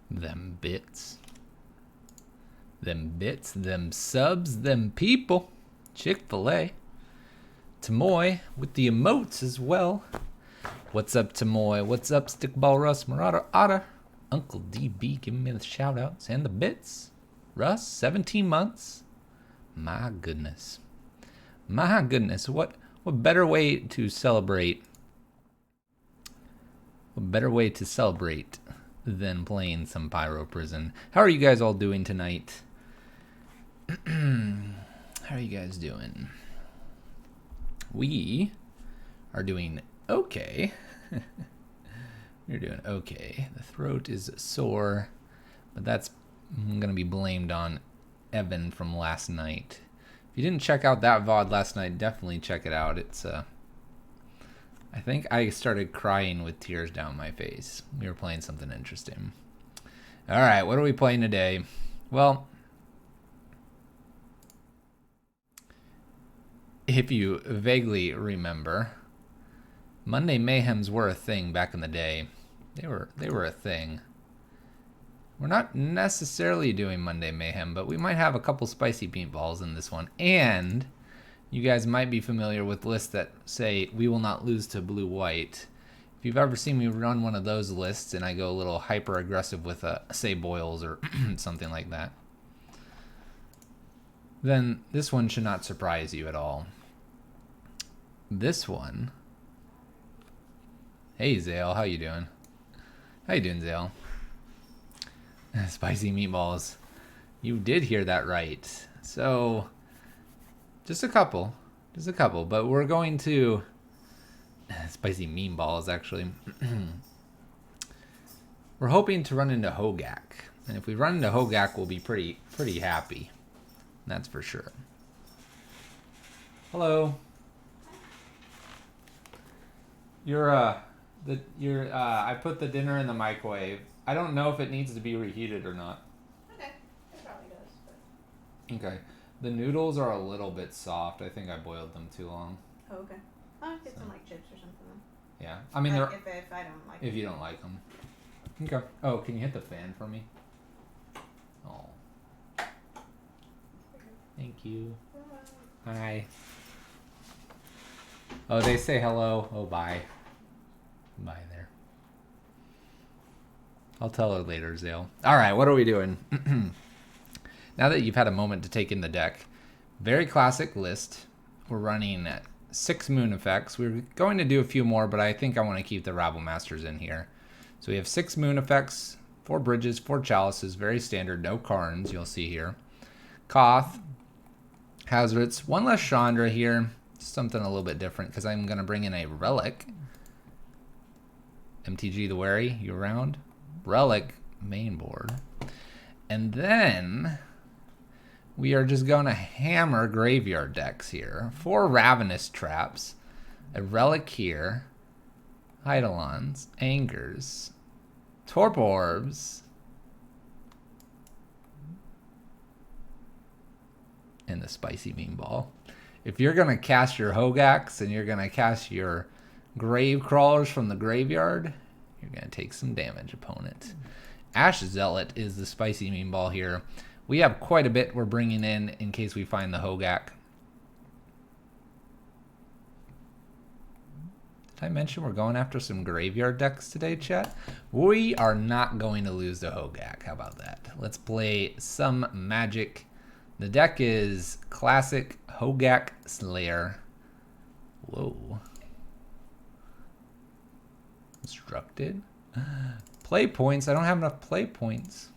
Them bits. Them bits, them subs, them people. Chick-fil-A. Tamoy with the emotes as well. What's up, Tamoy? What's up, Stickball Russ, Marauder Otter? Uncle DB giving me the shout-outs and the bits. Russ, 17 months. My goodness. My goodness. What better way to celebrate? What better way to celebrate than playing some Pyro Prison? How are you guys all doing tonight? How are you guys doing? We are doing okay. We're doing okay. The throat is sore, but that's going to be blamed on Evan from last night. If you didn't check out that VOD last night, definitely check it out. It's I think I started crying with tears down my face. We were playing something interesting. All right, what are we playing today? Well, if you vaguely remember, Monday Mayhems were a thing back in the day. They were a thing. We're not necessarily doing Monday Mayhem, but we might have a couple spicy paintballs in this one. And you guys might be familiar with lists that say we will not lose to blue-white. If you've ever seen me run one of those lists and I go a little hyper-aggressive with, say, boils or something like that, then this one should not surprise you at all. This one... Hey, Zale, how you doing? How you doing, Zale? Spicy meatballs. You did hear that right. So, just a couple, but we're going to spicy meatballs actually. We're hoping to run into Hogaak, and if we run into Hogaak, we'll be pretty happy. That's for sure. Hello. I put the dinner in the microwave. I don't know if it needs to be reheated or not. Okay, it probably does. But... Okay. The noodles are a little bit soft. I think I boiled them too long. Oh, okay. I'll get some like chips or something then. Yeah. I mean, like, if I don't like them. If you don't like them. Okay. Oh, can you hit the fan for me? Oh. Thank you. Hi. Oh, they say hello. Oh, bye. Bye there. I'll tell her later, Zale. All right, what are we doing? Now that you've had a moment to take in the deck, very classic list. We're running at 6 moon effects. We're going to do a few more, but I think I want to keep the Rabble Masters in here. So we have 6 moon effects, 4 bridges, 4 chalices, very standard, no Karns, you'll see here. Koth, Hazards, 1 less Chandra here, something a little bit different because I'm going to bring in a Relic. MTG the Wary, you around? Relic main board. And then we are just going to hammer graveyard decks here. 4 Ravenous Traps, a Relic here, Eidolons, Angers, Torpor Orbs, and the Spicy Meatball. If you're going to cast your Hogaaks and you're going to cast your Grave Crawlers from the graveyard, you're going to take some damage, opponent. Ash Zealot is the Spicy Meatball here. We have quite a bit we're bringing in case we find the Hogaak. Did I mention we're going after some graveyard decks today, chat? We are not going to lose the Hogaak. How about that? Let's play some Magic. The deck is classic Hogaak Slayer. Whoa. Constructed. Play points. I don't have enough play points.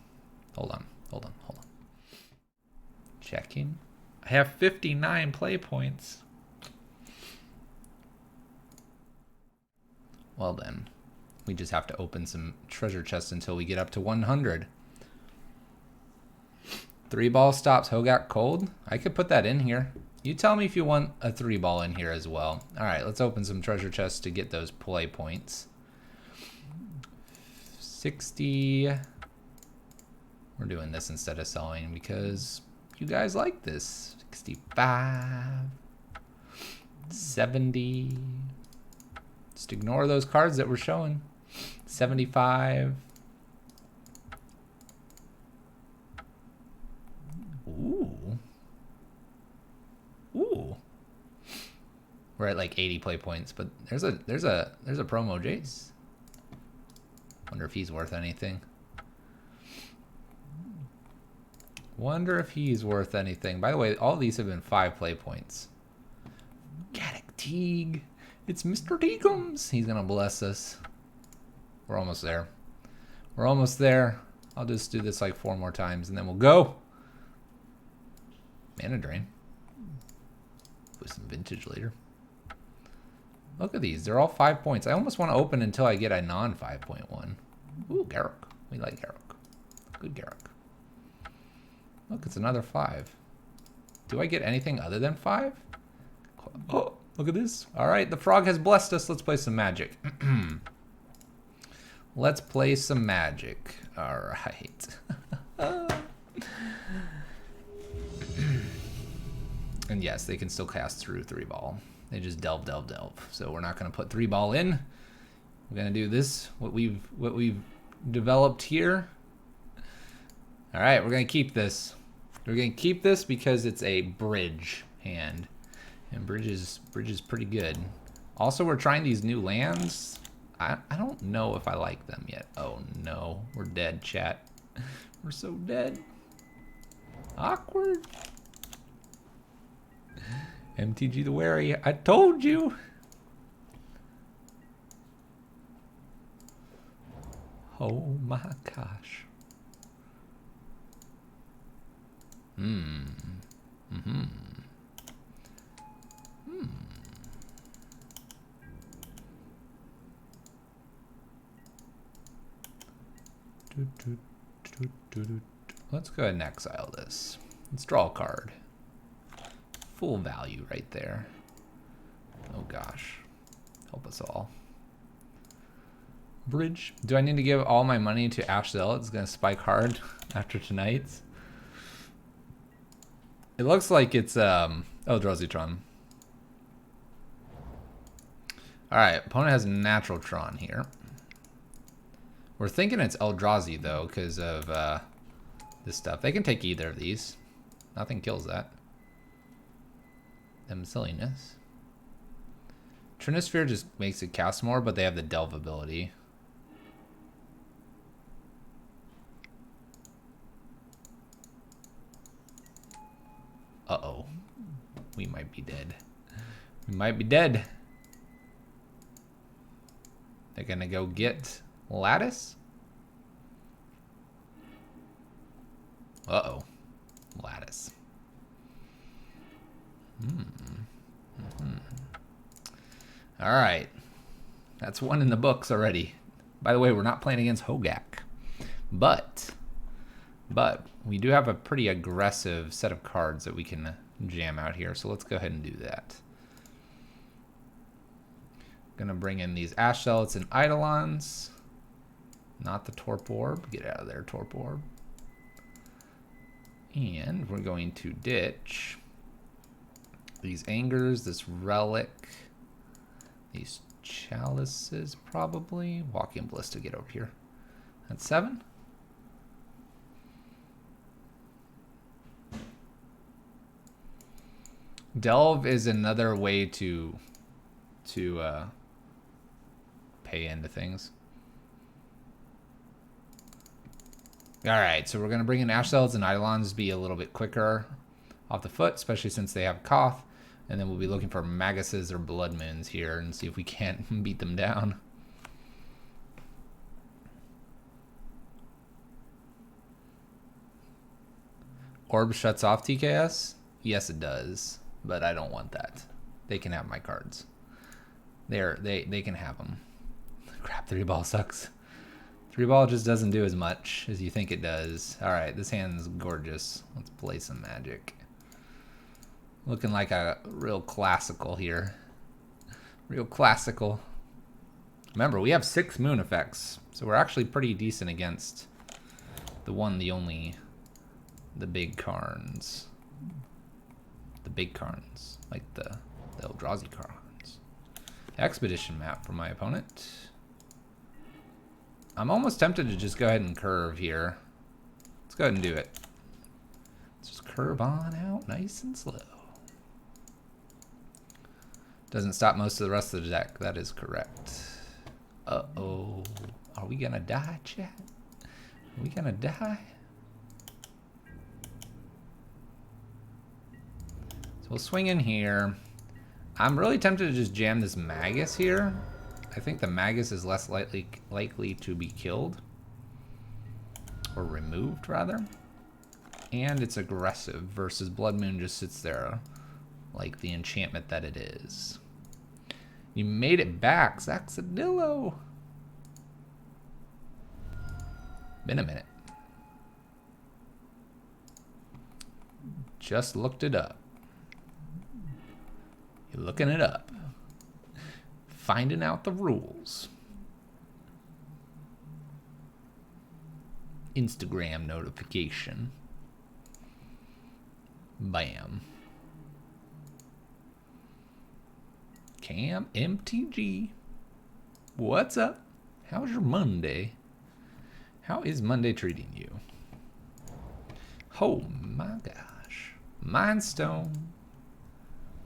Hold on. Checking. I have 59 play points. Well then, we just have to open some treasure chests until we get up to 100. 3-ball stops Hogaak cold. I could put that in here. You tell me if you want a 3-ball in here as well. All right, let's open some treasure chests to get those play points. 60. We're doing this instead of selling because you guys like this. 65. 70. Just ignore those cards that we're showing. 75. We're at like 80 play points, but there's a promo Jace. Wonder if he's worth anything. Wonder if he's worth anything. By the way, all these have been 5 play points. Hogaak Teague. It's Mr. Teagums. He's gonna bless us. We're almost there. We're almost there. I'll just do this like 4 more times and then we'll go. Mana drain. With some vintage later. Look at these. They're all 5 points. I almost want to open until I get a non 5.1. Ooh, Garruk. We like Garruk. Good Garruk. Look, it's another 5. Do I get anything other than 5? Oh, look at this. All right, the frog has blessed us. Let's play some Magic. Let's play some Magic. All right. And yes, they can still cast through 3-ball. They just delve. So we're not going to put 3-ball in. We're going to do this, what we've developed here. All right, we're going to keep this. We're going to keep this because it's a bridge hand. And bridge is pretty good. Also, we're trying these new lands. I don't know if I like them yet. Oh no, we're dead, chat. We're so dead. Awkward. MTG the Wary, I told you. Oh my gosh. Let's go ahead and exile this. Let's draw a card. Full value right there. Oh gosh. Help us all. Bridge. Do I need to give all my money to Ash Zealot? It's going to spike hard after tonight's. It looks like it's Eldrazi Tron. Alright, opponent has natural Tron here. We're thinking it's Eldrazi though, because of this stuff. They can take either of these. Nothing kills that. Them silliness. Trinisphere just makes it cast more, but they have the delve ability. Uh-oh. We might be dead. We might be dead. They're gonna go get Lattice? Uh-oh. Lattice. Alright. That's one in the books already. By the way, we're not playing against Hogaak. But we do have a pretty aggressive set of cards that we can jam out here. So let's go ahead and do that. Gonna bring in these Ash Zealots and Eidolons. Not the Torp Orb. Get out of there, Torp Orb. And we're going to ditch these Angers, this Relic, these Chalices probably. Walking Ballista, get over here. That's 7. Delve is another way to pay into things. Alright, so we're going to bring in Ash Zealots and Eidolons, be a little bit quicker off the foot, especially since they have Koth. And then we'll be looking for Maguses or Blood Moons here and see if we can't beat them down. Orb shuts off TKS? Yes, it does. But I don't want that. They can have my cards. They can have them. Crap, 3-ball sucks. 3-ball just doesn't do as much as you think it does. Alright, this hand's gorgeous. Let's play some Magic. Looking like a real classical here. Real classical. Remember, we have 6 moon effects. So we're actually pretty decent against the one, the only, the big Karns. The big Karns. Like the Eldrazi Karns. Expedition map for my opponent. I'm almost tempted to just go ahead and curve here. Let's go ahead and do it. Let's just curve on out nice and slow. Doesn't stop most of the rest of the deck. That is correct. Uh-oh. Are we gonna die, chat? Are we gonna die? So we'll swing in here. I'm really tempted to just jam this Magus here. I think the Magus is less likely to be killed. Or removed, rather. And it's aggressive versus Blood Moon just sits there like the enchantment that it is. You made it back, Saxadillo. Been a minute. Just looked it up. You're looking it up. Finding out the rules. Instagram notification. Bam. Cam MTG. What's up? How's your Monday? How is Monday treating you? Oh my gosh. Mind Stone.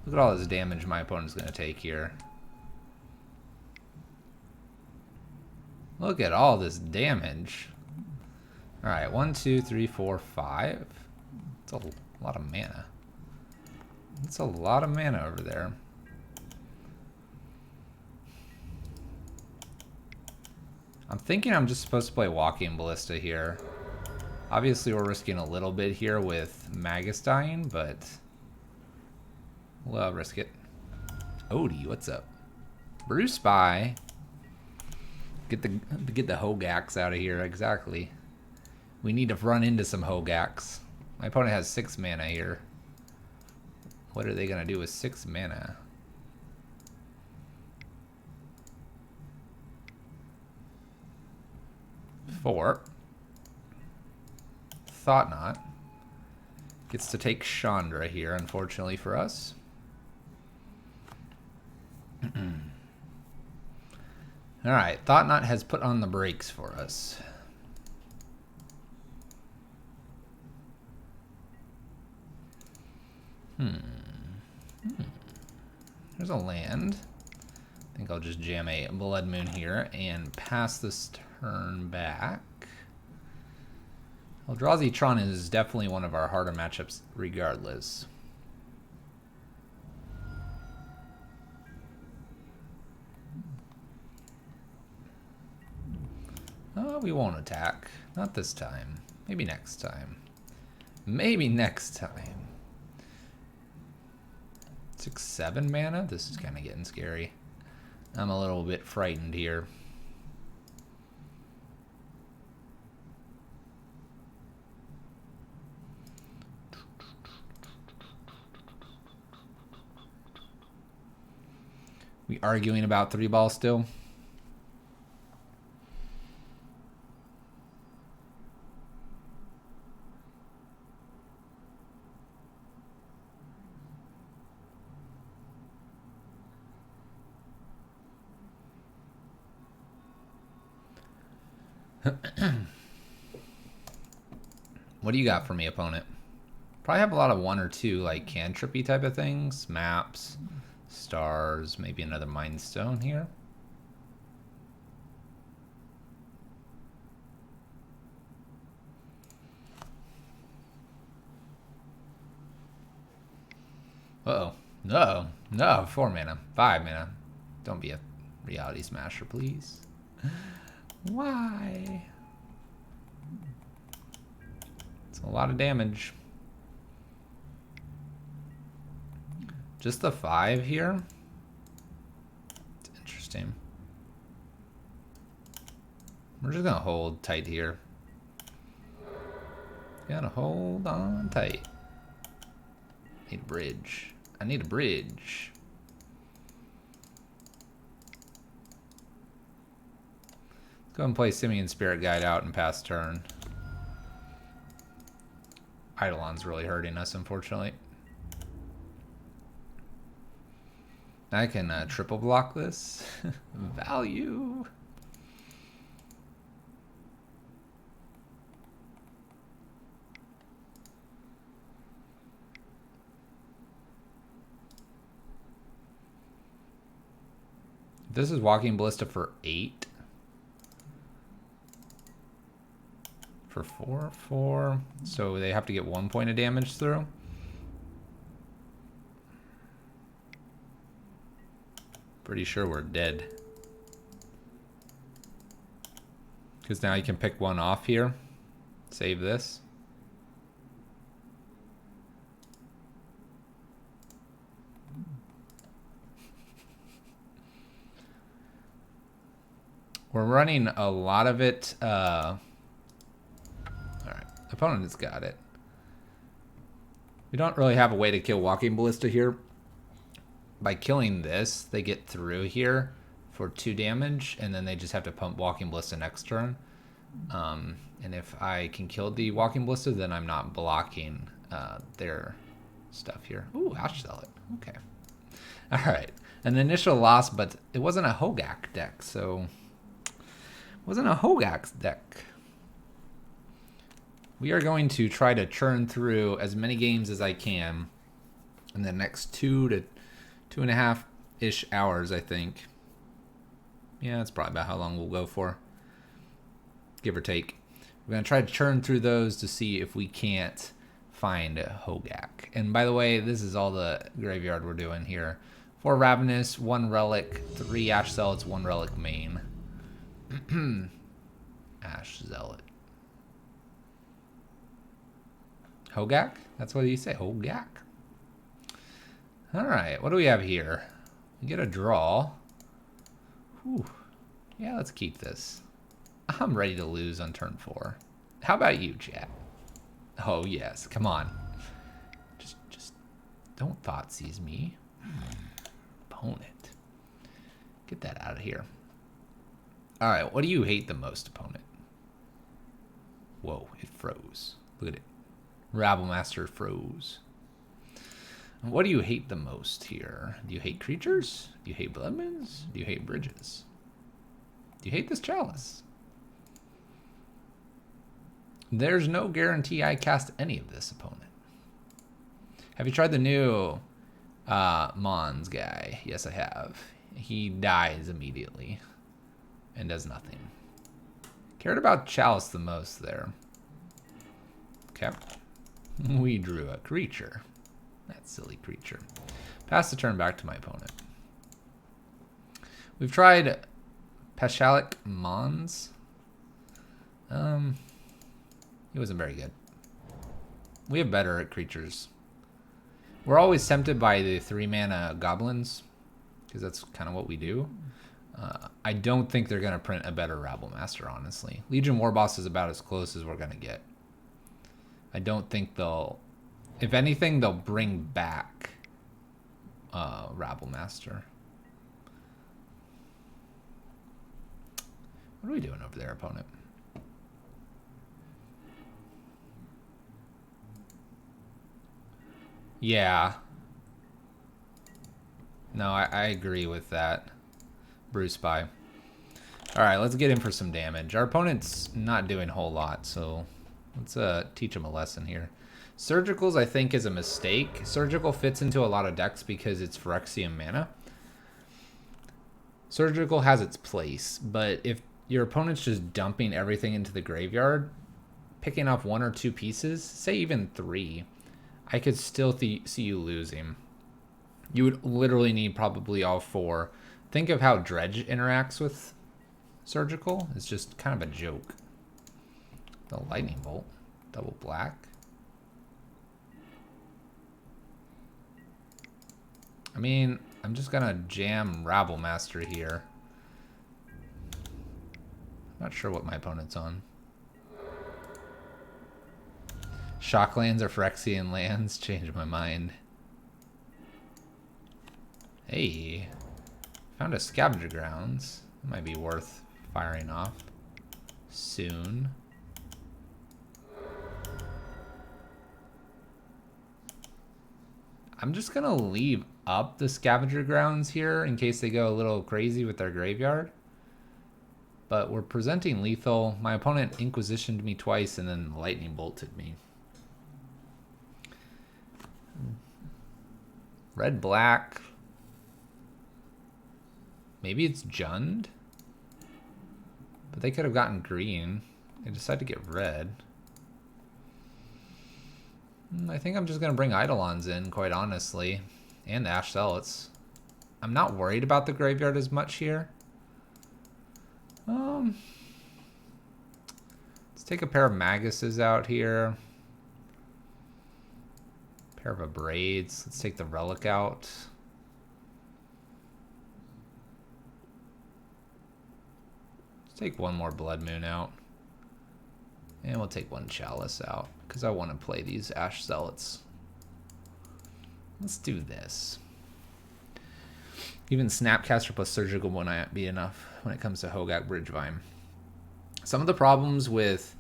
Look at all this damage my opponent's going to take here. Look at all this damage. Alright, 1, 2, 3, 4, 5. It's a lot of mana. It's a lot of mana over there. I'm thinking I'm just supposed to play Walking Ballista here. Obviously, we're risking a little bit here with Magus dying, but we'll risk it. Odie, what's up? Bruce Spy. Get the Hogaaks out of here, exactly. We need to run into some Hogaaks. My opponent has 6 mana here. What are they gonna do with 6 mana? Four. Thought not. Gets to take Chandra here, unfortunately for us. Alright, Thought Not has put on the brakes for us. There's a land. I think I'll just jam a Blood Moon here and pass this turn back. Eldrazi Tron is definitely one of our harder matchups regardless. Oh, we won't attack. Not this time. Maybe next time. Maybe next time. 6, 7 mana? This is kind of getting scary. I'm a little bit frightened here. We arguing about 3 ball still? What do you got for me, opponent? Probably have a lot of 1 or 2 like cantrippy type of things. Maps, stars, maybe another Mind Stone here. Uh-oh. No. No, 4 mana. 5 mana. Don't be a reality smasher, please. Why? It's a lot of damage. Just the 5 here? It's interesting. We're just gonna hold tight here. Gotta hold on tight. Need a bridge. I need a bridge. Let's go and play Simian Spirit Guide out and pass turn. Eidolon's really hurting us, unfortunately. I can triple block this. Value. This is Walking Ballista for 8. For 4. So they have to get 1 point of damage through. Pretty sure we're dead. Because now you can pick one off here. Save this. We're running a lot of it. Alright, opponent has got it. We don't really have a way to kill Walking Ballista here. By killing this, they get through here for 2 damage, and then they just have to pump Walking Ballista next turn. And if I can kill the Walking Ballista, then I'm not blocking their stuff here. Ooh, Ash Zealot. Okay. Alright. An initial loss, but it wasn't a Hogaak deck, so... It wasn't a Hogaak's deck. We are going to try to churn through as many games as I can in the next 2 to 2.5-ish hours, I think. Yeah, that's probably about how long we'll go for. Give or take. We're going to try to churn through those to see if we can't find Hogaak. And by the way, this is all the graveyard we're doing here. 4 Ravenous, 1 Relic, 3 Ash Zealots, 1 Relic main. Ash Zealot. Hogaak? That's what you say, Hogaak. Alright, what do we have here? We get a draw. Whew. Yeah, let's keep this. I'm ready to lose on turn 4. How about you, chat? Oh, yes, come on. Just don't Thoughtseize me. Opponent. Get that out of here. Alright, what do you hate the most, opponent? Whoa, it froze. Look at it. Rabblemaster froze. What do you hate the most here? Do you hate creatures? Do you hate bloodmoons? Do you hate bridges? Do you hate this chalice? There's no guarantee I cast any of this, opponent. Have you tried the new Mons guy? Yes, I have. He dies immediately and does nothing. Cared about chalice the most there. Okay. We drew a creature. That silly creature. Pass the turn back to my opponent. We've tried Pashalik Mons. He wasn't very good. We have better at creatures. We're always tempted by the 3-mana goblins, because that's kind of what we do. I don't think they're going to print a better Rabblemaster, honestly. Legion Warboss is about as close as we're going to get. I don't think they'll... If anything, they'll bring back Rabblemaster. What are we doing over there, opponent? Yeah. No, I agree with that. Bruce Spy. Alright, let's get in for some damage. Our opponent's not doing a whole lot, so let's teach him a lesson here. Surgicals, I think, is a mistake. Surgical fits into a lot of decks because it's Phyrexian mana. Surgical has its place, but if your opponent's just dumping everything into the graveyard, picking off 1 or 2 pieces, say even 3, I could still see you losing. You would literally need probably all 4. Think of how Dredge interacts with Surgical. It's just kind of a joke. The Lightning Bolt. Double black. I mean, I'm just going to jam Rabblemaster here. Not sure what my opponent's on. Shocklands or Phyrexian lands? Changed my mind. Hey. Found a Scavenger Grounds. It might be worth firing off soon. I'm just going to leave up the Scavenger Grounds here in case they go a little crazy with their graveyard. But we're presenting lethal. My opponent Inquisitioned me twice and then Lightning Bolted me. Red, black. Maybe it's Jund? But they could have gotten green. They decided to get red. I think I'm just going to bring Eidolons in, quite honestly. And Ash Zealots. I'm not worried about the graveyard as much here. Let's take a pair of Maguses out here. Pair of Abrades. Let's take the Relic out. Let's take one more Blood Moon out. And we'll take one Chalice out, because I want to play these Ash Zealots. Let's do this. Even Snapcaster plus Surgical will not be enough when it comes to Hogaak Bridgevine. Some of the problems with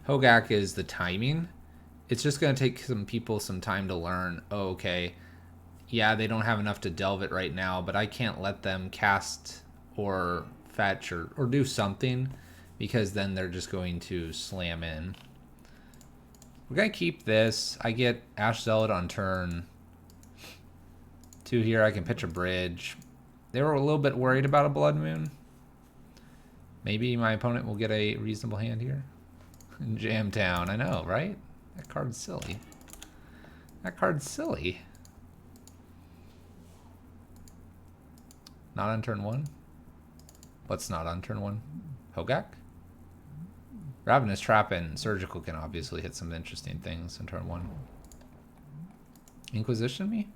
Hogaak is the timing. It's just going to take some people some time to learn, oh, okay, yeah, they don't have enough to delve it right now, but I can't let them cast or fetch or do something, because then they're just going to slam in. We're going to keep this. I get Ash Zealot on turn 2 here. I can pitch a bridge. They were a little bit worried about a Blood Moon. Maybe my opponent will get a reasonable hand here. Jam Town. I know, right? That card's silly. That card's silly. Not on turn 1? What's not on turn 1? Hogaak? Ravenous Trap and Surgical can obviously hit some interesting things in turn 1. Inquisition me?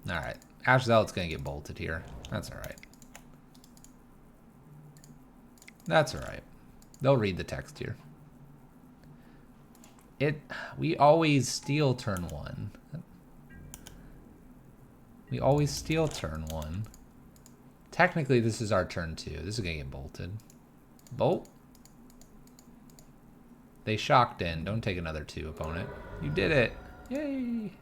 Alright. Ash Zealot's gonna get bolted here. That's alright. That's alright. They'll read the text here. We always steal turn 1. We always steal turn 1. Technically, this is our turn 2. This is gonna get bolted. Bolt. They shocked in. Don't take another 2, opponent. You did it. Yay.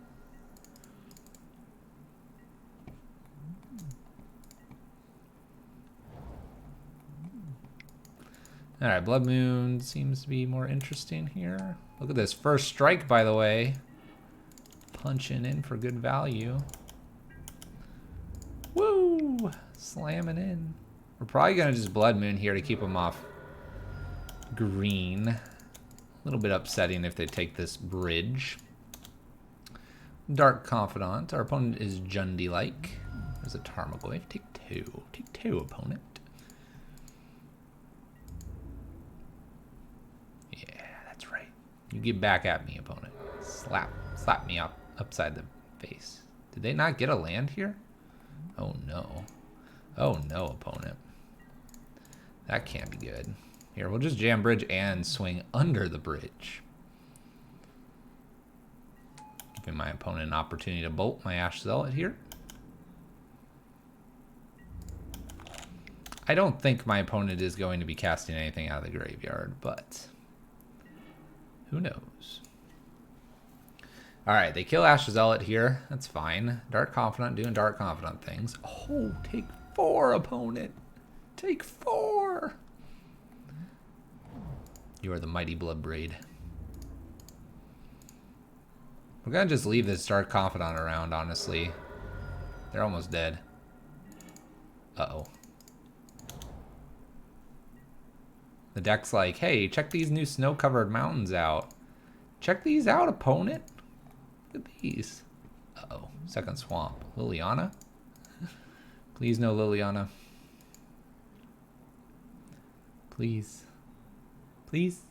Alright, Blood Moon seems to be more interesting here. Look at this. First strike, by the way. Punching in for good value. Woo! Slamming in. We're probably going to just Blood Moon here to keep them off green. A little bit upsetting if they take this bridge. Dark Confidant. Our opponent is Jundi-like. There's a Tarmogoyf. Take 2. Take 2, opponent. You get back at me, opponent. Slap me up upside the face. Did they not get a land here? Oh no. Oh no, opponent. That can't be good. Here, we'll just jam bridge and swing under the bridge. Giving my opponent an opportunity to bolt my Ash Zealot here. I don't think my opponent is going to be casting anything out of the graveyard, but who knows? Alright, they kill Ash Zealot here. That's fine. Dark Confidant doing Dark Confidant things. Oh, take 4, opponent. Take 4. You are the mighty Bloodbraid. We're going to just leave this Dark Confidant around, honestly. They're almost dead. Uh-oh. The deck's like, hey, check these new snow-covered mountains out. Check these out, opponent. Look at these. Uh-oh. Second swamp. Liliana? Please no Liliana. Please. Please.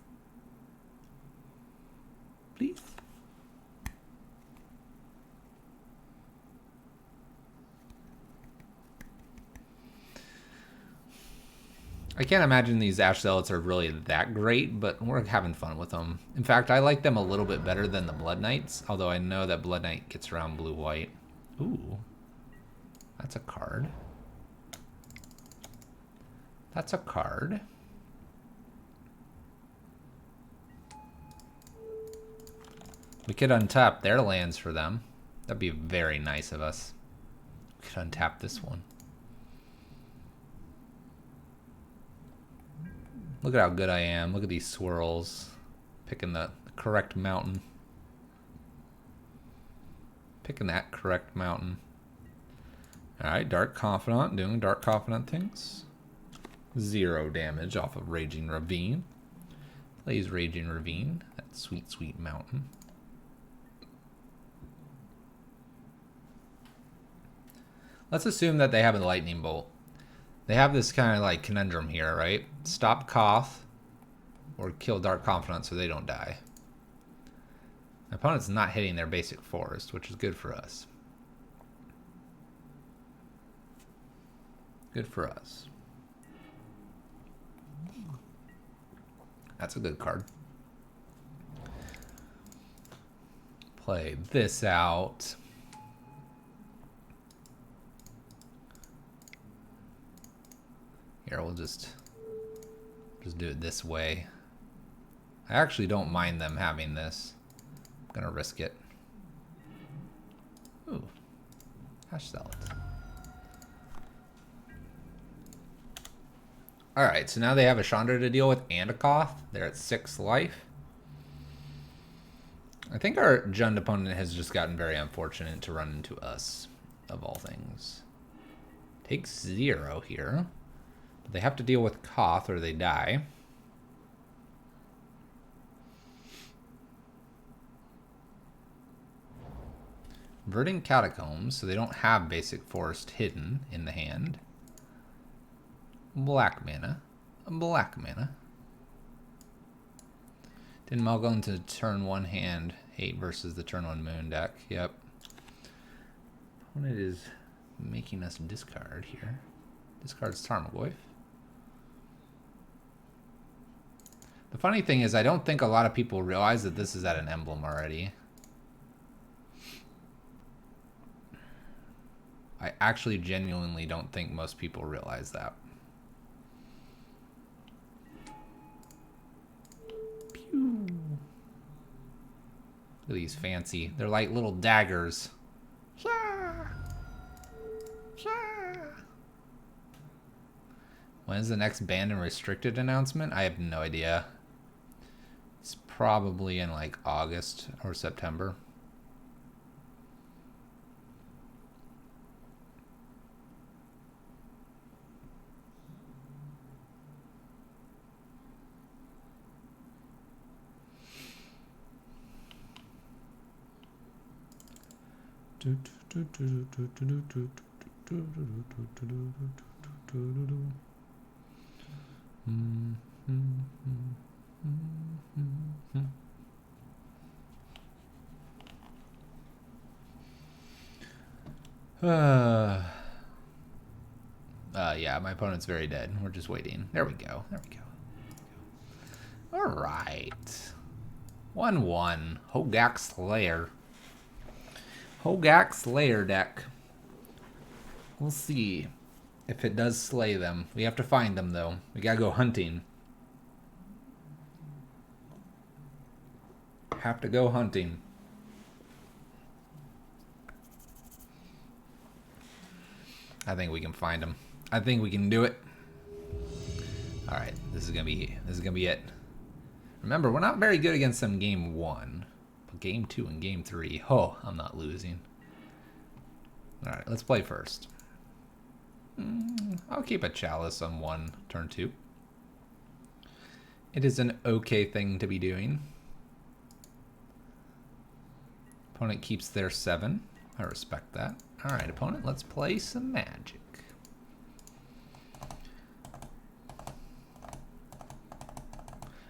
Please. I can't imagine these Ash Zealots are really that great, but we're having fun with them. In fact, I like them a little bit better than the Blood Knights, although I know that Blood Knight gets around blue-white. Ooh. That's a card. That's a card. We could untap their lands for them. That'd be very nice of us. We could untap this one. Look at how good I am. Look at these swirls. Picking the correct mountain. Picking that correct mountain. Alright, Dark Confidant, doing Dark Confidant things. 0 damage off of Raging Ravine. Plays Raging Ravine, that sweet, sweet mountain. Let's assume that they have a Lightning Bolt. They have this kind of like conundrum here, right? Stop Koth or kill Dark Confidant so they don't die. My opponent's not hitting their basic forest, which is good for us. Good for us. That's a good card. Play this out. Here, we'll just do it this way. I actually don't mind them having this. I'm gonna risk it. Ooh, hash salad. Alright, so now they have a Chandra to deal with and a Koth. They're at 6 life. I think our Jund opponent has just gotten very unfortunate to run into us, of all things. Takes 0 here. But they have to deal with Koth or they die. Verdant Catacombs, so they don't have basic forest hidden in the hand. Black mana. Black mana. Didn't Mel go into turn 1 hand 8 versus the turn 1 moon deck? Yep. Opponent is making us discard here. Discards Tarmogoyf. The funny thing is I don't think a lot of people realize that this is at an emblem already. I actually genuinely don't think most people realize that. Pew. Look at these fancy. They're like little daggers. When is the next banned and restricted announcement? I have no idea. It's probably in like August or September. Yeah, my opponent's very dead. We're just waiting. There we go. There we go. All right. 1-1. Hogaak Slayer. Hogaak Slayer deck. We'll see if it does slay them. We have to find them, though. We gotta go hunting. Have to go hunting. I think we can find them. I think we can do it. All right, this is gonna be it. Remember, we're not very good against them game 1, but game 2 and game 3. Oh, I'm not losing. All right, let's play first. I'll keep a Chalice on 1, turn 2. It is an okay thing to be doing. Opponent keeps their 7. I respect that. All right, opponent, let's play some Magic.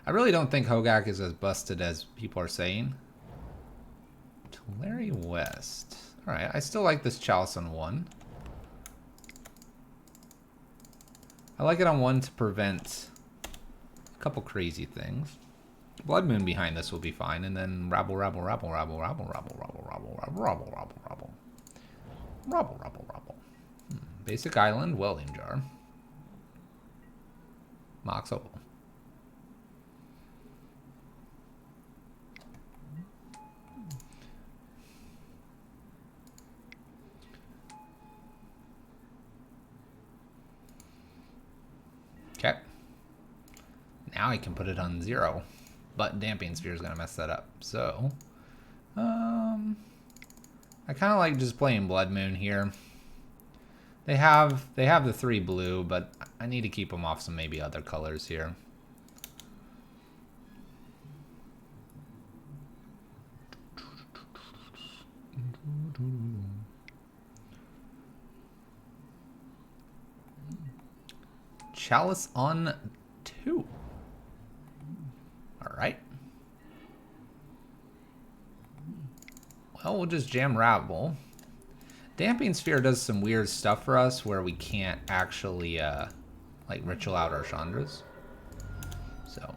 I really don't think Hogaak is as busted as people are saying. Tulare West. All right, I still like this Chalice on 1. I like it on 1 to prevent a couple crazy things. Blood Moon behind this will be fine, and then rabble, rabble, rabble, rabble, rabble, rabble, rabble, rabble, rabble, rabble, rabble, rabble, rabble, rabble, rabble. Basic Island, Welding Jar. Mox Opal. Okay. Now I can put it on 0. But Damping Sphere is going to mess that up. So, I kind of like just playing Blood Moon here. They have the 3 blue, but I need to keep them off some maybe other colors here. Chalice on 2. All right. Well, we'll just jam Rabble. Damping Sphere does some weird stuff for us where we can't actually like ritual out our Chandras. So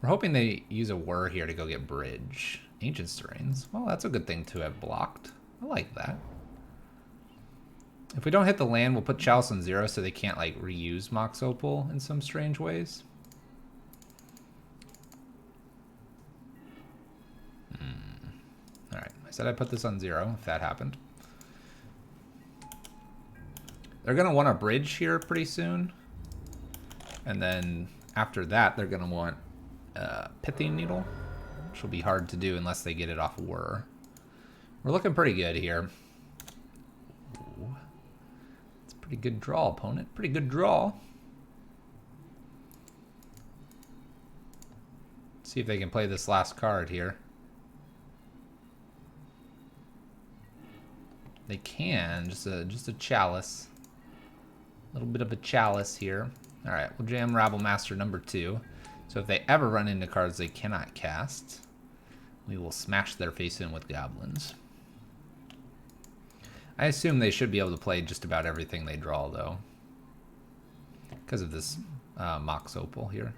we're hoping they use a Whir here to go get Bridge. Ancient Terrains. Well, that's a good thing to have blocked. I like that. If we don't hit the land, we'll put Chalice on 0 so they can't like reuse Mox Opal in some strange ways. Alright, I said I'd put this on 0 if that happened. They're going to want a bridge here pretty soon. And then after that, they're going to want Pithing Needle, which will be hard to do unless they get it off Whir. We're looking pretty good here. Ooh. It's a pretty good draw, opponent. Pretty good draw. See if they can play this last card here. They can. Just a chalice. A little bit of a chalice here. Alright, we'll jam Rabble Master number 2. So if they ever run into cards they cannot cast, we will smash their face in with goblins. I assume they should be able to play just about everything they draw, though. Because of this Mox Opal here.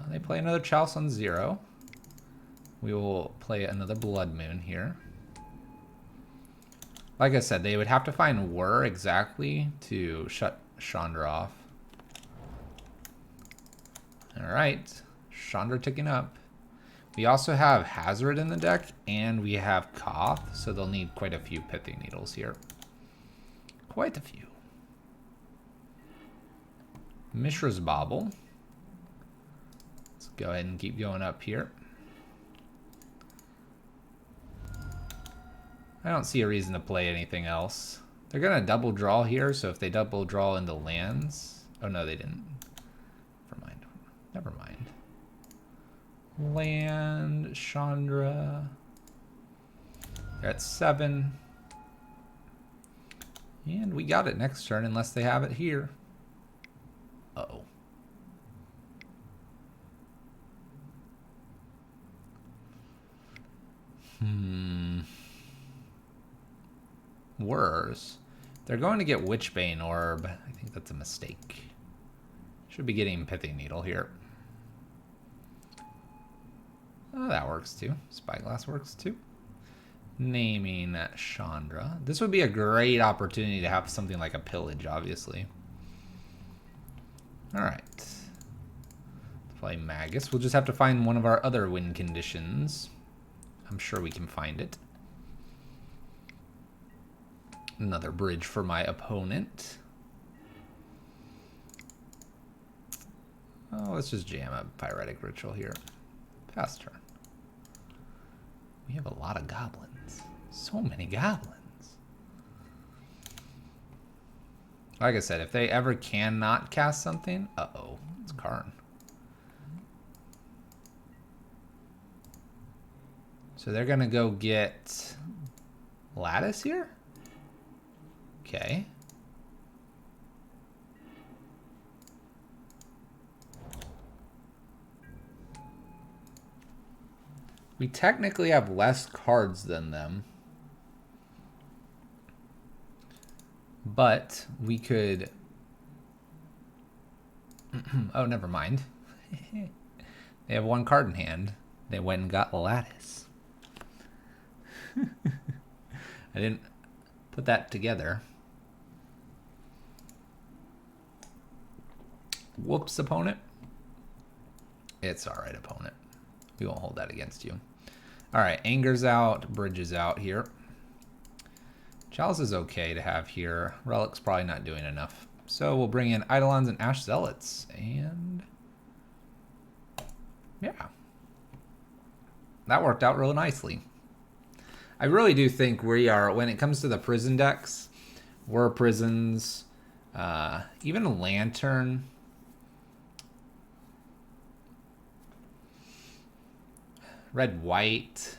They play another Chalice on 0. We will play another Blood Moon here. Like I said, they would have to find Whir exactly to shut Chandra off. Alright, Chandra ticking up. We also have Hazard in the deck, and we have Koth, so they'll need quite a few Pithing Needles here. Quite a few. Mishra's Bauble. Let's go ahead and keep going up here. I don't see a reason to play anything else. They're going to double draw here, so if they double draw into lands... Oh, no, they didn't. Never mind. Never mind. Land, Chandra. They're at 7. And we got it next turn, unless they have it here. Uh-oh. Whirs. They're going to get Witchbane Orb. I think that's a mistake. Should be getting Pithing Needle here. Oh, that works too. Spyglass works too. Naming Chandra. This would be a great opportunity to have something like a Pillage, obviously. Alright. Play Magus. We'll just have to find one of our other win conditions. I'm sure we can find it. Another bridge for my opponent. Oh, let's just jam a Pyretic Ritual here. Pass turn. We have a lot of goblins. So many goblins. Like I said, if they ever cannot cast something... Uh-oh, it's Karn. So they're going to go get Lattice here? Okay. We technically have less cards than them. But we could... Oh, never mind. They have 1 card in hand. They went and got Lattice. I didn't put that together. Whoops, opponent. It's alright, opponent. We won't hold that against you. Alright, Anger's out. Bridge is out here. Chalice is okay to have here. Relic's probably not doing enough. So we'll bring in Eidolons and Ash Zealots. And... yeah. That worked out real nicely. I really do think we are, when it comes to the prison decks, we're prisons, even a lantern. Red, white.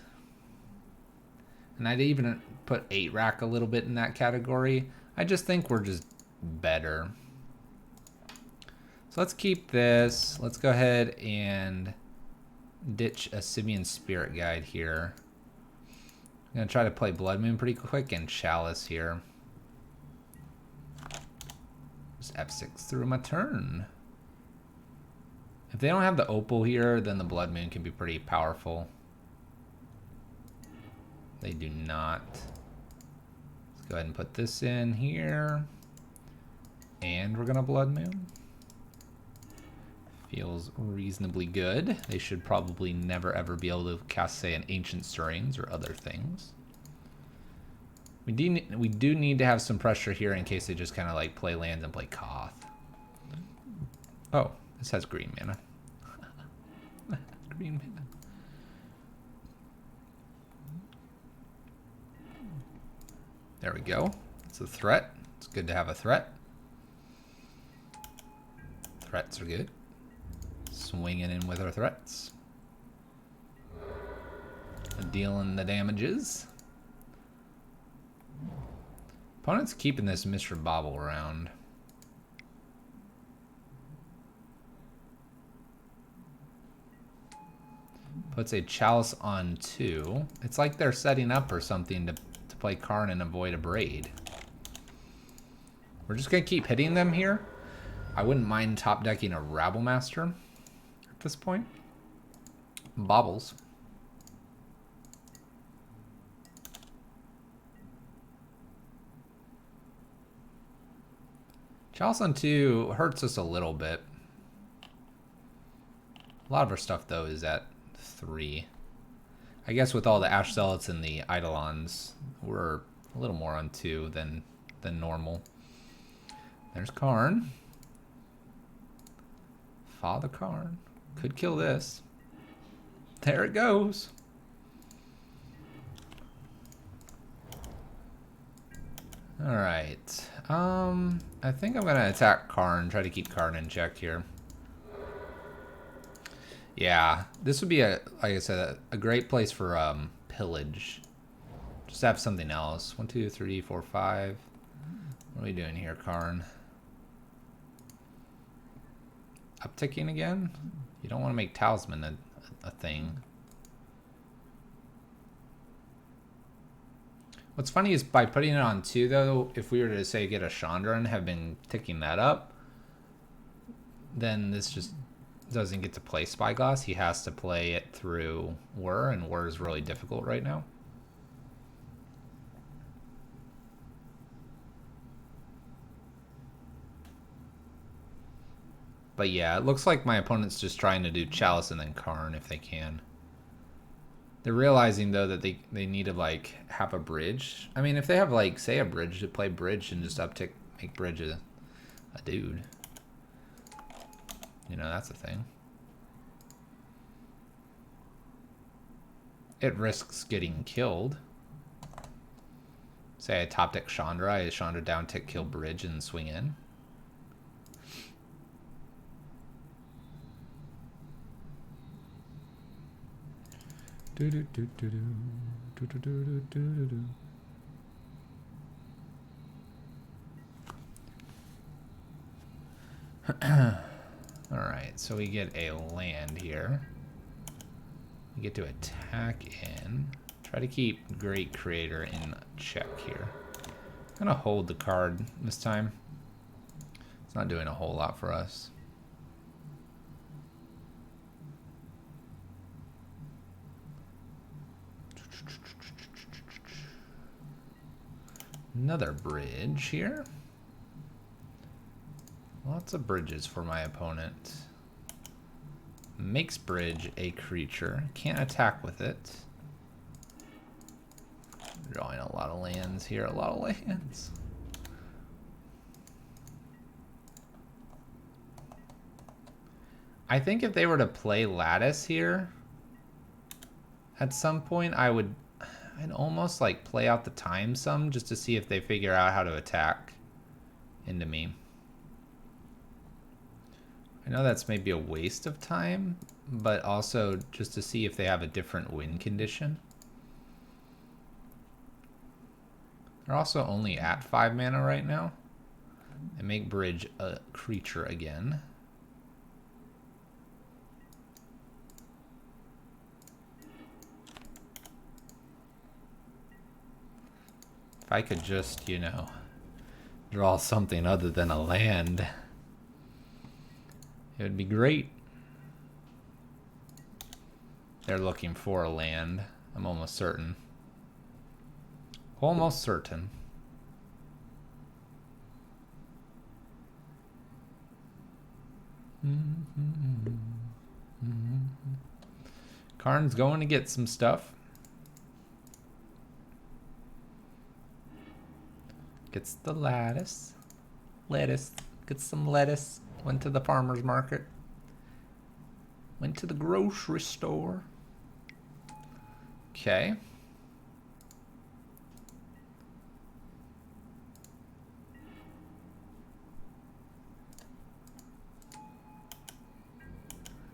And I'd even put 8-rack a little bit in that category. I just think we're just better. So let's keep this. Let's go ahead and ditch a Simeon Spirit Guide here. I'm going to try to play Blood Moon pretty quick and Chalice here. Just F6 through my turn. If they don't have the Opal here, then the Blood Moon can be pretty powerful. They do not. Let's go ahead and put this in here. And we're going to Blood Moon. Feels reasonably good. They should probably never ever be able to cast, say, an Ancient Stirrings or other things. We do need to have some pressure here in case they just kind of like play lands and play Koth. Oh, this has green mana. Green mana. There we go. It's a threat. It's good to have a threat. Threats are good. Swinging in with our threats. Dealing the damages. Opponent's keeping this Mr. Bobble around. Puts a Chalice on 2. It's like they're setting up or something to play Karn and avoid a Braid. We're just going to keep hitting them here. I wouldn't mind top decking a Rabble Master at this point. Bobbles. Chalice on 2 hurts us a little bit. A lot of our stuff, though, is at 3. I guess with all the Ash Zealots and the Eidolons, we're a little more on 2 than normal. There's Karn. Father Karn. Could kill this. There it goes. Alright. I think I'm going to attack Karn. Try to keep Karn in check here. Yeah, this would be, like I said, a great place for pillage. Just have something else. 1, 2, 3, 4, 5. What are we doing here, Karn? Upticking again? You don't want to make Talisman a thing. What's funny is by putting it on 2, though, if we were to, say, get a Chandra and have been ticking that up, then this just doesn't get to play Spyglass. He has to play it through Whir, and Whir is really difficult right now. But yeah, it looks like my opponent's just trying to do Chalice and then Karn if they can. They're realizing, though, that they need to, like, have a bridge. I mean, if they have, like, say a bridge, to play bridge and just uptick, make bridge a dude. You know, that's a thing. It risks getting killed. Say I top deck Chandra, I Chandra down tick, kill bridge, and swing in. Alright, so we get a land here. We get to attack in. Try to keep Great Creator in check here. I'm gonna hold the card this time. It's not doing a whole lot for us. Another bridge here. Lots of bridges for my opponent. Makes bridge a creature. Can't attack with it. Drawing a lot of lands here. A lot of lands. I think if they were to play Lattice here, at some point I I'd almost like play out the time some just to see if they figure out how to attack into me. I know that's maybe a waste of time, but also just to see if they have a different win condition. They're also only at 5 mana right now. And make bridge a creature again. If I could just, you know, draw something other than a land, it would be great. They're looking for a land, I'm almost certain. Almost certain. Karn's going to get some stuff. Gets the lettuce. Lettuce. Gets some lettuce. Went to the farmer's market. Went to the grocery store. Okay.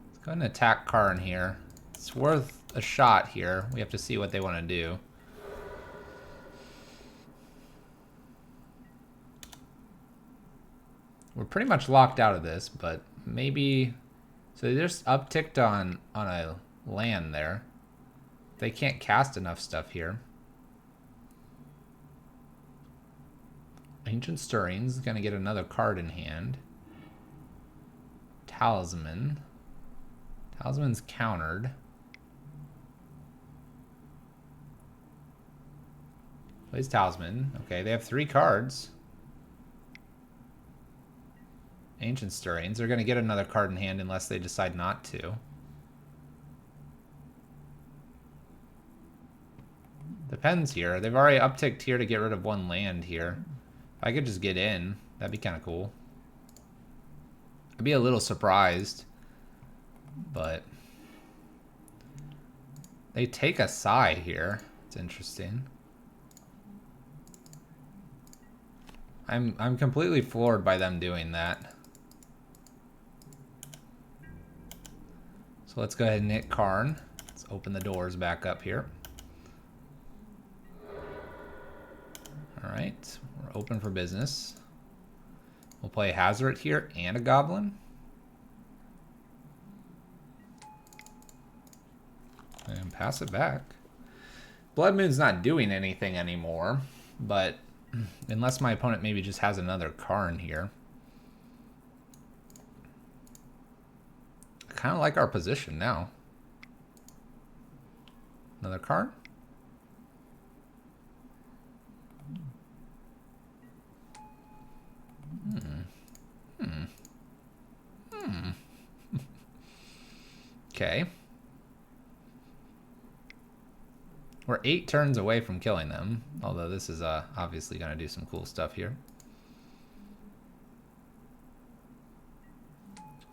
Let's go ahead and attack Karn here. It's worth a shot here. We have to see what they want to do. We're pretty much locked out of this, but maybe... So they just upticked on a land there. They can't cast enough stuff here. Ancient Stirrings is going to get another card in hand. Talisman. Talisman's countered. Plays Talisman. Okay, they have 3 cards. Ancient Stirrings. They're going to get another card in hand unless they decide not to. Depends here. They've already upticked here to get rid of 1 land here. If I could just get in, that'd be kind of cool. I'd be a little surprised. But they take a Sai here. It's interesting. I'm completely floored by them doing that. So let's go ahead and hit Karn. Let's open the doors back up here. Alright, we're open for business. We'll play Hazard here and a Goblin. And pass it back. Blood Moon's not doing anything anymore, but unless my opponent maybe just has another Karn here. I kind of like our position now. Another Karn? Okay. We're 8 turns away from killing them, although this is obviously going to do some cool stuff here.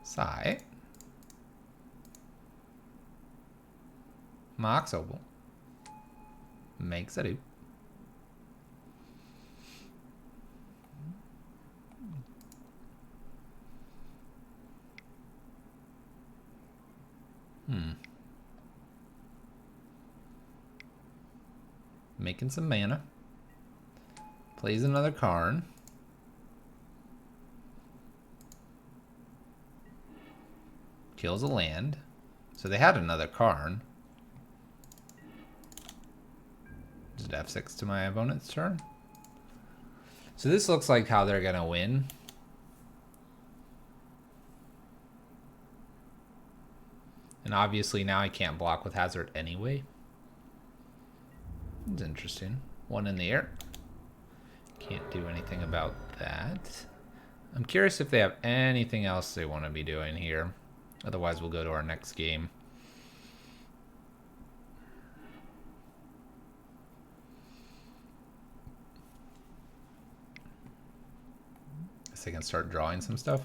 Sai. Mox Opal. Makes it. Making some mana. Plays another Karn. Kills a land. So they had another Karn. Just F6 to my opponent's turn. So this looks like how they're going to win. And obviously now I can't block with Hazard anyway. It's interesting. 1 in the air. Can't do anything about that. I'm curious if they have anything else they want to be doing here. Otherwise we'll go to our next game. Guess I can start drawing some stuff.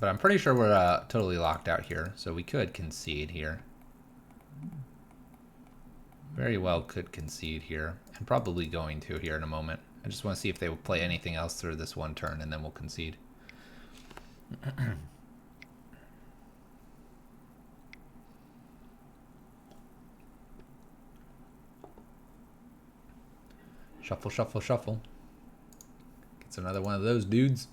But I'm pretty sure we're totally locked out here, so we could concede here. Very well could concede here, and probably going to here in a moment. I just want to see if they will play anything else through this one turn, and then we'll concede. Shuffle, shuffle, shuffle. Gets another one of those dudes.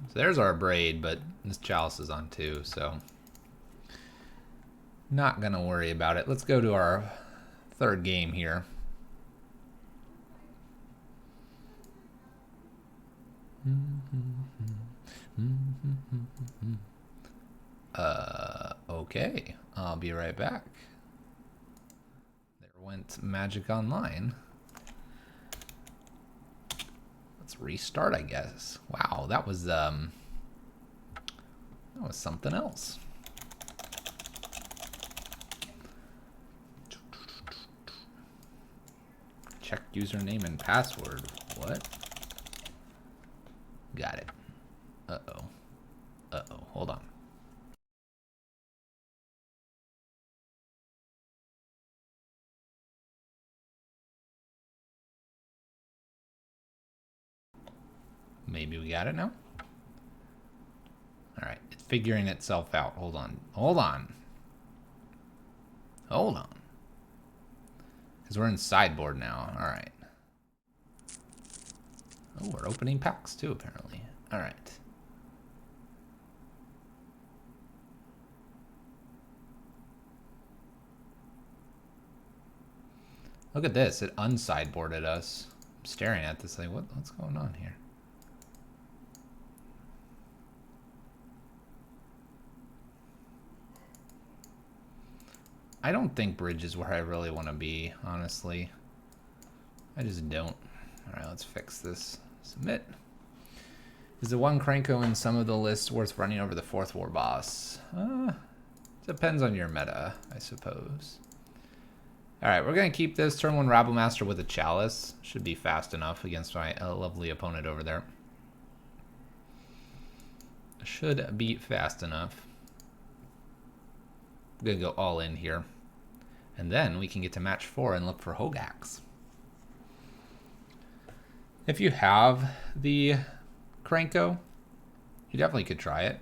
So there's our braid, but this chalice is on too, so not gonna worry about it. Let's go to our third game here. Okay, I'll be right back. There went Magic Online. Let's restart, I guess. Wow, that was something else. Check username and password. What? Got it. Uh-oh. Uh-oh. Hold on. Maybe we got it now? Alright. It's figuring itself out. Hold on. Hold on. Hold on. Because we're in sideboard now. Alright. Oh, we're opening packs too, apparently. Alright. Look at this. It unsideboarded us. I'm staring at this like, what's going on here? I don't think bridge is where I really want to be, honestly. I just don't. Alright, let's fix this. Submit. Is the one Krenko in some of the lists worth running over the 4th war boss? Depends on your meta, I suppose. Alright, we're going to keep this turn 1 Rabble Master with a Chalice. Should be fast enough against my lovely opponent over there. Should be fast enough. I'm going to go all in here. And then we can get to match 4 and look for Hogaaks. If you have the Krenko, you definitely could try it.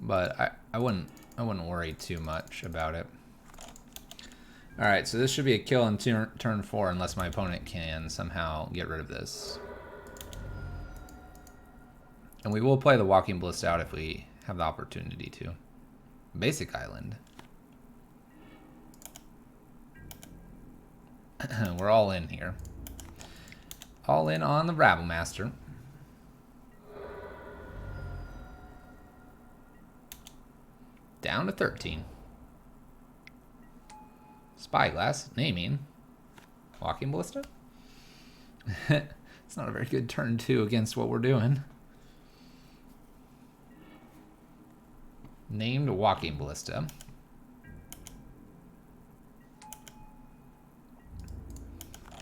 But I wouldn't worry too much about it. Alright, so this should be a kill in turn 4 unless my opponent can somehow get rid of this. And we will play the Walking Bliss out if we have the opportunity to. Basic Island. We're all in here. All in on the Rabble Master. Down to 13. Spyglass, naming. Walking Ballista? It's not a very good turn 2 against what we're doing. Named Walking Ballista.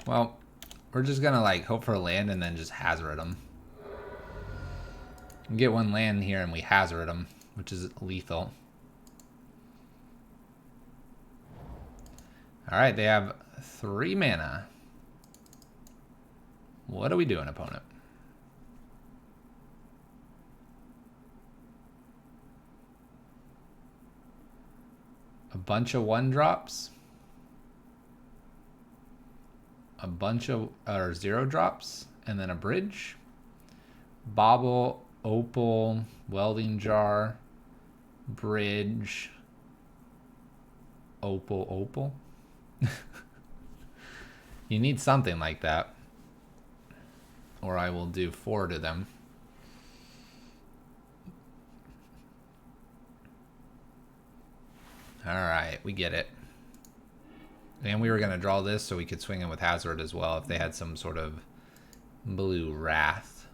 Well, we're just gonna like hope for a land and then just hazard them. We get one land here and we hazard them, which is lethal. Alright, they have 3 mana. What are we doing, opponent? A bunch of 1-drops. A bunch of 0-drops. And then a bridge. Bauble, Opal, Welding Jar, Bridge, Opal. You need something like that. Or I will do 4 to them. Alright, we get it. And we were going to draw this so we could swing in with Hazard as well if they had some sort of Blue Wrath.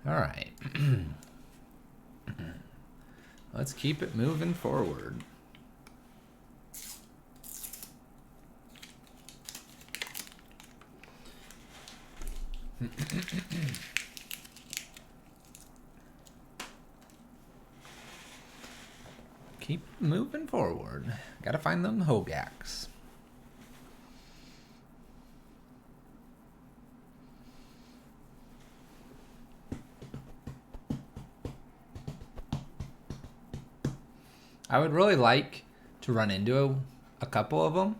All right. Let's keep it moving forward. Keep moving forward. Gotta find them Hogaaks. I would really like to run into a couple of them,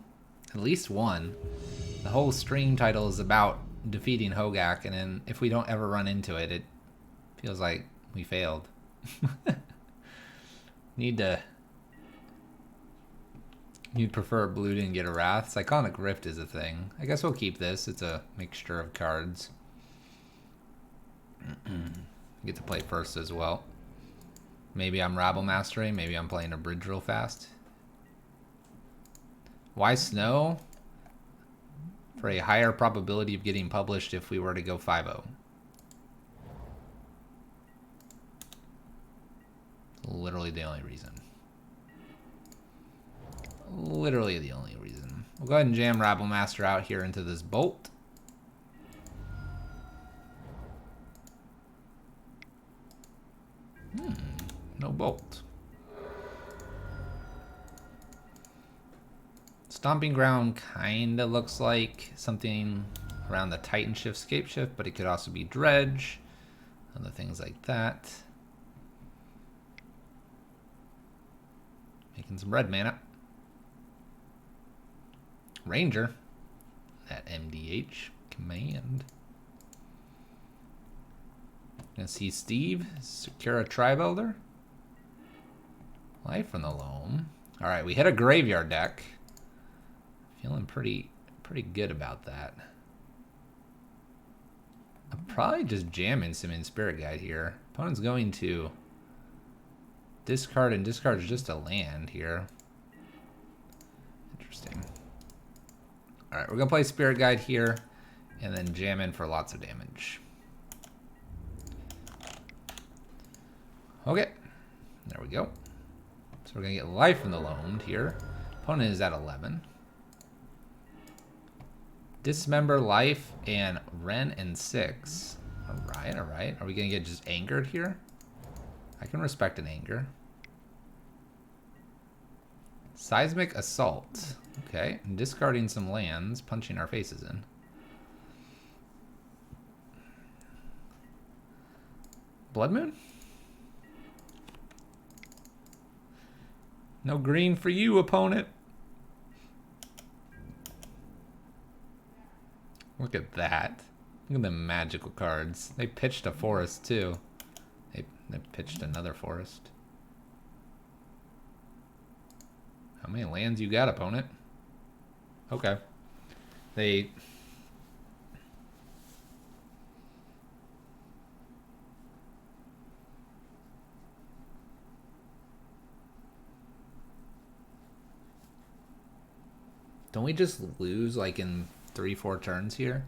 at least one. The whole stream title is about defeating Hogaak, and then if we don't ever run into it, it feels like we failed. You'd prefer blue didn't get a Wrath. Cyclonic Rift is a thing. I guess we'll keep this. It's a mixture of cards. Get to play first as well. Maybe I'm Rabble Mastering. Maybe I'm playing a bridge real fast. Why Snow? For a higher probability of getting published if we were to go 5-0. Literally the only reason. Literally the only reason. We'll go ahead and jam Rabble Master out here into this bolt. No bolt. Stomping Ground kinda looks like something around the Titan Shift, Scape Shift, but it could also be Dredge. Other things like that. Making some red mana. Ranger. That MDH command. Gonna see Steve. Secura Tribe Elder. Life from the Loam. Alright, we hit a graveyard deck. Feeling pretty good about that. I'm probably just jamming some in Spirit Guide here. Opponent's going to discard, and discard is just a land here. Interesting. Alright, we're going to play Spirit Guide here, and then jam in for lots of damage. Okay, there we go. So we're going to get Life from the Loam here. Opponent is at 11. Dismember, Life, and Ren and 6. Alright, alright. Are we going to get just angered here? I can respect an anger. Seismic Assault. Okay, and discarding some lands, punching our faces in. Blood Moon? No green for you, opponent. Look at that. Look at the magical cards. They pitched a forest too. They pitched another forest. How many lands you got, opponent? Okay. They... Don't we just lose like in 3-4 turns here?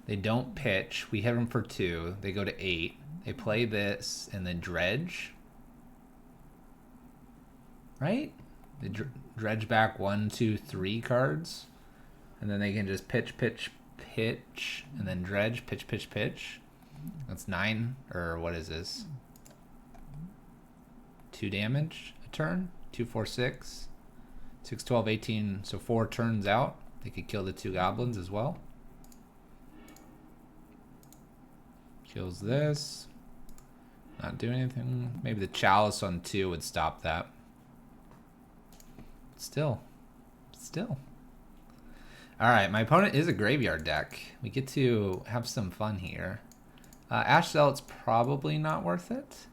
They don't pitch. We hit them for 2. They go to 8. They play this and then Dredge. Right? They Dredge back 1, 2, 3 cards. And then they can just pitch, pitch, pitch. And then Dredge, pitch, pitch, pitch. That's 9. Or what is this? 2 damage a turn. 2, 4, 6. 6, 12, 18. So 4 turns out. They could kill the 2 goblins as well. Kills this. Not doing anything. Maybe the Chalice on 2 would stop that. Still. Alright, my opponent is a graveyard deck. We get to have some fun here. Ash Zealot's probably not worth it.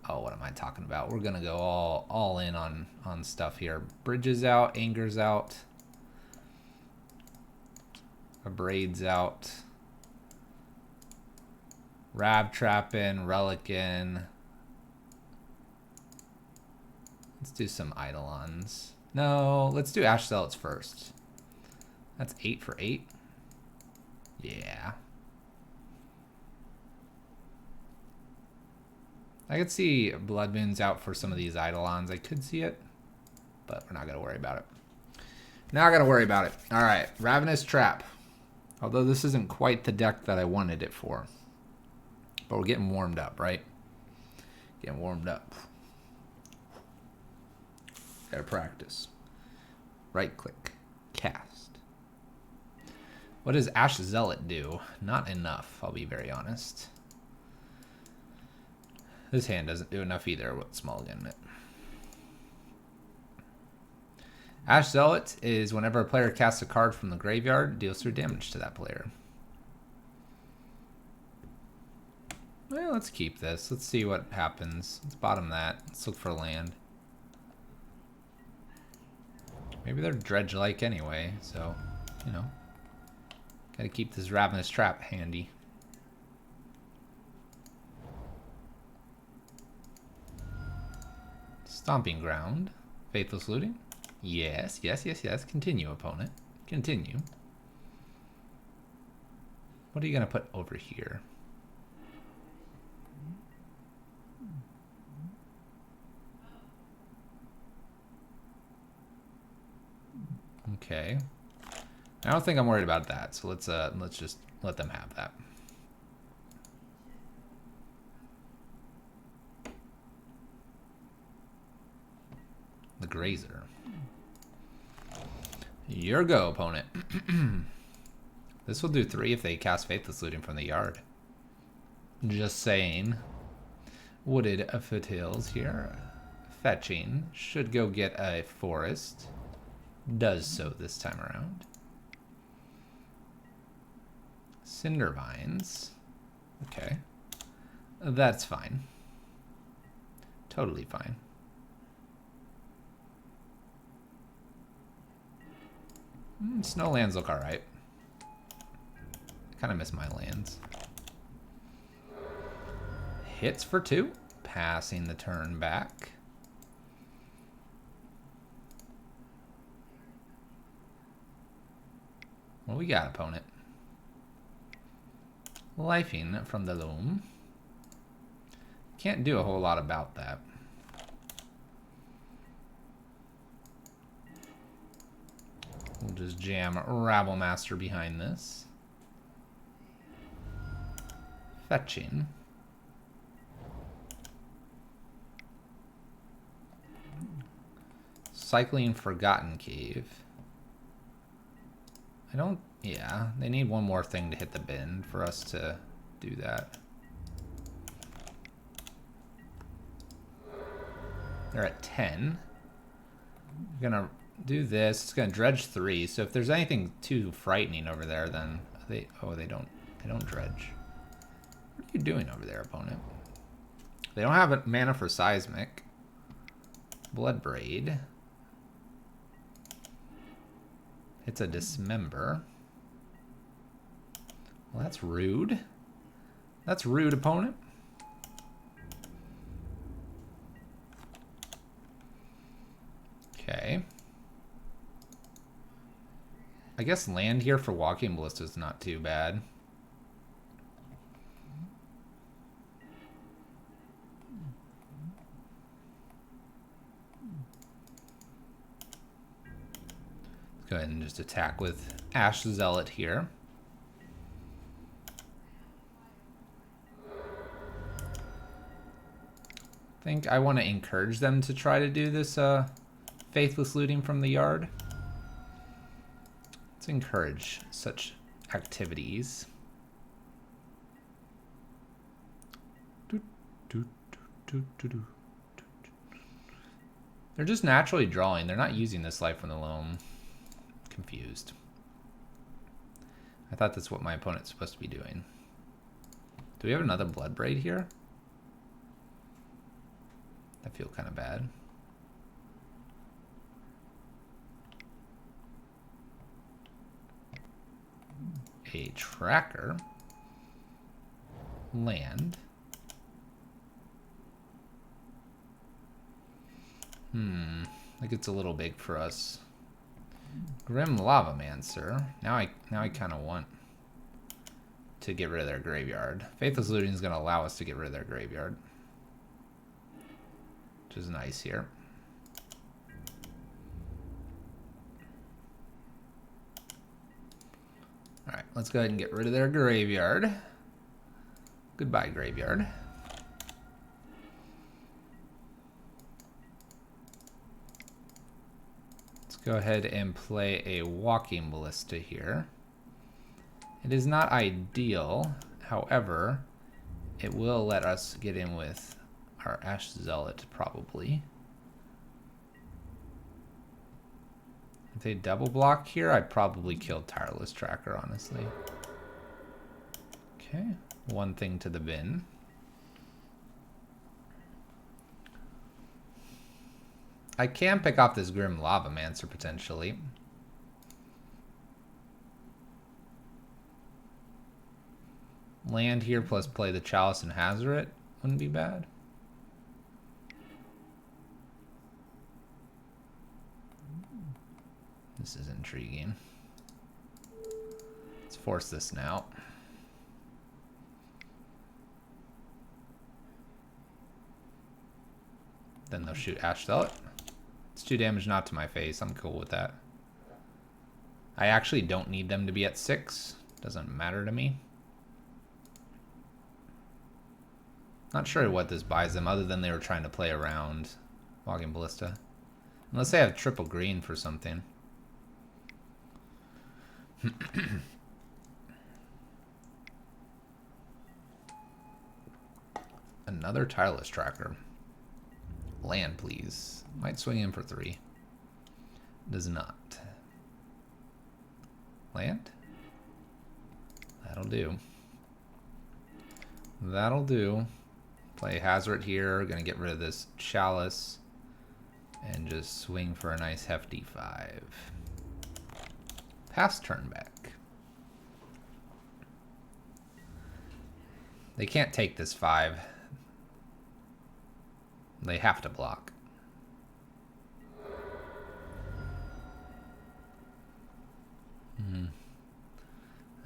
Oh, what am I talking about? We're gonna go all in on stuff here. Bridges out, Anger's out. Abrade's out. Rab Trap in, Relic in. Let's do some Eidolons. No, let's do Ash Zealots first. That's 8 for 8. Yeah. I could see Blood Moons out for some of these Eidolons. I could see it, but we're not going to worry about it. Not going to worry about it. All right, Ravenous Trap. Although this isn't quite the deck that I wanted it for. But we're getting warmed up, right? Getting warmed up. Gotta practice. Right click. Cast. What does Ash Zealot do? Not enough, I'll be very honest. This hand doesn't do enough either with small limit. Ash Zealot is whenever a player casts a card from the graveyard, deals 3 damage to that player. Well, let's keep this. Let's see what happens. Let's bottom that. Let's look for land. Maybe they're Dredge-like anyway, so, you know. Gotta keep this Ravenous Trap handy. Stomping Ground. Faithless Looting. Yes, yes, yes, yes. Continue, opponent. Continue. What are you going to put over here? Okay. I don't think I'm worried about that, so let's just let them have that. The Grazer. Your go, opponent. This will do 3 if they cast Faithless Looting from the yard. Just saying. Wooded Foothills here. Fetching. Should go get a forest. Does so this time around. Cinder Vines. Okay. That's fine. Totally fine. Snow lands look alright. I kind of miss my lands. Hits for 2. Passing the turn back. What we got, opponent? Lifing from the loam. Can't do a whole lot about that. We'll just jam Rabble Master behind this. Fetching. Cycling Forgotten Cave. I don't... Yeah, they need one more thing to hit the bin for us to do that. They're at 10. We're gonna do this. It's gonna dredge 3. So if there's anything too frightening over there, then they... Oh, they don't dredge. What are you doing over there, opponent? They don't have a mana for Seismic. Bloodbraid. It's a Dismember. Well, that's rude. That's rude, opponent. Okay. I guess land here for Walking Ballista is not too bad. Let's go ahead and just attack with Ash Zealot here. I think I want to encourage them to try to do this Faithless Looting from the yard. Let's encourage such activities. They're just naturally drawing. They're not using this Life from the Loam. Confused. I thought that's what my opponent's supposed to be doing. Do we have another Bloodbraid here? I feel kind of bad. A tracker. Land. Like it's a little big for us. Grim Lavamancer. Now I kind of want to get rid of their graveyard. Faithless Looting is going to allow us to get rid of their graveyard, which is nice here. Alright, let's go ahead and get rid of their graveyard. Goodbye, graveyard. Let's go ahead and play a Walking Ballista here. It is not ideal, however, it will let us get in with our Ash Zealot, probably. If they double block here, I'd probably kill Tireless Tracker, honestly. Okay, one thing to the bin. I can pick off this Grim Lavamancer, potentially. Land here plus play the Chalice and Hazoret wouldn't be bad. This is intriguing. Let's force this now. Then they'll shoot Ash Zealot. It's 2 damage not to my face. I'm cool with that. I actually don't need them to be at 6. Doesn't matter to me. Not sure what this buys them, other than they were trying to play around Walking Ballista. Unless they have triple green for something. Another Tireless Tracker. Land, please. Might swing in for 3. Does not. Land? That'll do. That'll do. Play Hazoret here. Gonna get rid of this Chalice. And just swing for a nice hefty 5. Pass turn back. They can't take this 5. They have to block.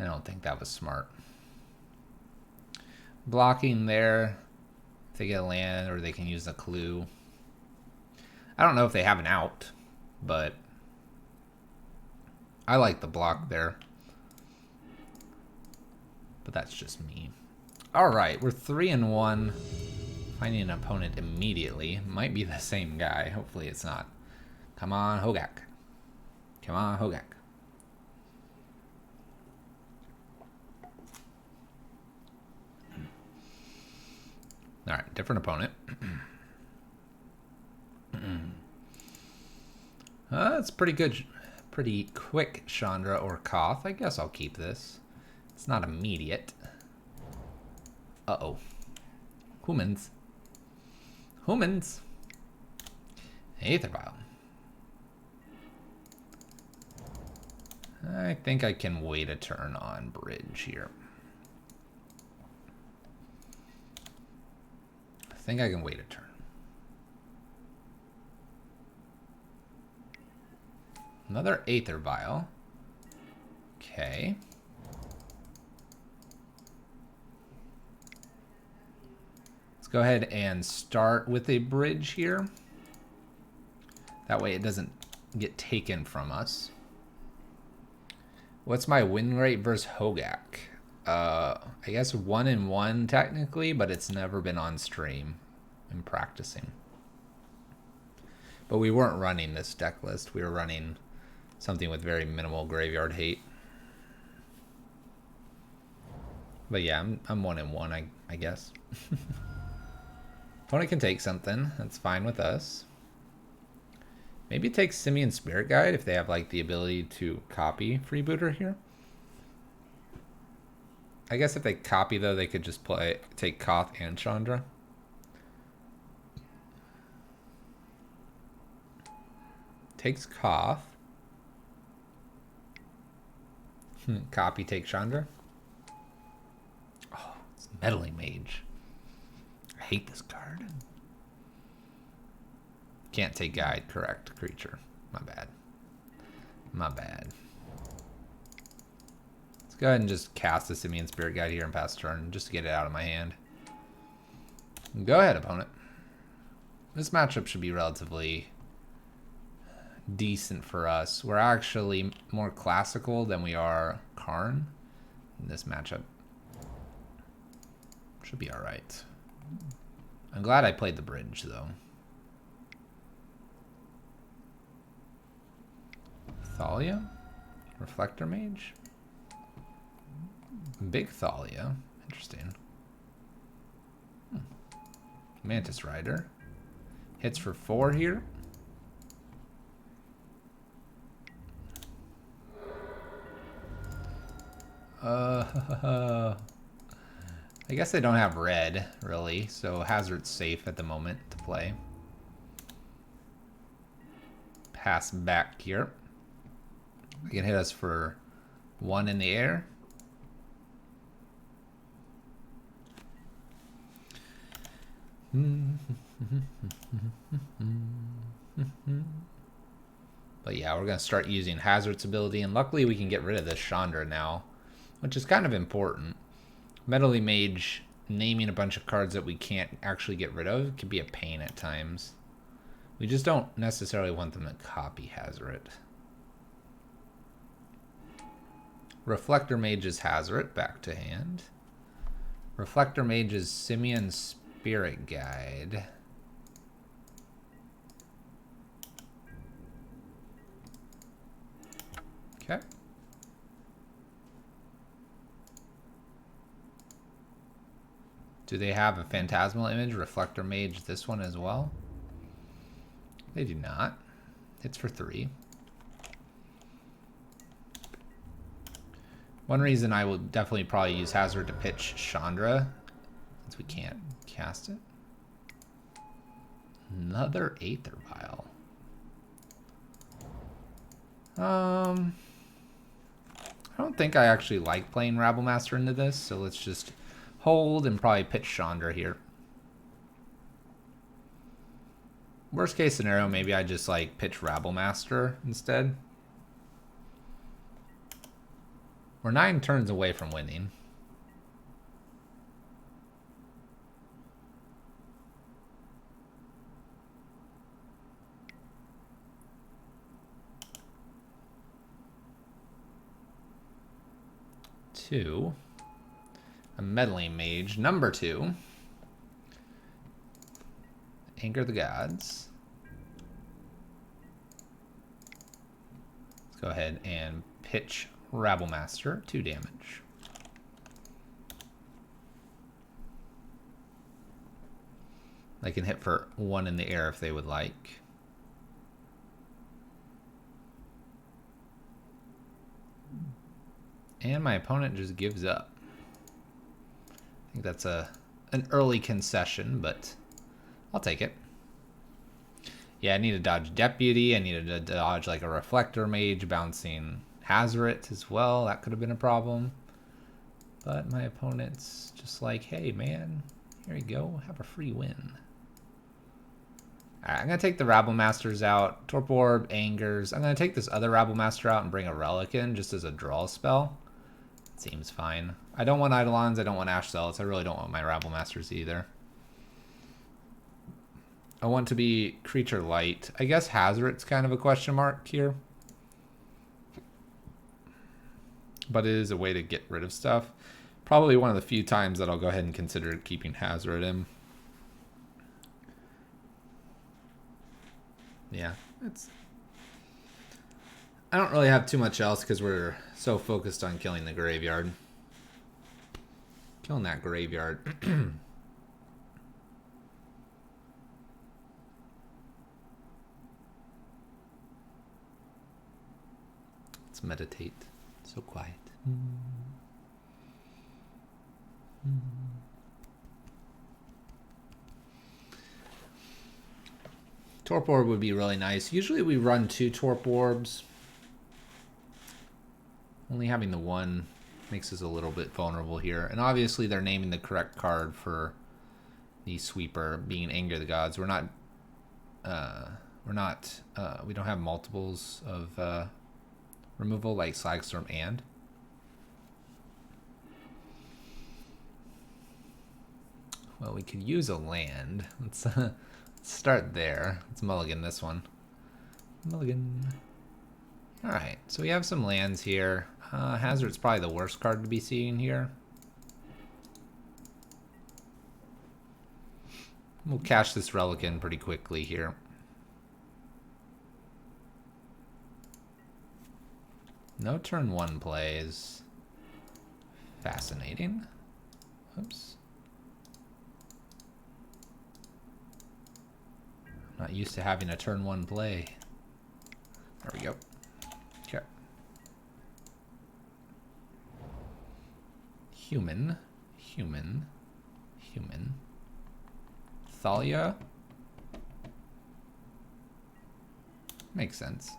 I don't think that was smart. Blocking there. If they get a land, or they can use a clue. I don't know if they have an out, but I like the block there. But that's just me. Alright, we're 3-1. Finding an opponent immediately. Might be the same guy. Hopefully it's not. Come on, Hogaak. Come on, Hogaak. Alright, different opponent. That's pretty good. Pretty quick Chandra or Koth. I guess I'll keep this. It's not immediate. Uh-oh. Humans. Humans. Aether Vial. I think I can wait a turn on Bridge here. I think I can wait a turn. Another Aether Vial. Okay. Let's go ahead and start with a Bridge here. That way it doesn't get taken from us. What's my win rate versus Hogaak? I guess 1-1 technically, but it's never been on stream in practicing. But we weren't running this deck list. We were running something with very minimal graveyard hate. But yeah, I'm 1-1, I guess. Opponent can take something. That's fine with us. Maybe take Simian Spirit Guide if they have like the ability to copy Freebooter here. I guess if they copy though, they could just take Koth and Chandra. Takes Koth. Copy, take Chandra. Oh, it's Meddling Mage. I hate this card. Can't take guide, correct, creature. My bad. My bad. Let's go ahead and just cast the Simian Spirit Guide here and pass turn just to get it out of my hand. Go ahead, opponent. This matchup should be relatively decent for us. We're actually more classical than we are Karn in this matchup. Should be alright. I'm glad I played the bridge, though. Thalia? Reflector Mage? Big Thalia. Interesting. Mantis Rider. Hits for 4 here. I guess I don't have red, really, so Hazard's safe at the moment to play. Pass back here. They can hit us for 1 in the air. But yeah, we're going to start using Hazard's ability, and luckily we can get rid of this Chandra now, which is kind of important. Medley Mage naming a bunch of cards that we can't actually get rid of can be a pain at times. We just don't necessarily want them to copy Hazard. Reflector Mage's Hazard back to hand. Reflector Mage's Simian Spirit Guide. Okay. Do they have a Phantasmal Image, Reflector Mage, this one as well? They do not. Hits for 3. One reason I will definitely probably use Hazard to pitch Chandra, since we can't cast it. Another Aether Vial. I don't think I actually like playing Rabblemaster into this, so let's just hold and probably pitch Chandra here. Worst case scenario, maybe I just like pitch Rabblemaster instead. We're 9 turns away from winning. Two. A Meddling Mage, number 2. Anger the Gods. Let's go ahead and pitch Rabblemaster, 2 damage. They can hit for 1 in the air if they would like. And my opponent just gives up. I think that's an early concession, but I'll take it. Yeah, I need to dodge Deputy. I needed to dodge like a Reflector Mage bouncing Hazoret as well. That could have been a problem. But my opponent's just like, hey man, here you go, have a free win. Alright, I'm going to take the Rabblmasters out. Torpor Orb, Angers. I'm going to take this other Rabblemaster out and bring a Relic in just as a draw spell. Seems fine. I don't want Eidolons, I don't want Ash Zealots. I really don't want my Rabblmasters either. I want to be creature light. I guess Hazoret's kind of a question mark here. But it is a way to get rid of stuff. Probably one of the few times that I'll go ahead and consider keeping Hazoret in. Yeah, I don't really have too much else because we're so focused on killing the graveyard. Killing that graveyard. Let's meditate. So quiet. Torpor Orb would be really nice. Usually we run 2 Torpor Orbs. Only having the 1 makes us a little bit vulnerable here. And obviously they're naming the correct card for the sweeper being Anger the Gods. We don't have multiples of removal like Slagstorm and. Well, we could use a land. Let's start there. Let's mulligan this one. Mulligan. Alright, so we have some lands here. Hazard's probably the worst card to be seeing here. We'll cash this relic in pretty quickly here. No turn 1 plays. Fascinating. Oops. I'm not used to having a turn 1 play. There we go. Okay. Human. Thalia. Makes sense.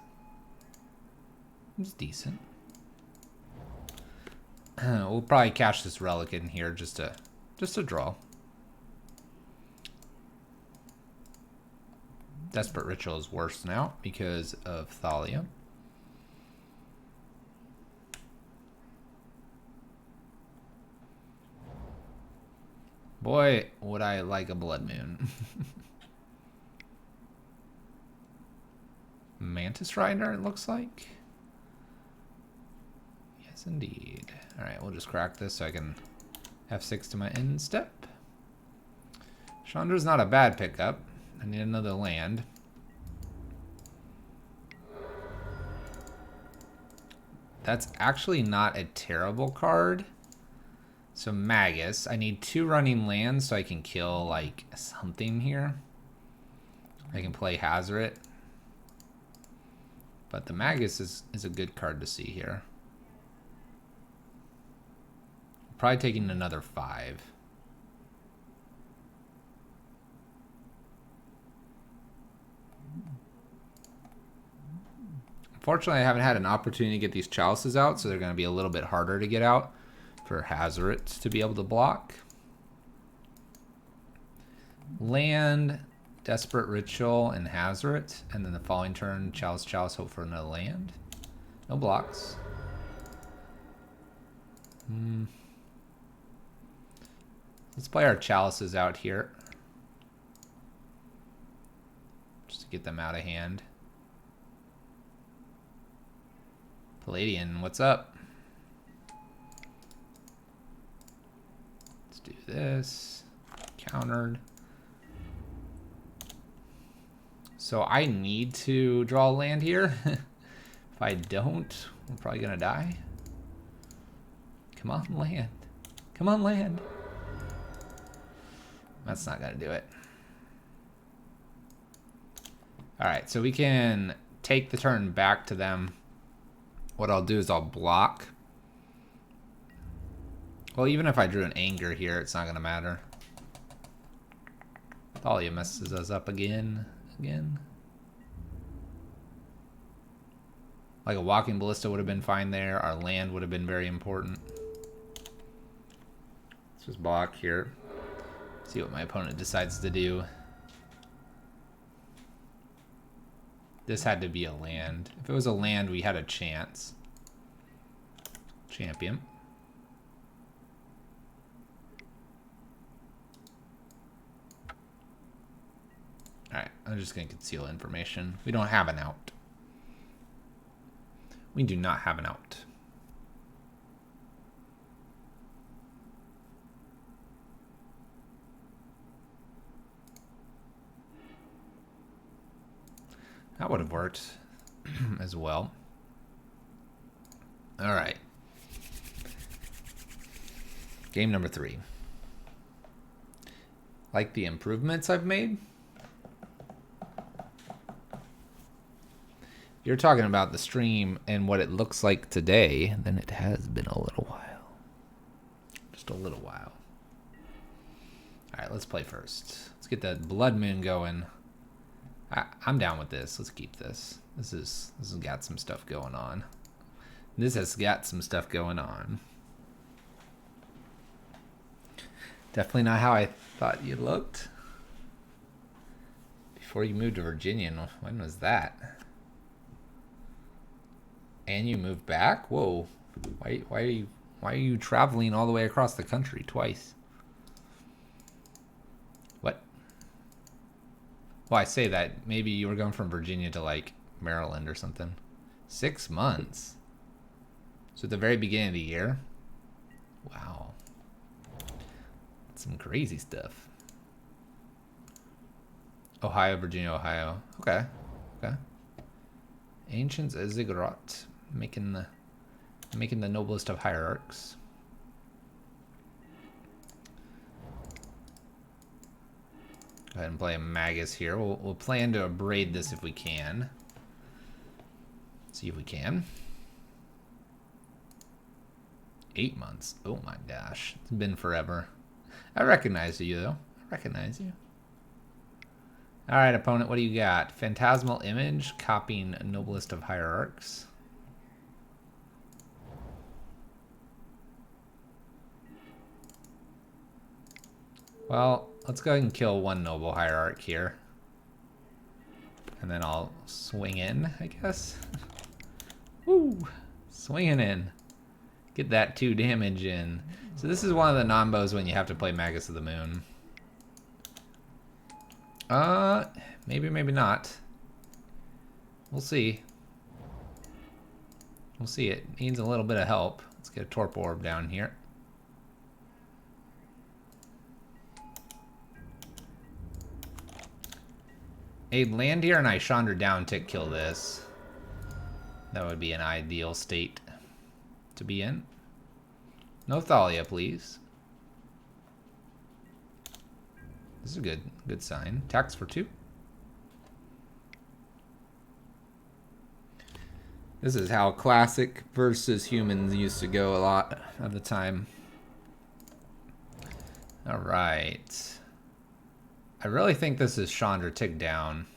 It's decent. We'll probably cash this relic in here just to draw. Desperate Ritual is worse now because of Thalia. Boy, would I like a Blood Moon. Mantis Rider, it looks like. Yes, indeed. Alright, we'll just crack this so I can F6 to my end step. Chandra's not a bad pickup. I need another land. That's actually not a terrible card. So Magus, I need 2 running lands so I can kill like something here. I can play Hazoret. But the Magus is a good card to see here. Probably taking another 5. Unfortunately, I haven't had an opportunity to get these chalices out, so they're going to be a little bit harder to get out for Hazoret to be able to block. Land, Desperate Ritual, and Hazoret, and then the following turn, Chalice, hope for another land. No blocks. Let's play our chalices out here. Just to get them out of hand. Palladian, what's up? Let's do this. Countered. So I need to draw a land here. If I don't, I'm probably gonna die. Come on, land. Come on, land. That's not gonna do it. Alright, so we can take the turn back to them. What I'll do is I'll block. Well, even if I drew an anger here, it's not gonna matter. Thalia messes us up again. Like a Walking Ballista would have been fine there. Our land would have been very important. Let's just block here. See what my opponent decides to do. This had to be a land. If it was a land, we had a chance. Champion. Alright, I'm just going to conceal information. We don't have an out. We do not have an out. That would have worked as well. All right. Game number 3. Like the improvements I've made? If you're talking about the stream and what it looks like today, then it has been a little while. Just a little while. All right, let's play first. Let's get that Blood Moon going. I'm down with this. Let's keep this. This has got some stuff going on. Definitely not how I thought you looked. Before you moved to Virginia, when was that? And you moved back? Whoa. Why are you traveling all the way across the country twice? Well, I say that. Maybe you were going from Virginia to, like, Maryland or something. 6 months. So at the very beginning of the year? Wow. That's some crazy stuff. Ohio, Virginia, Ohio. Okay. Okay. Ancients Ziggurat. Making the noblest of hierarchs. Go ahead and play a Magus here. We'll plan to abrade this if we can. See if we can. 8 months. Oh my gosh. It's been forever. I recognize you, though. I recognize you. Alright, opponent, what do you got? Phantasmal Image, copying Noblest of Hierarchs. Well, let's go ahead and kill one Noble Hierarch here. And then I'll swing in, I guess. Woo! Swinging in. Get that 2 damage in. So this is one of the nombos when you have to play Magus of the Moon. Maybe, maybe not. We'll see. We'll see. It needs a little bit of help. Let's get a Torp Orb down here. A land here and I Chandra down tick kill this. That would be an ideal state to be in. No Thalia, please. This is a good sign. Tax for 2. This is how classic versus humans used to go a lot of the time. All right. I really think this is Chandra tick down.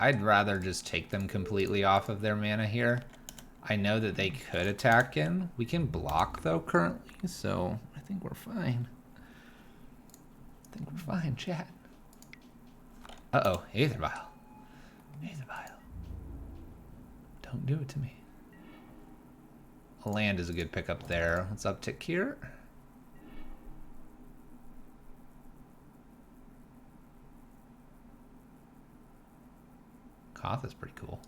I'd rather just take them completely off of their mana here. I know that they could attack in. We can block though currently, so I think we're fine. I think we're fine, chat. Uh-oh, Aether Vial. Aether Vial. Don't do it to me. A land is a good pickup there. Let's uptick here. Koth is pretty cool.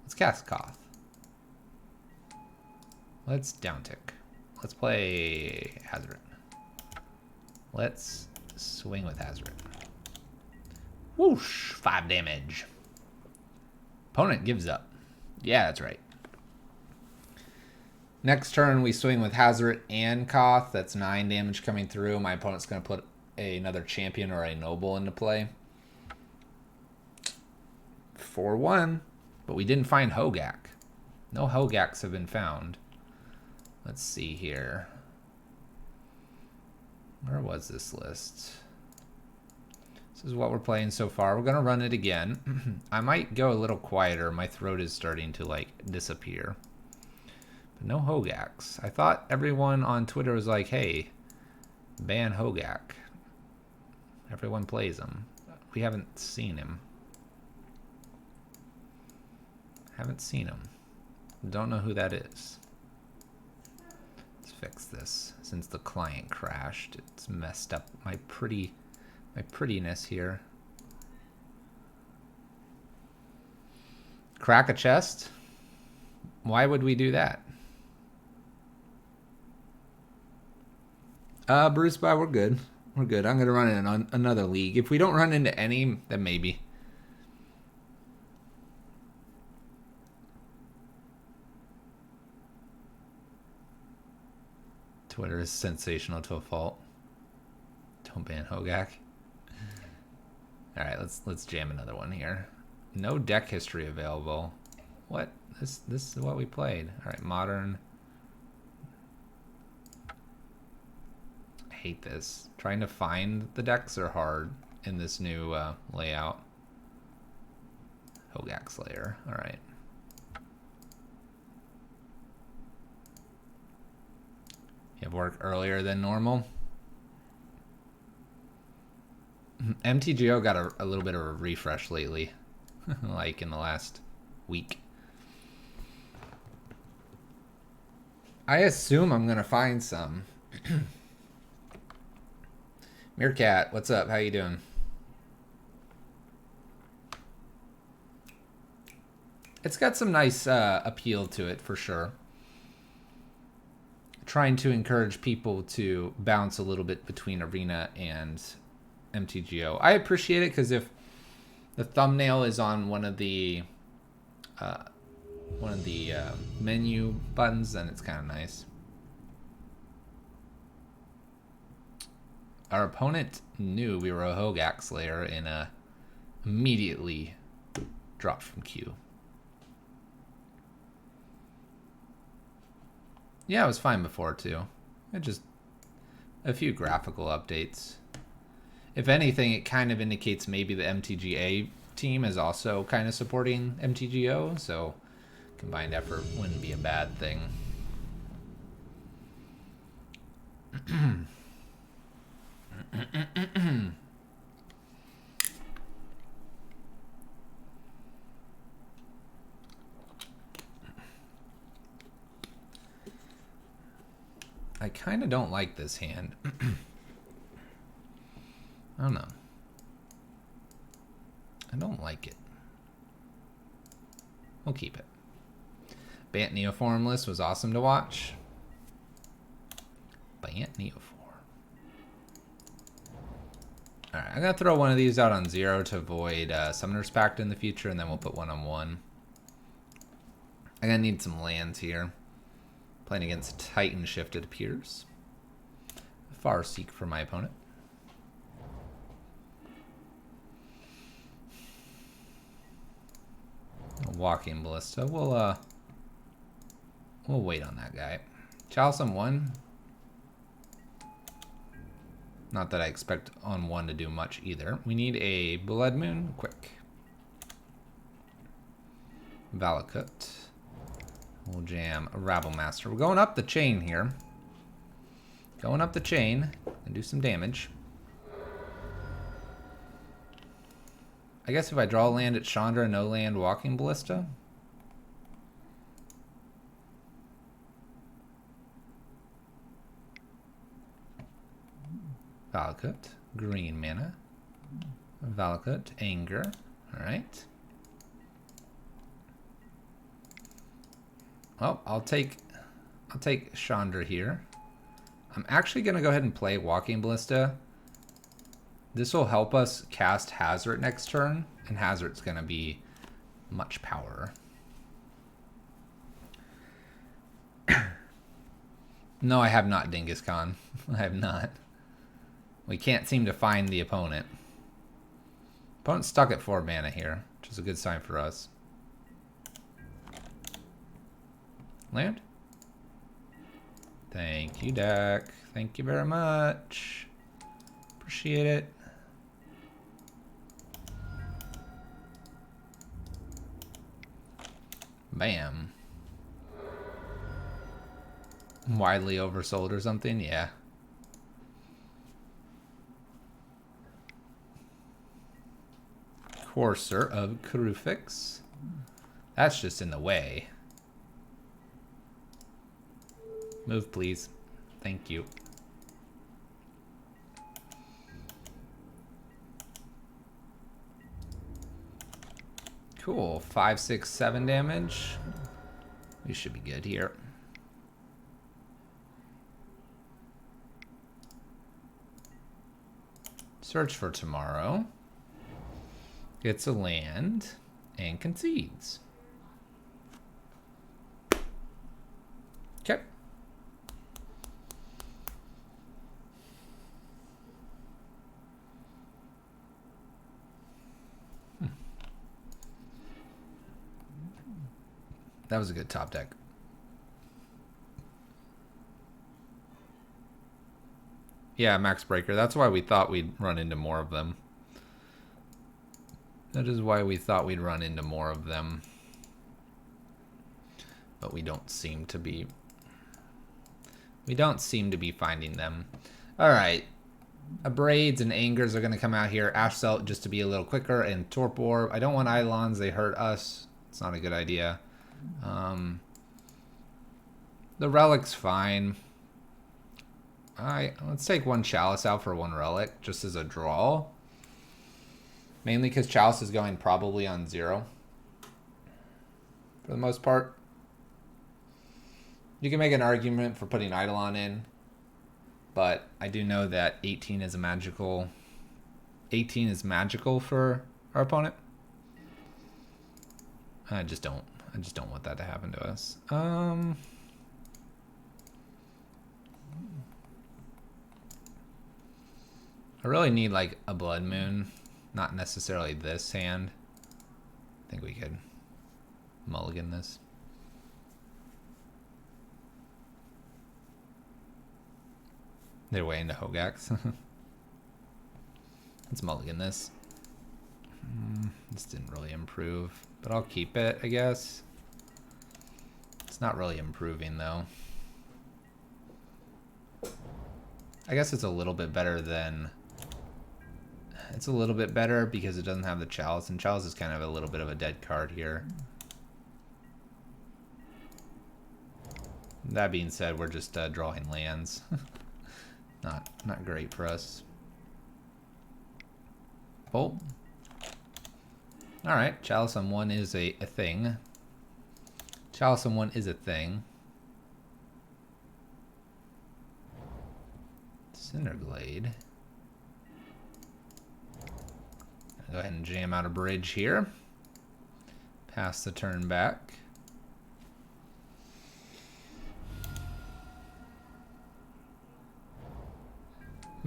Let's cast Koth. Let's downtick. Let's play Hazoret. Let's swing with Hazoret. Whoosh! 5 damage. Opponent gives up. Yeah, that's right. Next turn, we swing with Hazoret and Koth. That's 9 damage coming through. My opponent's going to put another champion or a noble into play. 4-1. But we didn't find Hogaak. No Hogaaks have been found. Let's see here. Where was this list? This is what we're playing so far. We're going to run it again. I might go a little quieter. My throat is starting to, like, disappear. But no Hogaaks. I thought everyone on Twitter was like, hey, ban Hogaak. Everyone plays him. We haven't seen him. Haven't seen him. Don't know who that is. Let's fix this. Since the client crashed, it's messed up my prettiness here. Crack a chest? Why would we do that? Bruce, we're good. We're good. I'm going to run in another league. If we don't run into any, then maybe. Twitter is sensational to a fault. Don't ban Hogaak. Alright, let's jam another one here. No deck history available. What? This is what we played. Alright, modern. I hate this. Trying to find the decks are hard in this new layout. Hogaak Slayer. Alright. You have work earlier than normal. MTGO got a little bit of a refresh lately. Like in the last week. I assume I'm going to find some. Meerkat, what's up? How you doing? It's got some nice appeal to it for sure. Trying to encourage people to bounce a little bit between Arena and MTGO. I appreciate it because if the thumbnail is on one of the menu buttons, then it's kind of nice. Our opponent knew we were a Hogaak Slayer and immediately dropped from queue. Yeah, it was fine before too. It just a few graphical updates. If anything, it kind of indicates maybe the MTGA team is also kind of supporting MTGO, so combined effort wouldn't be a bad thing. I kind of don't like this hand. I don't know. I don't like it. We'll keep it. Bant Neoform list was awesome to watch. Bant Neoform. Alright, I'm going to throw one of these out on 0 to avoid Summoner's Pact in the future, and then we'll put one on 1. I'm going to need some lands here. Playing against Titan Shift, it appears. Farseek for my opponent. Walking Ballista. We'll wait on that guy. Chalice on 1. Not that I expect on 1 to do much either. We need a Blood Moon quick. Valakut. We'll jam a Rabble Master. We're going up the chain here. Going up the chain and do some damage. I guess if I draw land at Chandra, no land Walking Ballista. Valakut, green mana. Valakut, anger. Alright. Oh, I'll take Chandra here. I'm actually gonna go ahead and play Walking Ballista. This will help us cast Hazard next turn, and Hazard's gonna be much power. No, I have not, Dingus Khan. I have not. We can't seem to find the opponent. Opponent's stuck at 4 mana here, which is a good sign for us. Land? Thank you, deck. Thank you very much. Appreciate it. Bam. Widely oversold or something? Yeah. Courser of Karufix. That's just in the way. Move, please. Thank you. Cool. 5, 6, 7 damage. We should be good here. Search for tomorrow. Gets a land and concedes. Okay. That was a good top deck. Yeah, Max Breaker. That's why we thought we'd run into more of them. That is why we thought we'd run into more of them. But we don't seem to be. We don't seem to be finding them. Alright. Abrades and Angers are going to come out here. Ash Celt just to be a little quicker. And Torpor. I don't want Eidolons. They hurt us. It's not a good idea. The Relic's fine. Let's take one Chalice out for one Relic, just as a draw. Mainly because Chalice is going probably on 0. For the most part. You can make an argument for putting Eidolon in. But I do know that 18 is magical for our opponent. I just don't want that to happen to us. I really need like a Blood Moon, not necessarily this hand. I think we could mulligan this. They're way into Hogaaks. Let's mulligan this. This didn't really improve, but I'll keep it, I guess. It's not really improving, though. I guess it's a little bit better than... It's a little bit better because it doesn't have the Chalice, and Chalice is kind of a little bit of a dead card here. That being said, we're just drawing lands. Not great for us. Oh. Alright, Chalice on 1 is a thing. Chalice on 1 is a thing. Cinderglade. Go ahead and jam out a bridge here. Pass the turn back.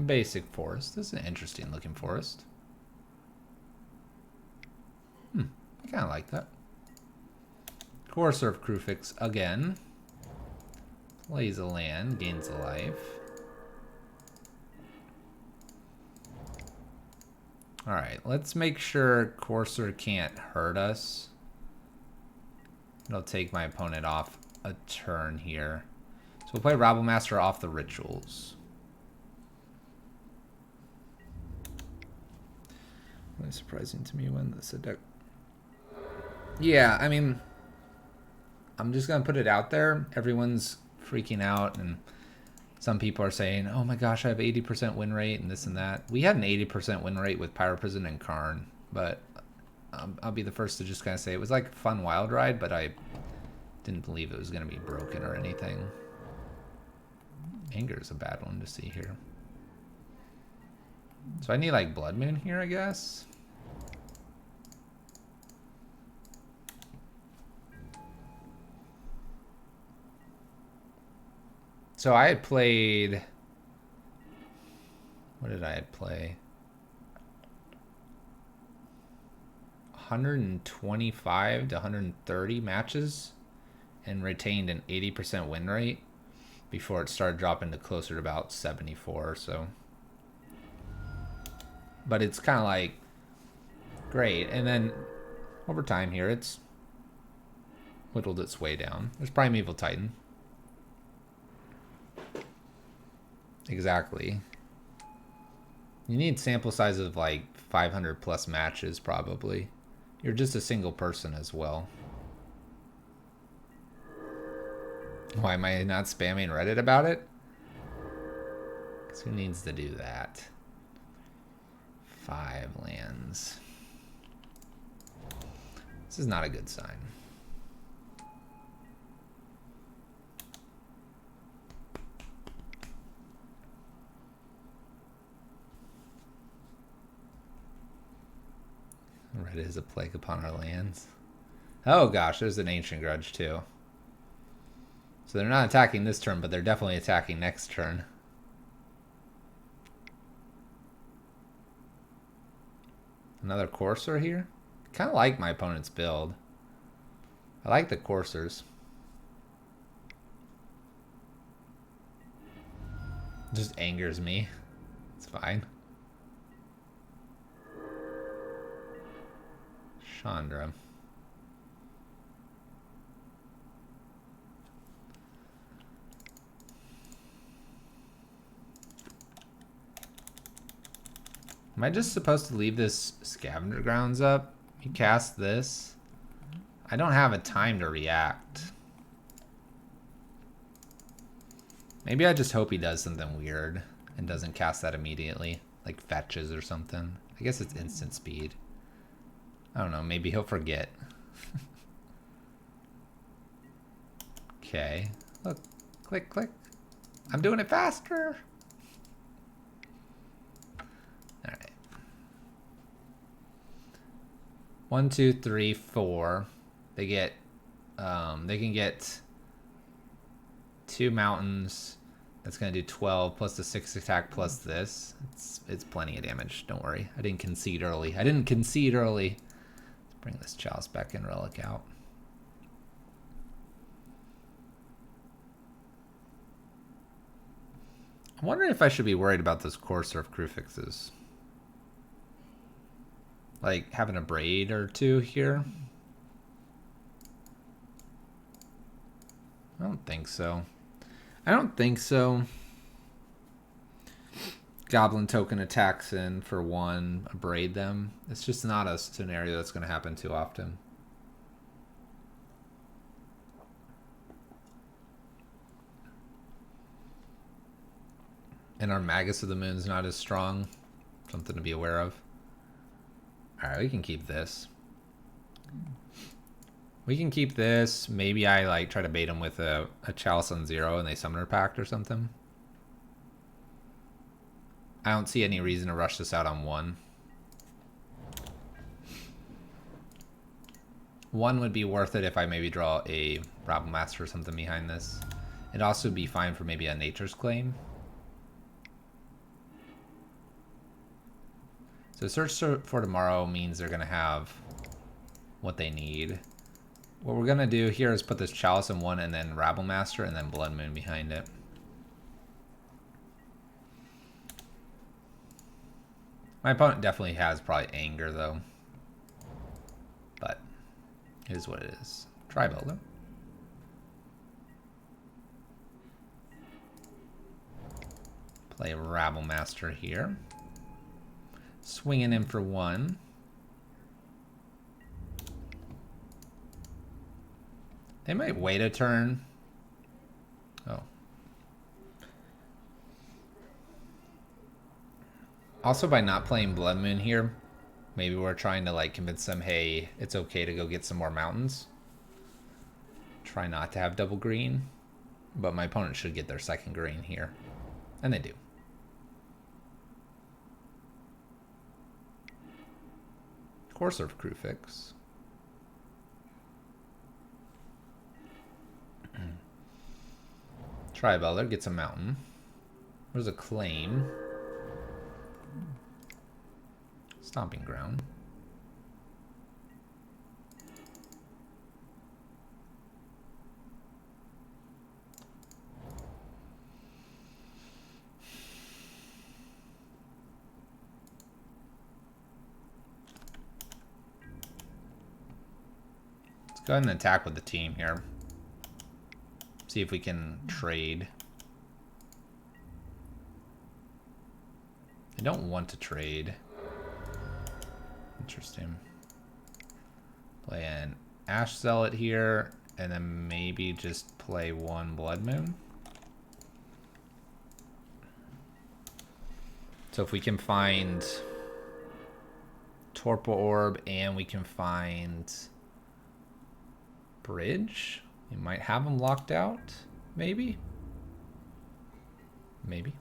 Basic forest. This is an interesting looking forest. I kind of like that. Courser of Krufix again. Plays a land, gains a life. Alright, let's make sure Courser can't hurt us. It'll take my opponent off a turn here. So we'll play Rabblemaster off the rituals. Really surprising to me when this deck. Yeah, I mean, I'm just gonna put it out there. Everyone's freaking out, and some people are saying, "Oh my gosh, I have 80% win rate and this and that." We had an 80% win rate with Pyro Prison and Karn, but I'll be the first to just kind of say it was like a fun wild ride, but I didn't believe it was gonna be broken or anything. Anger is a bad one to see here. So I need like Blood Moon here, I guess. So I had played... What did I play? 125 to 130 matches and retained an 80% win rate before it started dropping to closer to about 74 or so. But it's kind of like great, and then over time here it's whittled its way down. There's Primeval Titan. Exactly. You need sample size of like 500 plus matches probably. You're just a single person as well. Why am I not spamming Reddit about it? Because who needs to do that? 5 lands. This is not a good sign. Reddit is a plague upon our lands. Oh gosh, there's an Ancient Grudge too. So they're not attacking this turn, but they're definitely attacking next turn. Another Courser here. Kind of like my opponent's build. I like the Coursers. Just angers me. It's fine. Chandra. Am I just supposed to leave this Scavenger Grounds up? You cast this. I don't have a time to react. Maybe I just hope he does something weird and doesn't cast that immediately. Like fetches or something. I guess it's instant speed. I don't know. Maybe he'll forget. Okay. Look. Click, click. I'm doing it faster. Alright. 1, 2, 3, 4. They get they can get 2 mountains. That's gonna do 12 plus the 6 attack plus this. It's plenty of damage, don't worry. I didn't concede early. Let's bring this chalice back in, relic out. I'm wondering if I should be worried about those core surf crew fixes. Like having a braid or 2 here. I don't think so. Goblin token attacks in for 1, braid them. It's just not a scenario that's going to happen too often. And our Magus of the Moon's not as strong. Something to be aware of. Alright, we can keep this. Maybe I like try to bait them with a Chalice on 0 and they Summoner Pact or something. I don't see any reason to rush this out on 1. 1 would be worth it if I maybe draw a Rabble Master or something behind this. It'd also be fine for maybe a Nature's Claim. So Search for Tomorrow means they're going to have what they need. What we're going to do here is put this Chalice in 1 and then Rabble Master and then Blood Moon behind it. My opponent definitely has probably Anger though. But it is what it is. Tri-Builder. Play Rabble Master here. Swinging in for 1. They might wait a turn. Oh. Also, by not playing Blood Moon here, maybe we're trying to like convince them, hey, it's okay to go get some more mountains. Try not to have double green. But my opponent should get their second green here. And they do. Core Surf Crew fix. Tri-Builder gets a mountain. There's a claim. Stomping Ground. Let's go ahead and attack with the team here. See if we can trade. I don't want to trade. Interesting. Play an Ash Zealot here, and then maybe just play 1 Blood Moon. So if we can find Torpor Orb and we can find Bridge, we might have them locked out. Maybe. Maybe.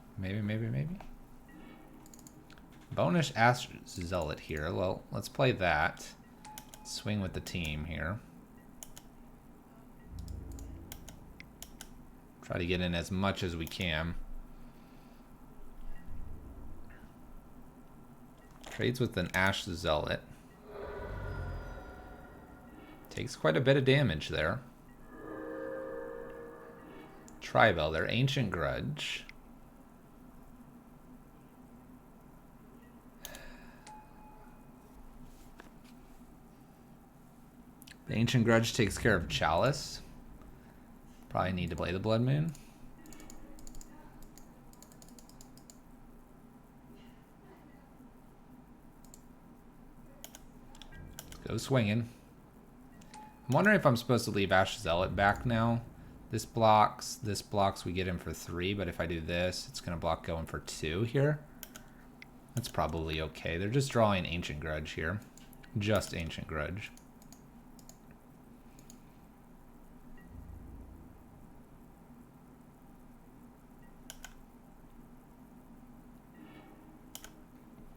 Bonus Ash Zealot here. Well, let's play that. Swing with the team here. Try to get in as much as we can. Trades with an Ash Zealot. Takes quite a bit of damage there. Tri-Builder, Ancient Grudge. The Ancient Grudge takes care of Chalice. Probably need to play the Blood Moon. Let's go swinging. I'm wondering if I'm supposed to leave Ash Zealot back now This blocks, we get in for 3, but if I do this, it's gonna block going for 2 here. That's probably okay. They're just drawing Ancient Grudge here. Just Ancient Grudge.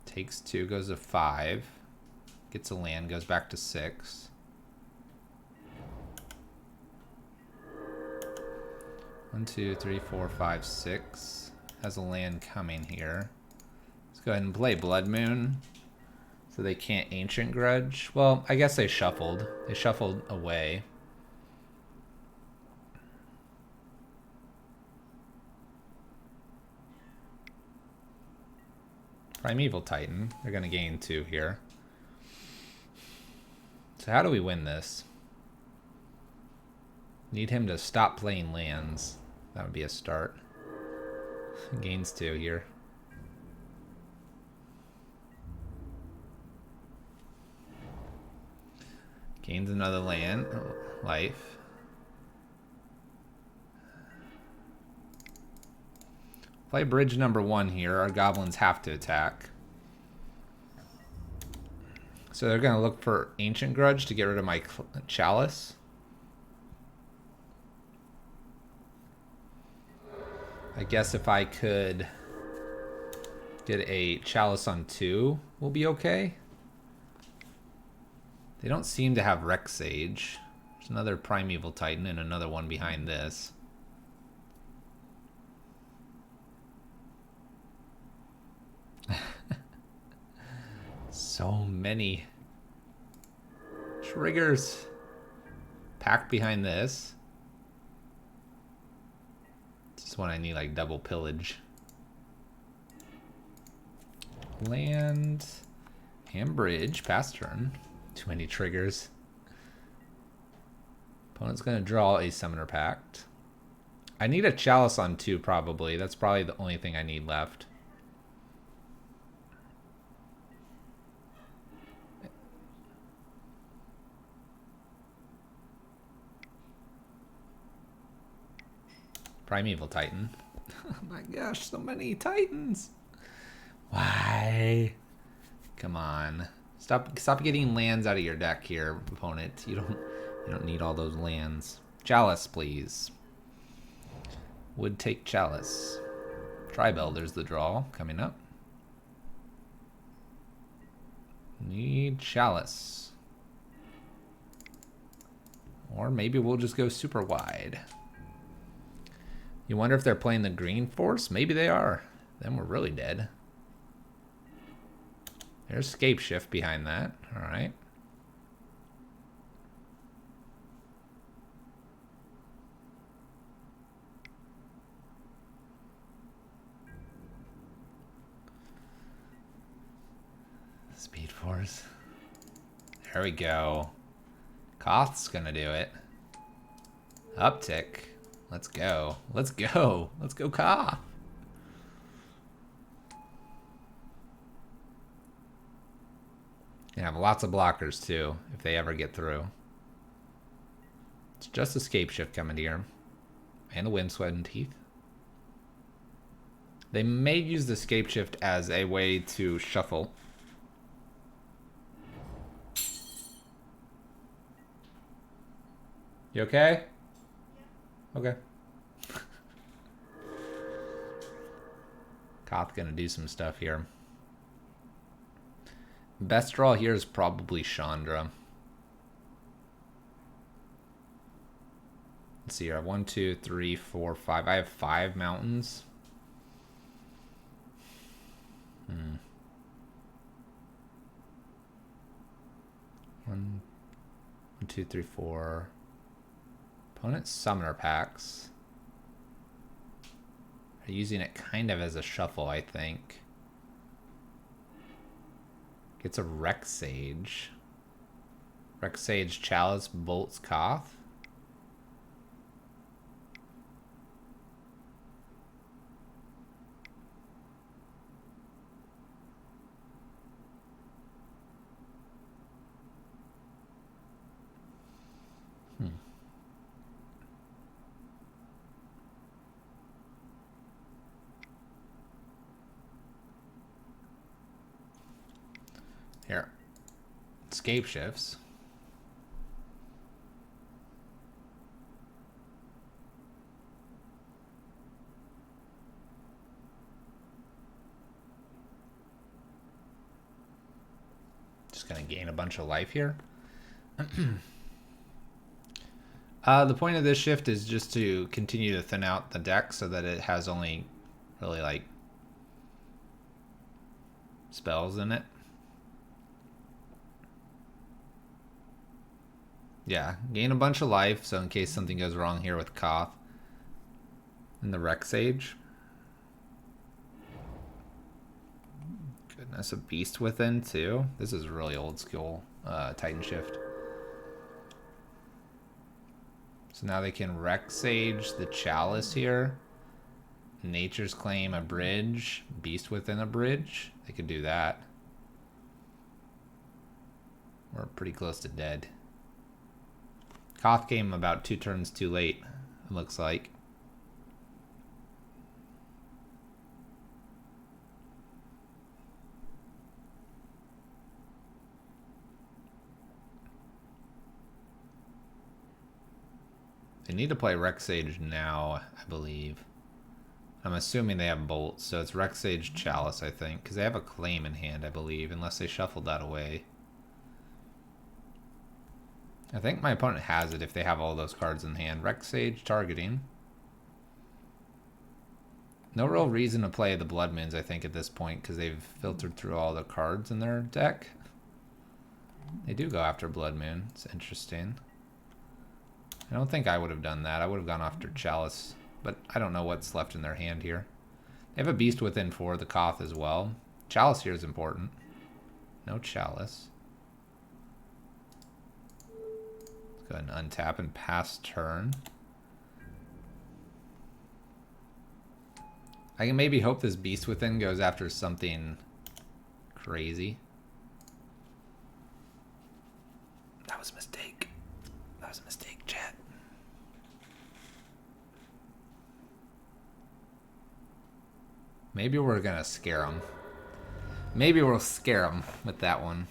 Takes 2, goes to 5. Gets a land, goes back to 6. One, 2, 3, 4, 5, 6. Has a land coming here. Let's go ahead and play Blood Moon. So they can't Ancient Grudge. Well, I guess they shuffled. They shuffled away. Primeval Titan. They're going to gain 2 here. So how do we win this? Need him to stop playing lands. That would be a start. Gains 2 here. Gains another land. Life. Play bridge number 1 here. Our goblins have to attack. So they're going to look for Ancient Grudge to get rid of my Chalice. I guess if I could get a Chalice on 2, we'll be okay. They don't seem to have Rex Sage. There's another Primeval Titan and another one behind this. So many triggers. Packed behind this. This is when I need like double pillage. Land and bridge. Pass turn. Too many triggers. Opponent's going to draw a Summoner Pact. I need a Chalice on 2 probably. That's probably the only thing I need left. Primeval Titan. Oh my gosh, so many Titans. Why? Come on. Stop getting lands out of your deck here, opponent. You don't need all those lands. Chalice, please. Would take Chalice. Tribel, there's the draw coming up. Need Chalice. Or maybe we'll just go super wide. You wonder if they're playing the green force? Maybe they are. Then we're really dead. There's Scape Shift behind that. All right. Speed Force. There we go. Koth's gonna do it. Uptick. Let's go. Let's go. Let's go, Koth. You have lots of blockers too, if they ever get through. It's just a Scape Shift coming here. And the Wind, Sweat, and Teeth. They may use the Scape Shift as a way to shuffle. You okay? Okay. Koth gonna do some stuff here. Best draw here is probably Chandra. Let's see here. I have 1, 2, 3, 4, 5. I have 5 mountains. 1, 2, 3, 4. Opponent's Summoner Packs. They're using it kind of as a shuffle, I think. Gets a Rex Sage. Rex Sage, Chalice, Bolts, Koth. escape shifts. Just gonna gain a bunch of life here. The point of this shift is just to continue to thin out the deck so that it has only really like spells in it. Yeah, gain a bunch of life so in case something goes wrong here with Koth and the Rec Sage. Goodness, a Beast Within too. This is really old school Titan Shift. So now they can Rec Sage the Chalice here. Nature's Claim a bridge. Beast Within a bridge. They could do that. We're pretty close to dead. Koth came about 2 turns too late, it looks like. They need to play Rec Sage now, I believe. I'm assuming they have bolts, so it's Rec Sage Chalice, I think, because they have a claim in hand, I believe, unless they shuffled that away. I think my opponent has it if they have all those cards in hand. Rec Sage targeting. No real reason to play the Blood Moons, I think, at this point, because they've filtered through all the cards in their deck. They do go after Blood Moon. It's interesting. I don't think I would have done that. I would have gone after Chalice, but I don't know what's left in their hand here. They have a Beast Within for the Koth as well. Chalice here is important. No Chalice. Let's go ahead and untap and pass turn. I can maybe hope this Beast Within goes after something crazy. That was a mistake. That was a mistake, chat. Maybe we're gonna scare them. Maybe we'll scare them with that one.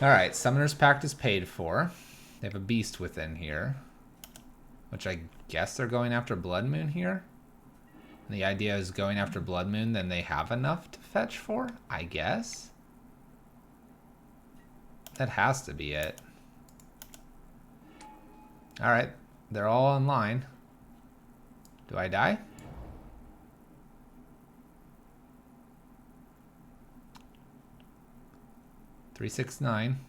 Alright, Summoner's Pact is paid for. They have a Beast Within here. Which I guess they're going after Blood Moon here. And the idea is going after Blood Moon, then they have enough to fetch for, I guess. That has to be it. Alright, they're all online. Do I die? Three, 6, 9.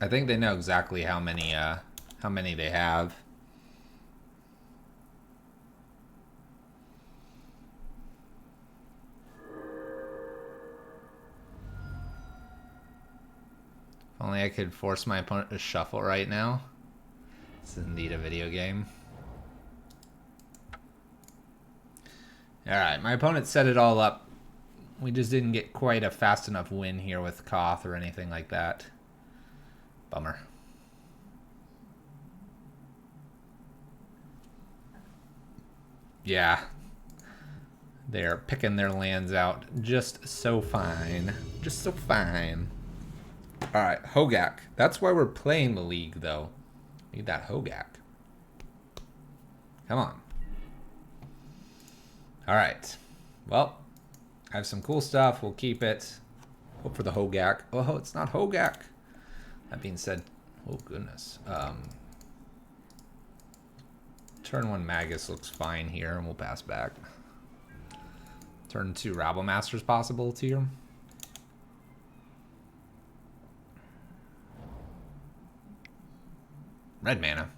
I think they know exactly how many they have. If only I could force my opponent to shuffle right now. This is indeed a video game. Alright, my opponent set it all up. We just didn't get quite a fast enough win here with Koth or anything like that. Bummer. Yeah. They're picking their lands out just so fine. Just so fine. Alright, Hogaak. That's why we're playing the league, though. Need that Hogaak. Come on. Alright. Well, I have some cool stuff. We'll keep it. Hope for the Hogaak. Oh, it's not Hogaak. That being said, oh goodness. Turn 1 Magus looks fine here, and we'll pass back. Turn 2 Rabble Masters possible here. Red mana.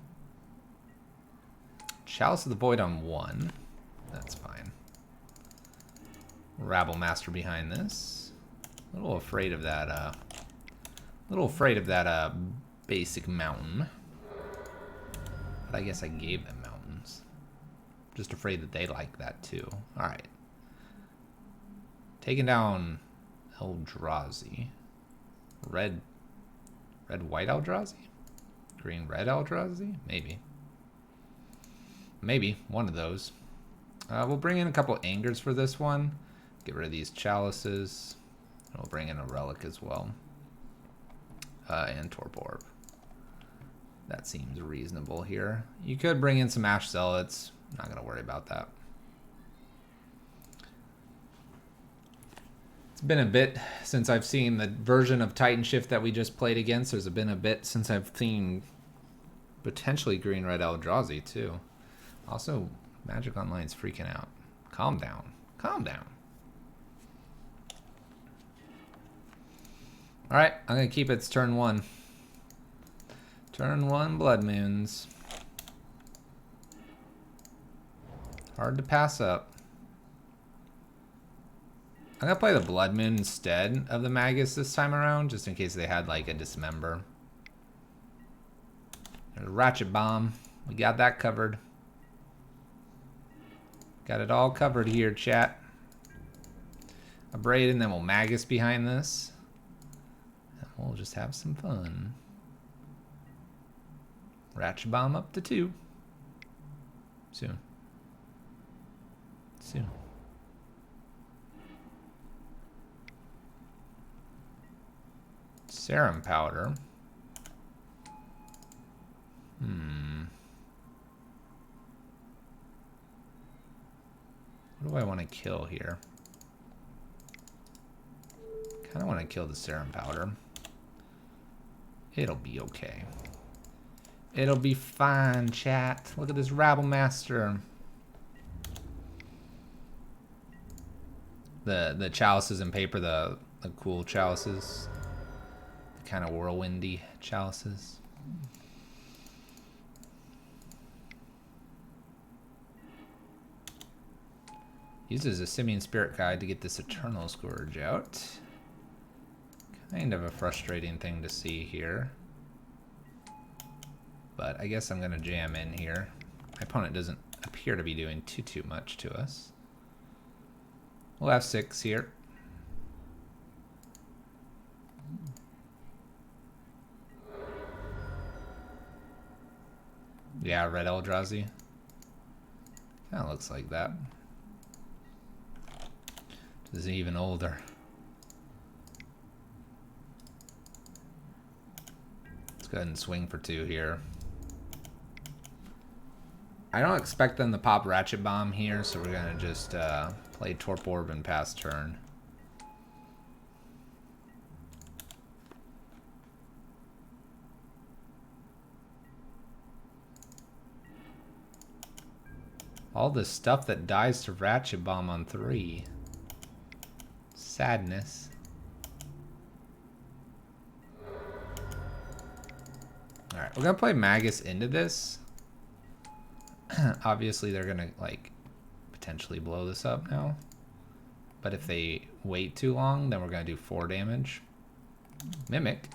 Chalice of the Void on 1. That's fine. Rabble Master behind this. A little afraid of that, basic mountain. But I guess I gave them mountains. Just afraid that they like that too. Alright. Taking down Eldrazi. Red, white Eldrazi? Green, red Eldrazi? Maybe. Maybe. One of those. We'll bring in a couple Angers for this one. Get rid of these Chalices. And we'll bring in a Relic as well. And Torpor. That seems reasonable here. You could bring in some Ash Zealots. Not going to worry about that. It's been a bit since I've seen the version of Titan Shift that we just played against. There's been a bit since I've seen potentially green-red Eldrazi too. Also, Magic Online's freaking out. Calm down. Calm down. Alright, I'm going to keep its turn 1. Turn 1 Blood Moons. Hard to pass up. I'm going to play the Blood Moon instead of the Magus this time around, just in case they had like a Dismember. There's a Ratchet Bomb. We got that covered. Got it all covered here, chat. A Braid, and then we'll Magus behind this. And we'll just have some fun. Ratchet Bomb up to 2. Soon. Soon. Serum Powder. What do I want to kill here? Kind of want to kill the Serum Powder. It'll be okay. It'll be fine, chat. Look at this Rabble Master. The chalices in paper, the cool chalices. The kind of whirlwindy chalices. Uses a Simian Spirit Guide to get this Eternal Scourge out. Kind of a frustrating thing to see here. But I guess I'm going to jam in here. My opponent doesn't appear to be doing too much to us. We'll have 6 here. Yeah, red Eldrazi. Kind of looks like that. This is even older. Let's go ahead and swing for 2 here. I don't expect them to pop Ratchet Bomb here, so we're going to just play Torpor and pass turn. All the stuff that dies to Ratchet Bomb on 3. Sadness. Alright, we're going to play Magus into this. Obviously, they're going to, like, potentially blow this up now. But if they wait too long, then we're going to do 4 damage. Mimic.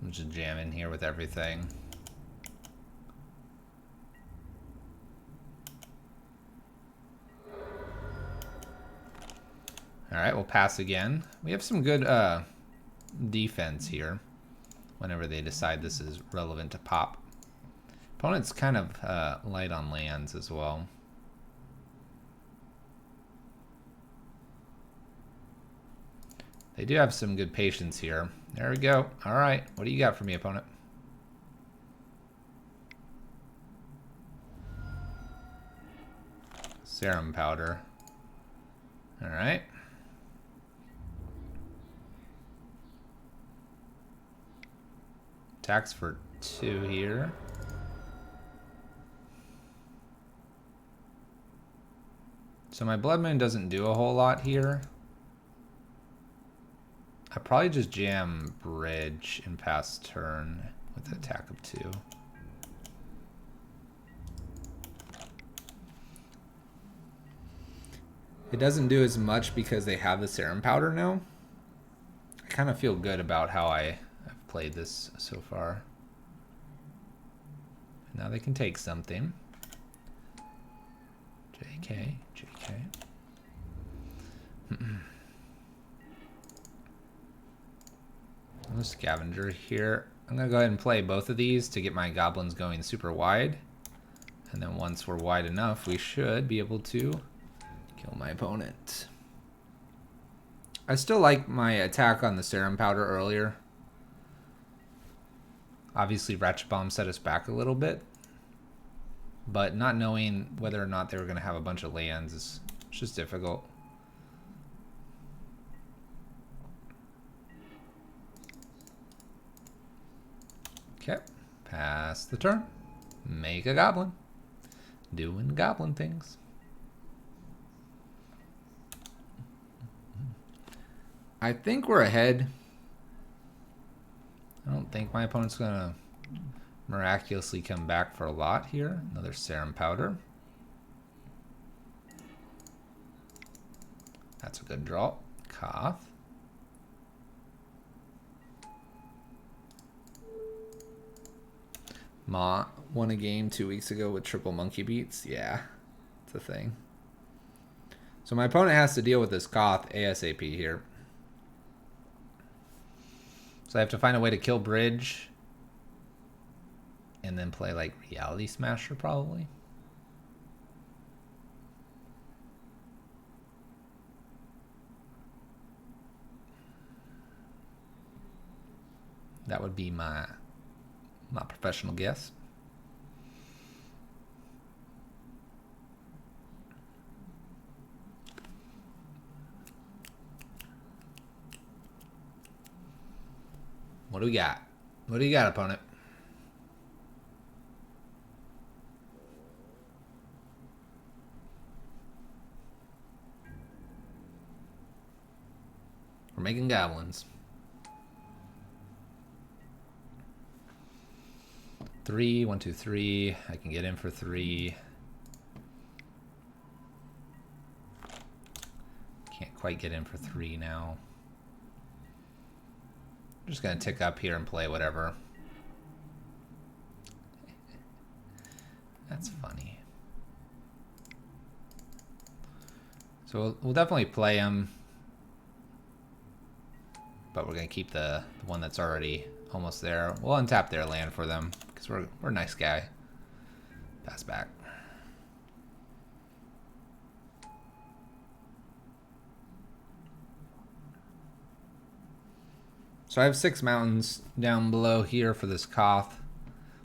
I'm just jamming here with everything. Alright, we'll pass again. We have some good defense here whenever they decide this is relevant to pop. Opponent's kind of light on lands as well. They do have some good patience here. There we go. Alright, what do you got for me, opponent? Serum Powder. Alright. Attacks for 2 here. So my Blood Moon doesn't do a whole lot here. I probably just jam Dredge and pass turn with the attack of 2. It doesn't do as much because they have the Serum Powder now. I kind of feel good about how I've played this so far. Now they can take something. JK, JK. The scavenger here. I'm gonna go ahead and play both of these to get my goblins going super wide. And then once we're wide enough, we should be able to kill my opponent. I still like my attack on the Serum Powder earlier. Obviously, Ratchet Bomb set us back a little bit. But not knowing whether or not they were going to have a bunch of lands is just difficult. Okay, pass the turn. Make a goblin. Doing goblin things. I think we're ahead. I don't think my opponent's going to miraculously come back for a lot here. Another Serum Powder. That's a good draw. Koth. Ma won a game 2 weeks ago with triple monkey beats. Yeah, it's a thing. So my opponent has to deal with this Koth ASAP here. So I have to find a way to kill Bridge. And then play like Reality Smasher probably. That would be my professional guess. What do we got? What do you got, opponent? We're making goblins. 3, 1, 2, 3. I can get in for 3. Can't quite get in for 3 now. I'm just gonna tick up here and play whatever. That's funny. So we'll definitely play him. But we're gonna keep the one that's already almost there. We'll untap their land for them because we're a nice guy. Pass back. So I have 6 mountains down below here for this Koth.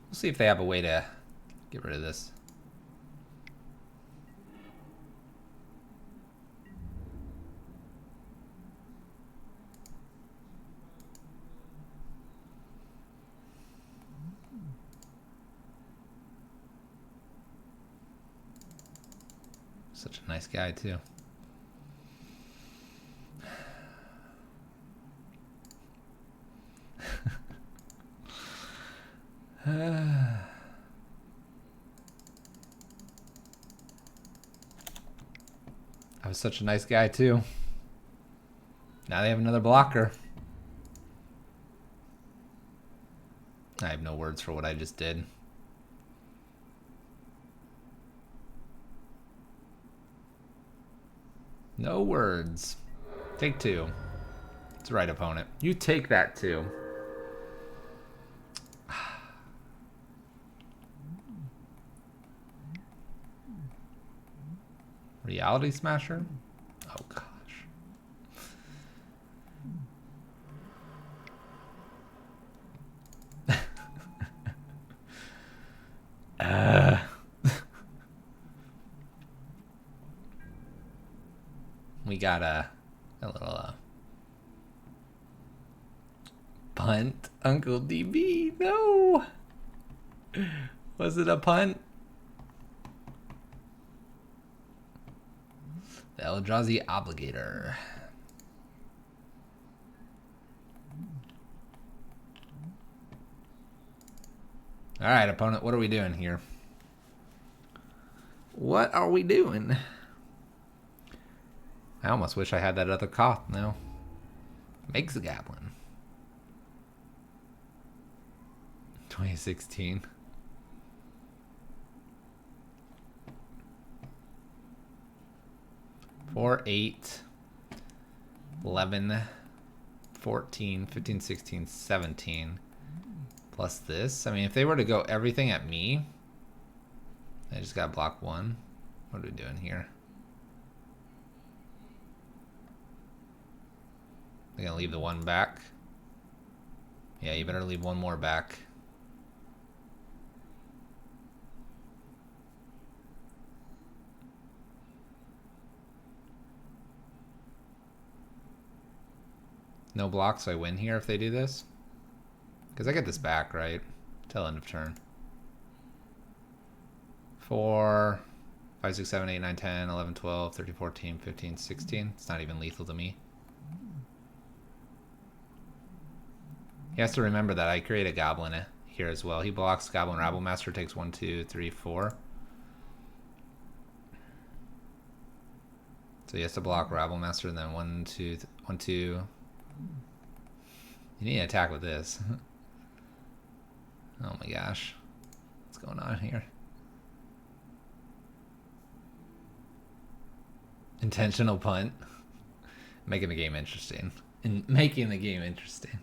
We'll see if they have a way to get rid of this. Such a nice guy, too. I was such a nice guy, too. Now they have another blocker. I have no words for what I just did. No words. Take 2. It's right, opponent. You take that 2. Reality Smasher? Oh, gosh. We got a little punt. Uncle DB, no! Was it a punt? The Eldrazi Obligator. Alright, opponent, what are we doing here? What are we doing? I almost wish I had that other Koth now. Makes a goblin. 2016. 4, 8, 11, 14, 15, 16, 17. Plus this. I mean, if they were to go everything at me, I just got to block 1. What are we doing here? They're going to leave the 1 back. Yeah, you better leave 1 more back. No block, so I win here if they do this. Because I get this back, right? Till end of turn. 4, 5, 6, 7, 8, 9, 10, 11, 12, 13, 14, 15, 16. It's not even lethal to me. He has to remember that I create a goblin here as well. He blocks Goblin Rabble Master, takes 1, 2, 3, 4. So he has to block Rabble Master, and then 1, 2, 1, 2. You need to attack with this. Oh my gosh. What's going on here? Intentional punt. Making the game interesting. Making the game interesting.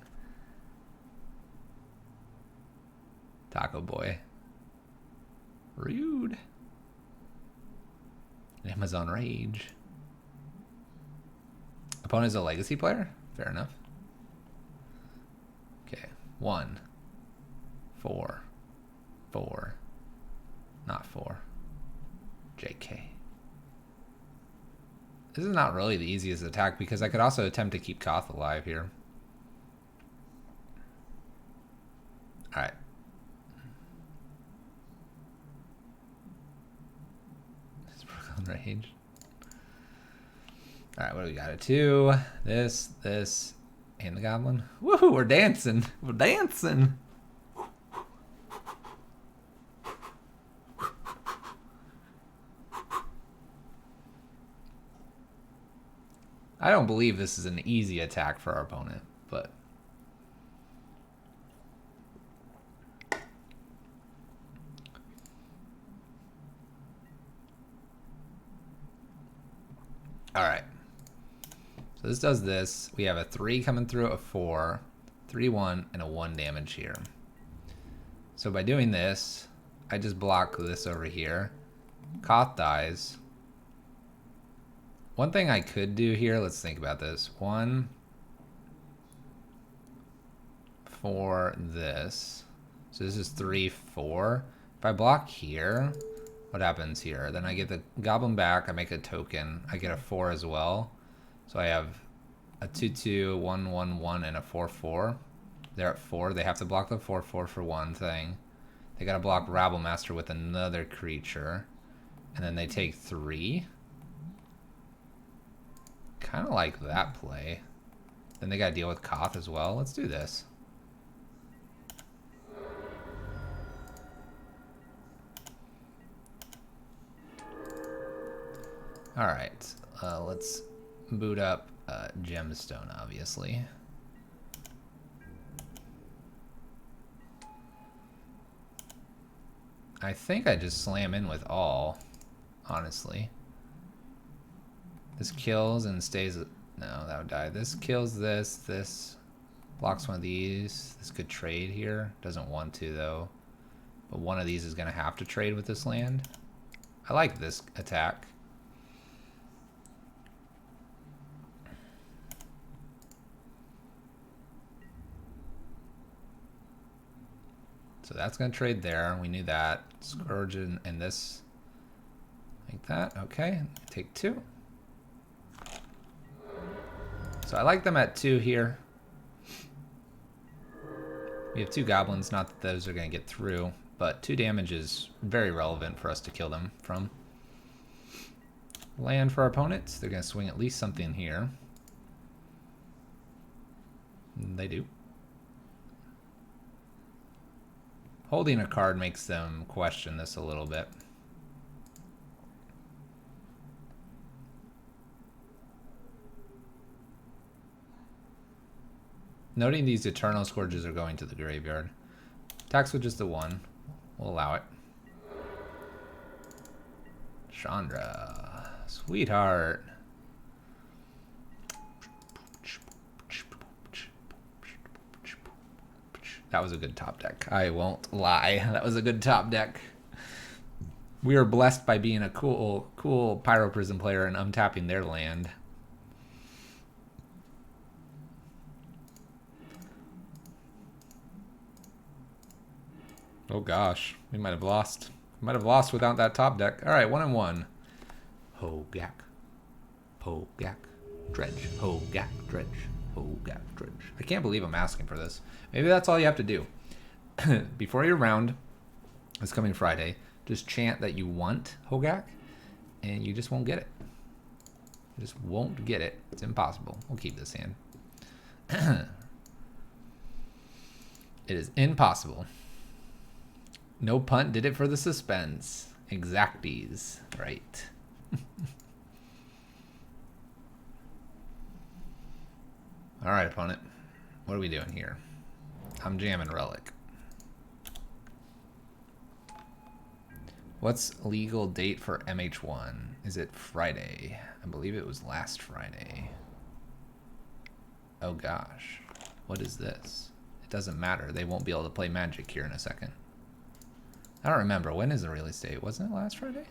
Taco Boy. Rude. Amazon Rage. Opponent's a legacy player? Fair enough. Okay. 1. 4. 4. Not 4. JK. This is not really the easiest attack because I could also attempt to keep Koth alive here. Alright. Rage. Alright, what do we got? A 2. This, and the goblin. Woohoo, we're dancing. We're dancing. I don't believe this is an easy attack for our opponent, but all right. So this does this. We have a 3 coming through, a 4, 3, 1, and a 1 damage here. So by doing this, I just block this over here. Koth dies. One thing I could do here, let's think about this. 1 for this. So this is 3, 4. If I block here, what happens here? Then I get the goblin back, I make a token, I get a 4 as well. So I have a 2, 2, 1, 1, 1, and a 4, 4. They're at 4. They have to block the 4, 4 for one thing. They gotta block Rabble Master with another creature. And then they take 3. Kind of like that play. Then they gotta deal with Koth as well. Let's do this. Alright, let's boot up Gemstone, obviously. I think I just slam in with all, honestly. This kills and stays... No, that would die. This kills this. This blocks one of these. This could trade here. Doesn't want to, though. But one of these is going to have to trade with this land. I like this attack. So that's going to trade there. We knew that. Scourge and this. Like that. Okay. Take 2. So I like them at 2 here. We have 2 goblins, not that those are going to get through, but 2 damage is very relevant for us to kill them from. Land for our opponents. They're going to swing at least something here. They do. Holding a card makes them question this a little bit. Noting these Eternal Scourges are going to the graveyard. Attacks with just a 1. We'll allow it. Chandra. Sweetheart. That was a good top deck. I won't lie. That was a good top deck. We were blessed by being a cool Pyro Prison player and untapping their land. Oh gosh, we might have lost. We might have lost without that top deck. All right, 1-1. Hogaak. Hogaak. Dredge. Hogaak. Dredge. Hogaak. Dredge. I can't believe I'm asking for this. Maybe that's all you have to do. Before your round, this coming Friday, just chant that you want Hogaak, and you just won't get it. You just won't get it. It's impossible. We'll keep this hand. It is impossible. No punt did it for the suspense. Exacties. Right. All right, opponent. What are we doing here? I'm jamming Relic. What's legal date for MH1? Is it Friday? I believe it was last Friday. Oh gosh. What is this? It doesn't matter. They won't be able to play Magic here in a second. I don't remember. When is the release date? Wasn't it last Friday?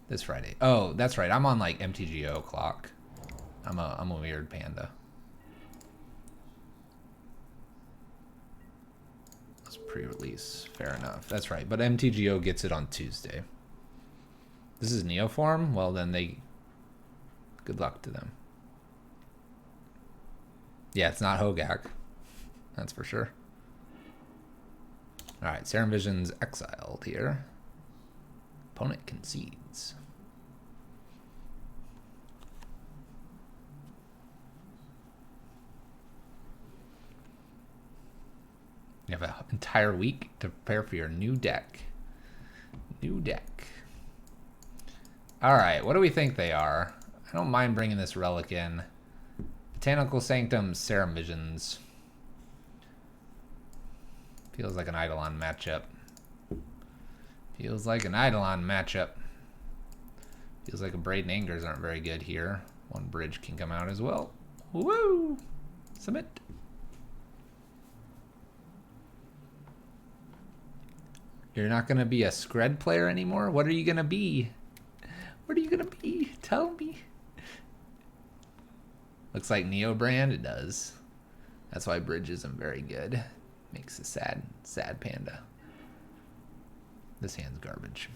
This Friday. Oh, that's right. I'm on like MTGO clock. I'm a weird panda. That's pre-release. Fair enough. That's right. But MTGO gets it on Tuesday. This is Neoform? Well, then they... Good luck to them. Yeah, it's not Hogaak. That's for sure. Alright, Serum Vision's exiled here. Opponent concedes. You have an entire week to prepare for your new deck. New deck. Alright, what do we think they are? I don't mind bringing this Relic in. Botanical Sanctum, Serum Visions. Feels like an Eidolon matchup. Feels like an Eidolon matchup. Feels like a Braden Angers aren't very good here. One bridge can come out as well. Woo! Submit. You're not going to be a Scred player anymore? What are you going to be? What are you going to be? Tell me. Looks like Neo Brand. It does. That's why bridge isn't very good. Makes a sad, sad panda. This hand's garbage.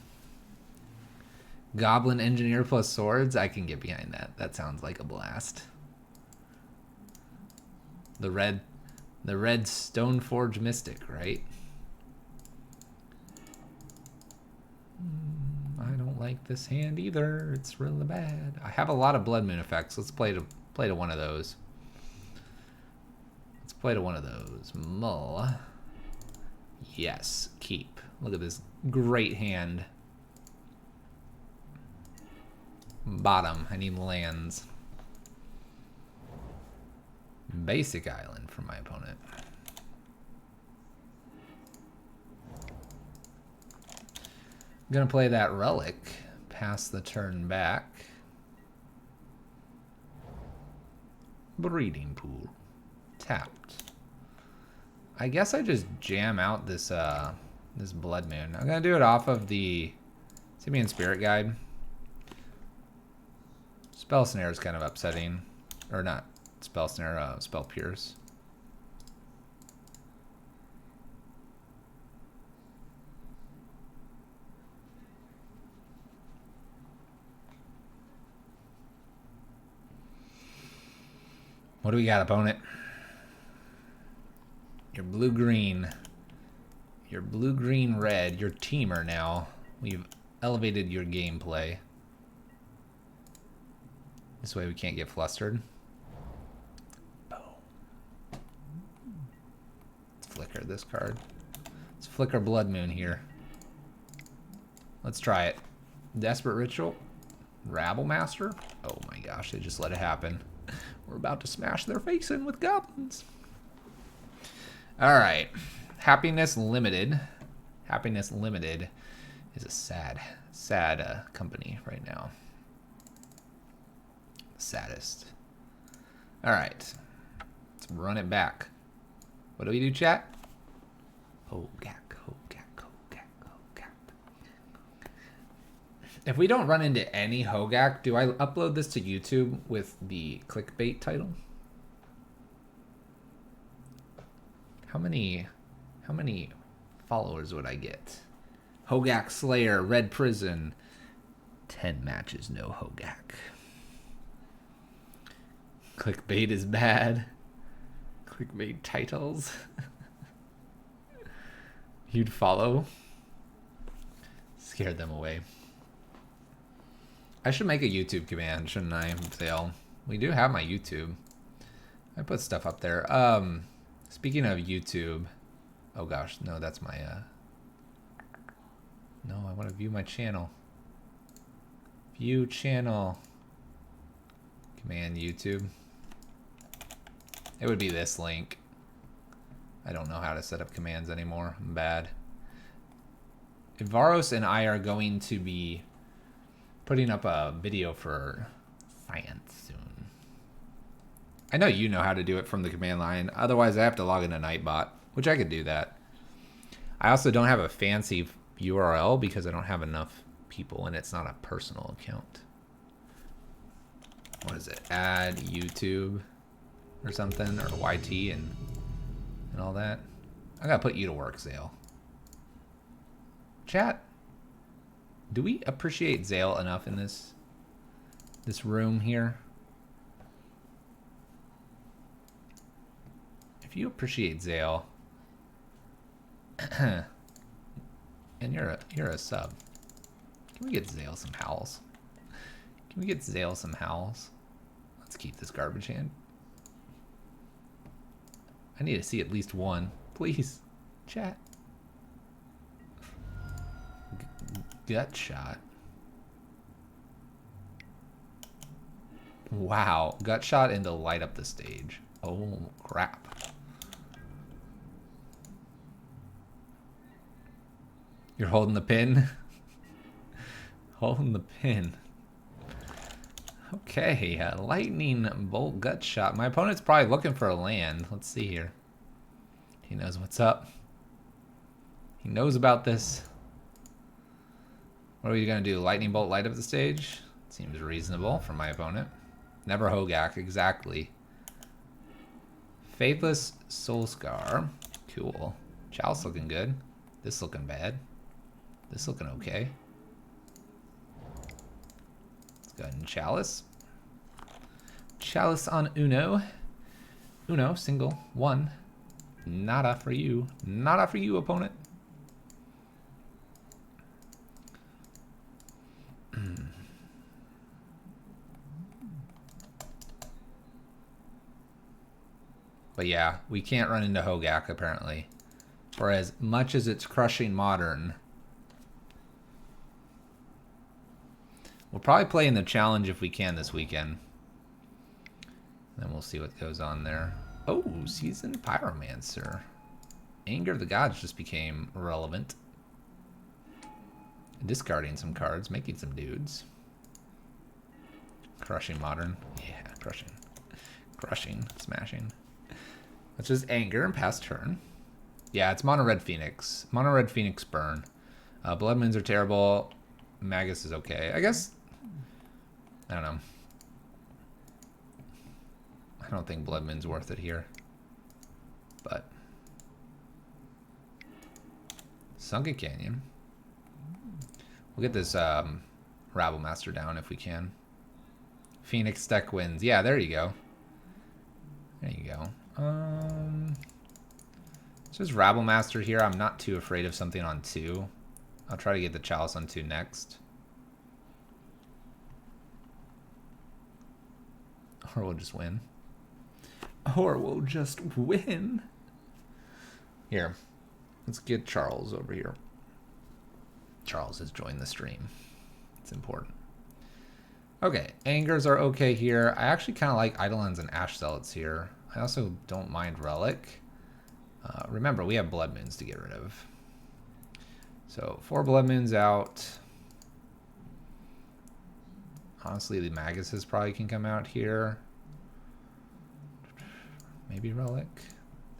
Goblin Engineer plus swords. I can get behind that. That sounds like a blast. The red Stoneforge Mystic, right? I don't like this hand either. It's really bad. I have a lot of Blood Moon effects. Let's play to one of those. Let's play to one of those. Mull. Yes. Keep. Look at this great hand. Bottom. I need lands. Basic island for my opponent. I'm gonna play that Relic. Pass the turn back. Breeding Pool. Tapped. I guess I just jam out this this Blood Moon. I'm gonna do it off of the Simian Spirit Guide. Spell Snare is kind of upsetting. Or not Spell Snare, Spell Pierce. What do we got, opponent? You're blue-green. You're blue-green-red. You're teamer now. We've elevated your gameplay. This way we can't get flustered. Boom. Let's flicker this card. Let's flicker Blood Moon here. Let's try it. Desperate Ritual. Rabble Master. Oh my gosh, they just let it happen. We're about to smash their face in with goblins. Alright. Happiness Limited. Happiness Limited is a sad company right now. Saddest. Alright. Let's run it back. What do we do, chat? Hogaak, Hogaak, Hogaak, Hogaak. If we don't run into any Hogaak, do I upload this to YouTube with the clickbait title? How many followers would I get? Hogaak Slayer, Red Prison. 10 matches, no Hogaak. Clickbait is bad. Clickbait titles. You'd follow. Scared them away. I should make a YouTube command, shouldn't I, Zale? We do have my YouTube. I put stuff up there. Speaking of YouTube. Oh gosh, no, that's my no, I want to view my channel. View channel. Command YouTube. It would be this link. I don't know how to set up commands anymore. I'm bad. Varos and I are going to be putting up a video for science soon. I know you know how to do it from the command line. Otherwise, I have to log into Nightbot, which I could do that. I also don't have a fancy URL because I don't have enough people and it's not a personal account. What is it? Add YouTube or something, or YT and all that. I gotta put you to work, Zale. Chat, do we appreciate Zale enough in this room here? If you appreciate Zale, and you're a sub, can we get Zale some howls? Can we get Zale some howls? Let's keep this garbage hand. I need to see at least one. Please, chat. Gut shot. Wow, gut shot and to light up the stage. Oh, crap. You're holding the pin? Holding the pin. Okay, lightning bolt gut shot. My opponent's probably looking for a land. Let's see here. He knows what's up. He knows about this. What are we gonna do? Lightning bolt light up the stage? Seems reasonable for my opponent. Never Hogaak, exactly. Faithless Soulscar. Cool. Chalice looking good. This looking bad. This looking okay. Let's go ahead and Chalice. Chalice on Uno. Uno, single, one. Nada for you. Nada for you, opponent. But yeah, we can't run into Hogaak apparently. For as much as it's crushing Modern. We'll probably play in the challenge if we can this weekend. Then we'll see what goes on there. Oh, Seasoned Pyromancer. Anger of the Gods just became relevant. Discarding some cards, making some dudes. Crushing Modern. Yeah, crushing. Crushing, smashing. That's just Anger and pass turn. Yeah, it's Mono Red Phoenix. Mono Red Phoenix burn. Blood Moons are terrible. Magus is okay. I guess, I don't know. I don't think Blood Moon's worth it here. But Sunken Canyon. We'll get this Rabble Master down if we can. Phoenix deck wins. Yeah, there you go. There you go. So just Rabble Master here. I'm not too afraid of something on 2. I'll try to get the Chalice on 2 next. Or we'll just win. Or we'll just win. Here. Let's get Charles over here. Charles has joined the stream. It's important. Okay, Angers are okay here. I actually kind of like Eidolons and Ash Zealots here. I also don't mind Relic. Remember, we have Blood Moons to get rid of. So 4 Blood Moons out. Honestly, the Maguses probably can come out here. Maybe Relic.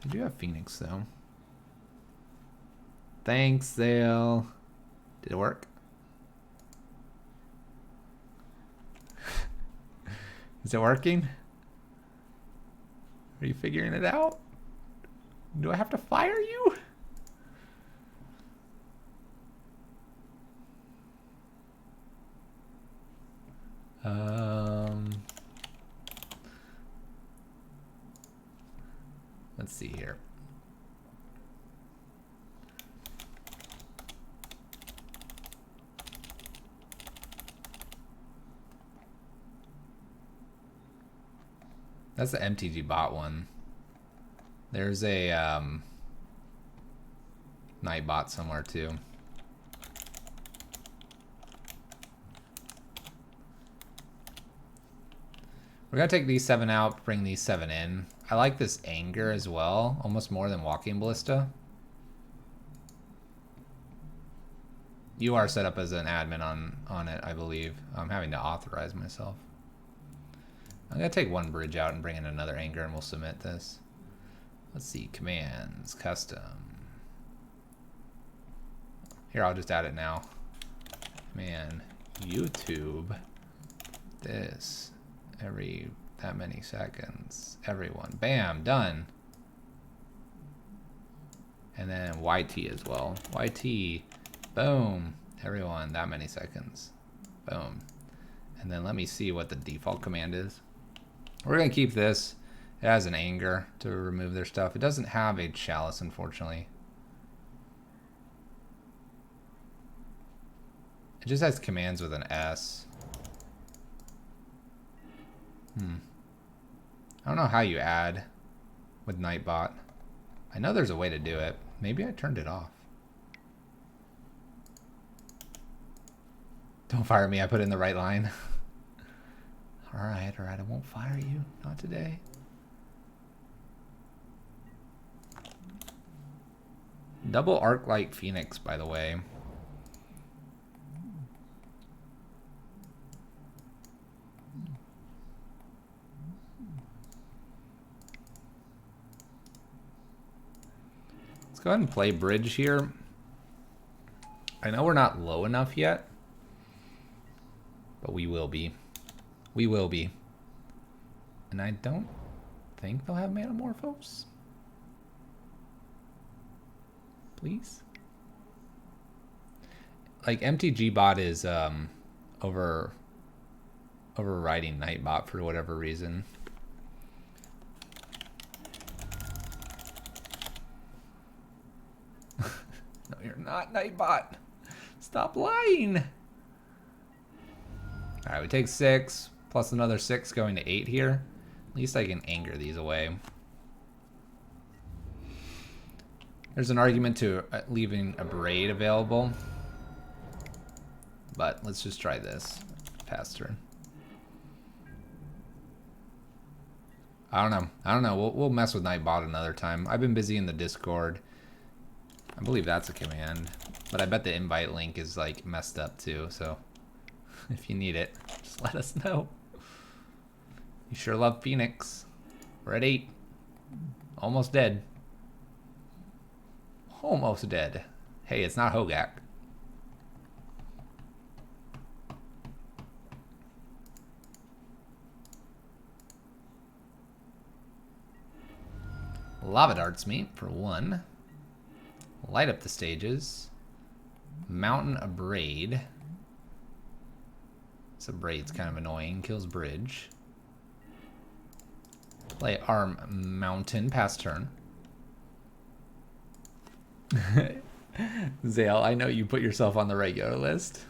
They do have Phoenix, though. Thanks, Zale. Did it work? Is it working? Are you figuring it out? Do I have to fire you? Let's see here. That's the MTG bot one. There's a Nightbot somewhere too. We're gonna take these 7 out, bring these 7 in. I like this Anger as well, almost more than Walking Ballista. You are set up as an admin on it, I believe. I'm having to authorize myself. I'm gonna take 1 bridge out and bring in another Anger and we'll submit this. Let's see, commands, custom. Here, I'll just add it now. Man, YouTube, this, every that many seconds, everyone, bam, done. And then YT as well. YT, boom, everyone, that many seconds, boom. And then let me see what the default command is. We're gonna keep this. It has an Anger to remove their stuff. It doesn't have a Chalice, unfortunately. It just has commands with an S. I don't know how you add with Nightbot. I know there's a way to do it. Maybe I turned it off. Don't fire me, I put in the right line. Alright, I won't fire you. Not today. Double Arclight Phoenix, by the way. Let's go ahead and play bridge here. I know we're not low enough yet, but we will be. We will be. And I don't think they'll have Manamorphose. Please? Like, MTG bot is overriding Nightbot for whatever reason. No, you're not, Nightbot. Stop lying. Alright, we take 6, plus another 6 going to 8 here. At least I can Anger these away. There's an argument to leaving a Braid available. But let's just try this. Pass turn. I don't know. We'll mess with Nightbot another time. I've been busy in the Discord. I believe that's a command. But I bet the invite link is like messed up too, so if you need it, just let us know. You sure love Phoenix. We're at 8. Almost dead. Almost dead. Hey, it's not Hogaak. Lava Darts me for 1. Light up the stages. Mountain a Braid. So Braid's kind of annoying. Kills Bridge. Play Arm Mountain. Pass turn. Zale, I know you put yourself on the regular list.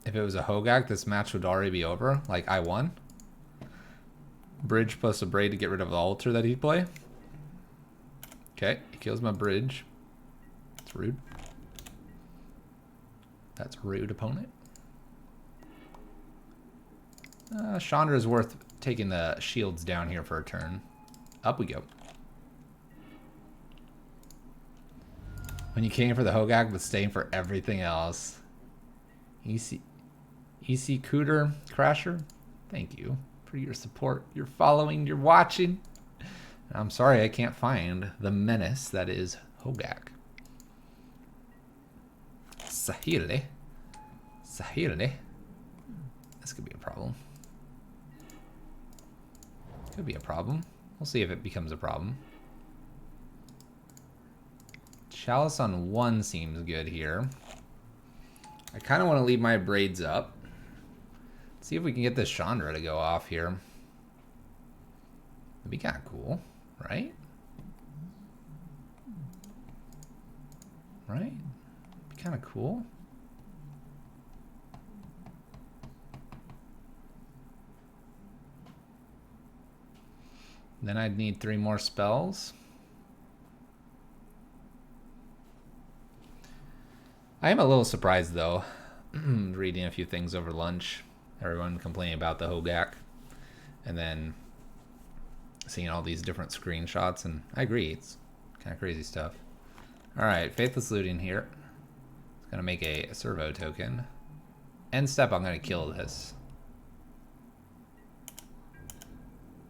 If it was a Hogaak, this match would already be over. Like, I won. Bridge plus a Braid to get rid of the altar that he'd play. Okay, he kills my Bridge. That's rude. That's rude, opponent. Chandra is worth taking the shields down here for a turn. Up we go. When you came for the Hogaak, but staying for everything else. EC Cooter Crasher, thank you. for your support, your following, your watching. And I'm sorry I can't find the menace that is Hogaak. Sahile. This could be a problem. Could be a problem. We'll see if it becomes a problem. Chalice on 1 seems good here. I kind of want to leave my braids up. See if we can get this Chandra to go off here. That'd be kind of cool, right? Right? Be kind of cool. Then I'd need 3 more spells. I am a little surprised though, reading a few things over lunch, everyone complaining about the Hogaak, and then seeing all these different screenshots, and I agree, it's kind of crazy stuff. Alright, Faithless Looting here. It's going to make a servo token. End step, I'm going to kill this.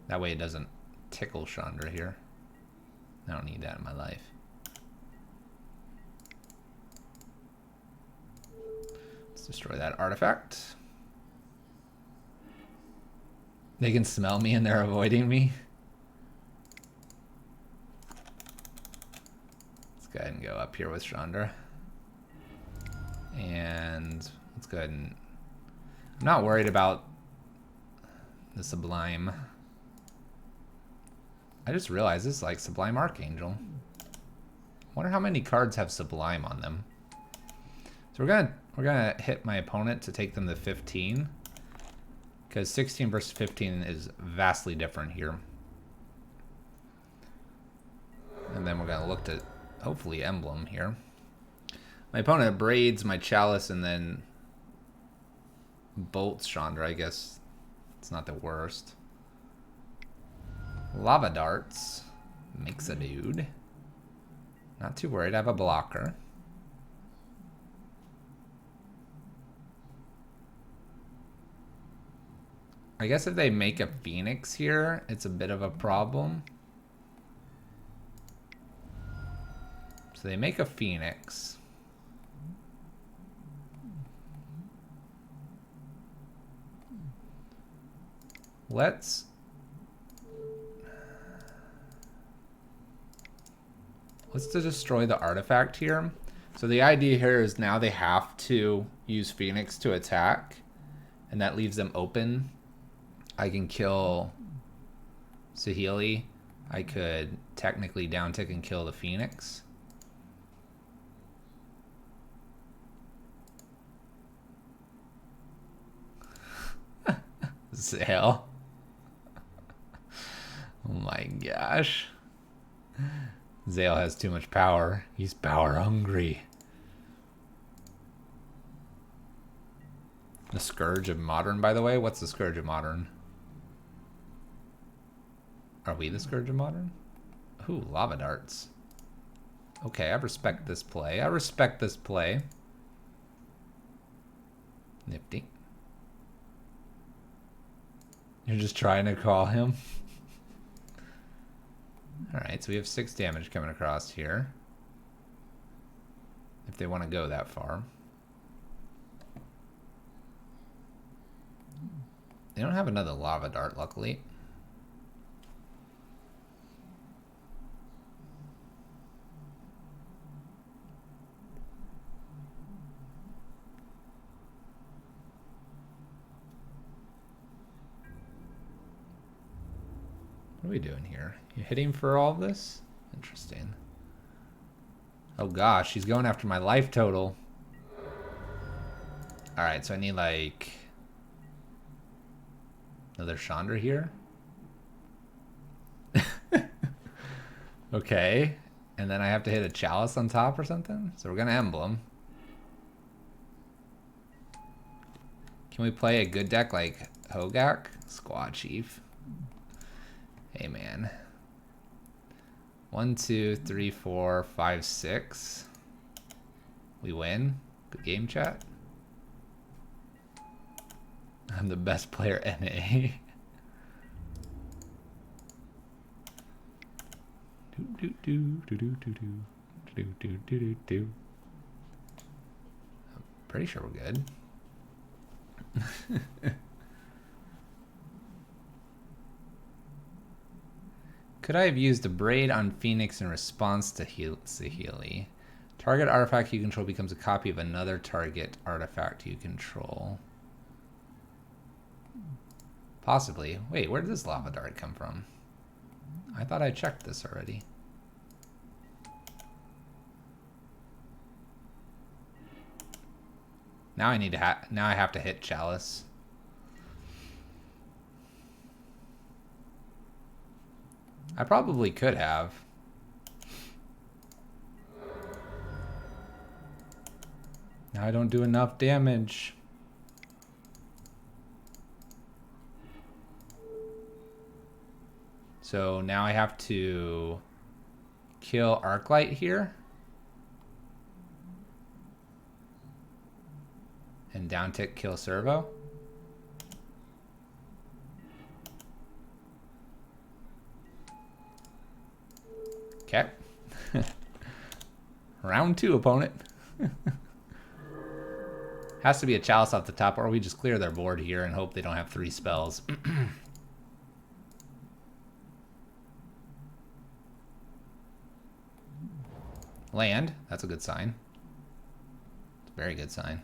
That way it doesn't tickle Chandra here. I don't need that in my life. Let's destroy that artifact. They can smell me and they're avoiding me. Let's go ahead and go up here with Chandra. And let's go ahead and... I'm not worried about the Sublime. I just realized this is like Sublime Archangel. Wonder how many cards have Sublime on them. So we're gonna hit my opponent to take them to 15. Because 16 versus 15 is vastly different here. And then we're gonna look to hopefully Emblem here. My opponent braids my Chalice and then bolts Chandra. I guess it's not the worst. Lava Darts makes a dude. Not too worried, I have a blocker. I guess if they make a Phoenix here, it's a bit of a problem. So they make a Phoenix. Let's destroy the artifact here. So the idea here is now they have to use Phoenix to attack, and that leaves them open. I can kill Saheeli. I could technically downtick and kill the Phoenix. Zale. Oh my gosh. Zale has too much power. He's power hungry. The Scourge of Modern, by the way. What's the Scourge of Modern? Are we the Scourge of Modern? Ooh, Lava Darts. Okay, I respect this play. I respect this play. Nifty. You're just trying to call him? Alright, so we have 6 damage coming across here. If they want to go that far. They don't have another Lava Dart, luckily. What are we doing here? You hitting for all of this? Interesting. Oh gosh, he's going after my life total. Alright, so I need like another Chandra here. Okay. And then I have to hit a Chalice on top or something? So we're gonna Emblem. Can we play a good deck like Hogaak? Squad Chief. Hey man. 1, 2, 3, 4, 5, 6. We win. Good game, chat. I'm the best player NA. Pretty sure we're good. Could I have used a braid on Phoenix in response to Saheeli? Target artifact you control becomes a copy of another target artifact you control. Possibly. Wait, where did this lava dart come from? I thought I checked this already. Now I need to now I have to hit Chalice. I probably could have. Now I don't do enough damage. So now I have to kill Arclight here. And down tick kill Servo. Okay. Round 2, opponent. Has to be a Chalice off the top, or we just clear their board here and hope they don't have 3 spells. Land, that's a good sign. It's a very good sign.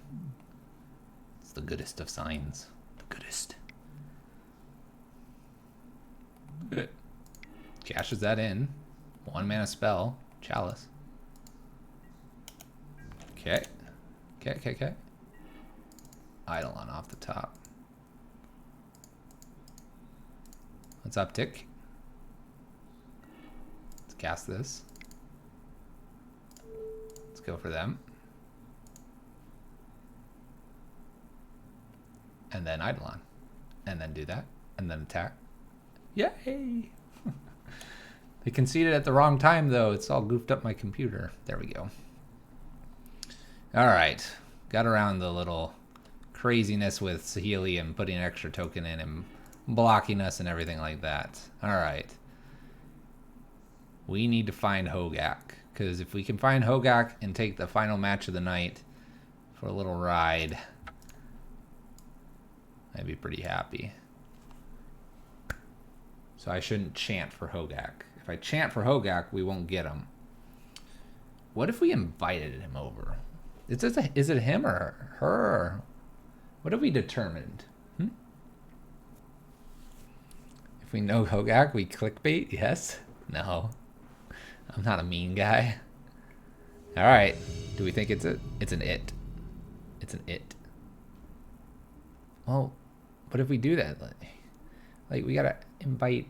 It's the goodest of signs. The goodest. Good. Cashes that in. 1 mana spell. Chalice. Okay. Okay. Eidolon off the top. Let's uptick. Let's cast this. Let's go for them. And then Eidolon. And then do that. And then attack. Yay! They conceded at the wrong time, though. It's all goofed up my computer. There we go. Alright. Got around the little craziness with Saheeli and putting an extra token in and blocking us and everything like that. Alright. We need to find Hogaak. Because if we can find Hogaak and take the final match of the night for a little ride, I'd be pretty happy. So I shouldn't chant for Hogaak. If I chant for Hogaak, we won't get him. What if we invited him over? Is it him or her? Or what have we determined? If we know Hogaak, we clickbait? Yes? No. I'm not a mean guy. Alright. Do we think it's an it? It's an it. Well, what if we do that? Like we gotta invite...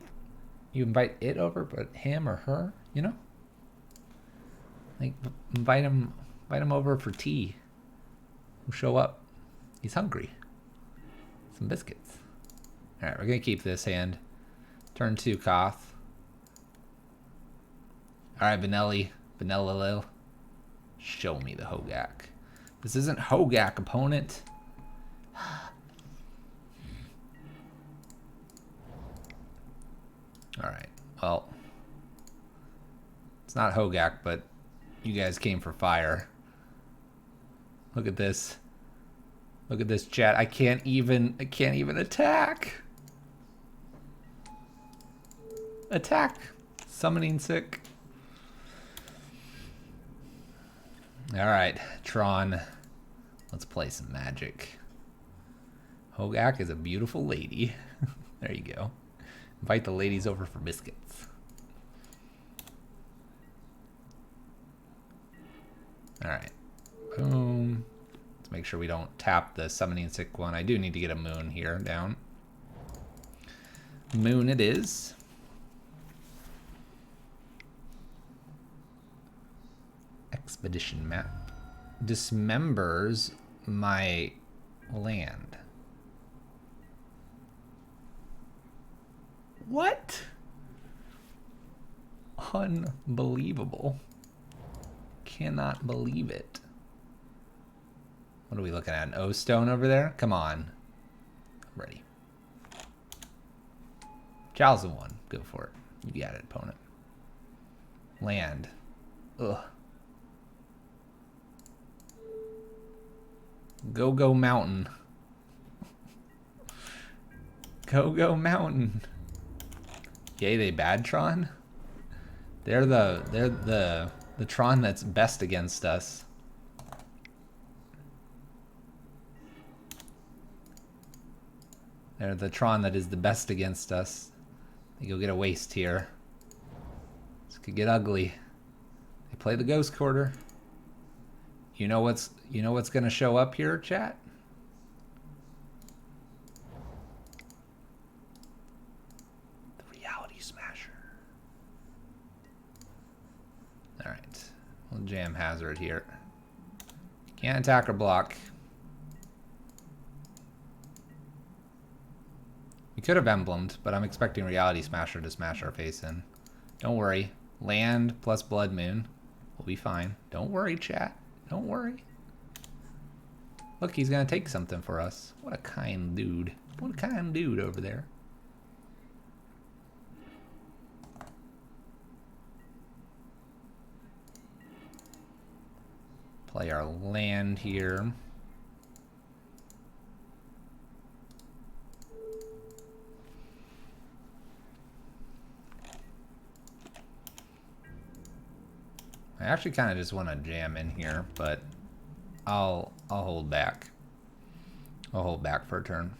You invite it over, but him or her, you know? Like, invite him over for tea. He'll show up. He's hungry. Some biscuits. Alright, we're gonna keep this hand. Turn 2, Koth. Alright, Vanilla Lil. Show me the Hogaak. This isn't Hogaak, opponent. Alright, well, it's not Hogaak, but you guys came for fire. Look at this. Look at this, chat. I can't even attack. Attack. Summoning sick. Alright, Tron. Let's play some magic. Hogaak is a beautiful lady. There you go. Invite the ladies over for biscuits. Alright. Boom. Let's make sure we don't tap the summoning sick one. I do need to get a moon here down. Moon it is. Expedition map. Dismembers my land. What? Unbelievable. Cannot believe it. What are we looking at? An O-stone over there? Come on. I'm ready. Chalice of 1. Go for it. You got it, opponent. Land. Ugh. Go Mountain. Go Mountain. Yay, they bad Tron? They're the Tron that's best against us. They're the Tron that is the best against us. I think you'll get a waste here. This could get ugly. They play the Ghost Quarter. You know what's gonna show up here, chat? The Reality Smasher. Alright. We'll jam Hazard here. Can't attack or block. We could have emblemed, but I'm expecting Reality Smasher to smash our face in. Don't worry. Land plus Blood Moon. We'll be fine. Don't worry, chat. Don't worry. Look, he's gonna take something for us. What a kind dude. What a kind dude over there. Play our land here. I actually kind of just want to jam in here, but I'll hold back. I'll hold back for a turn.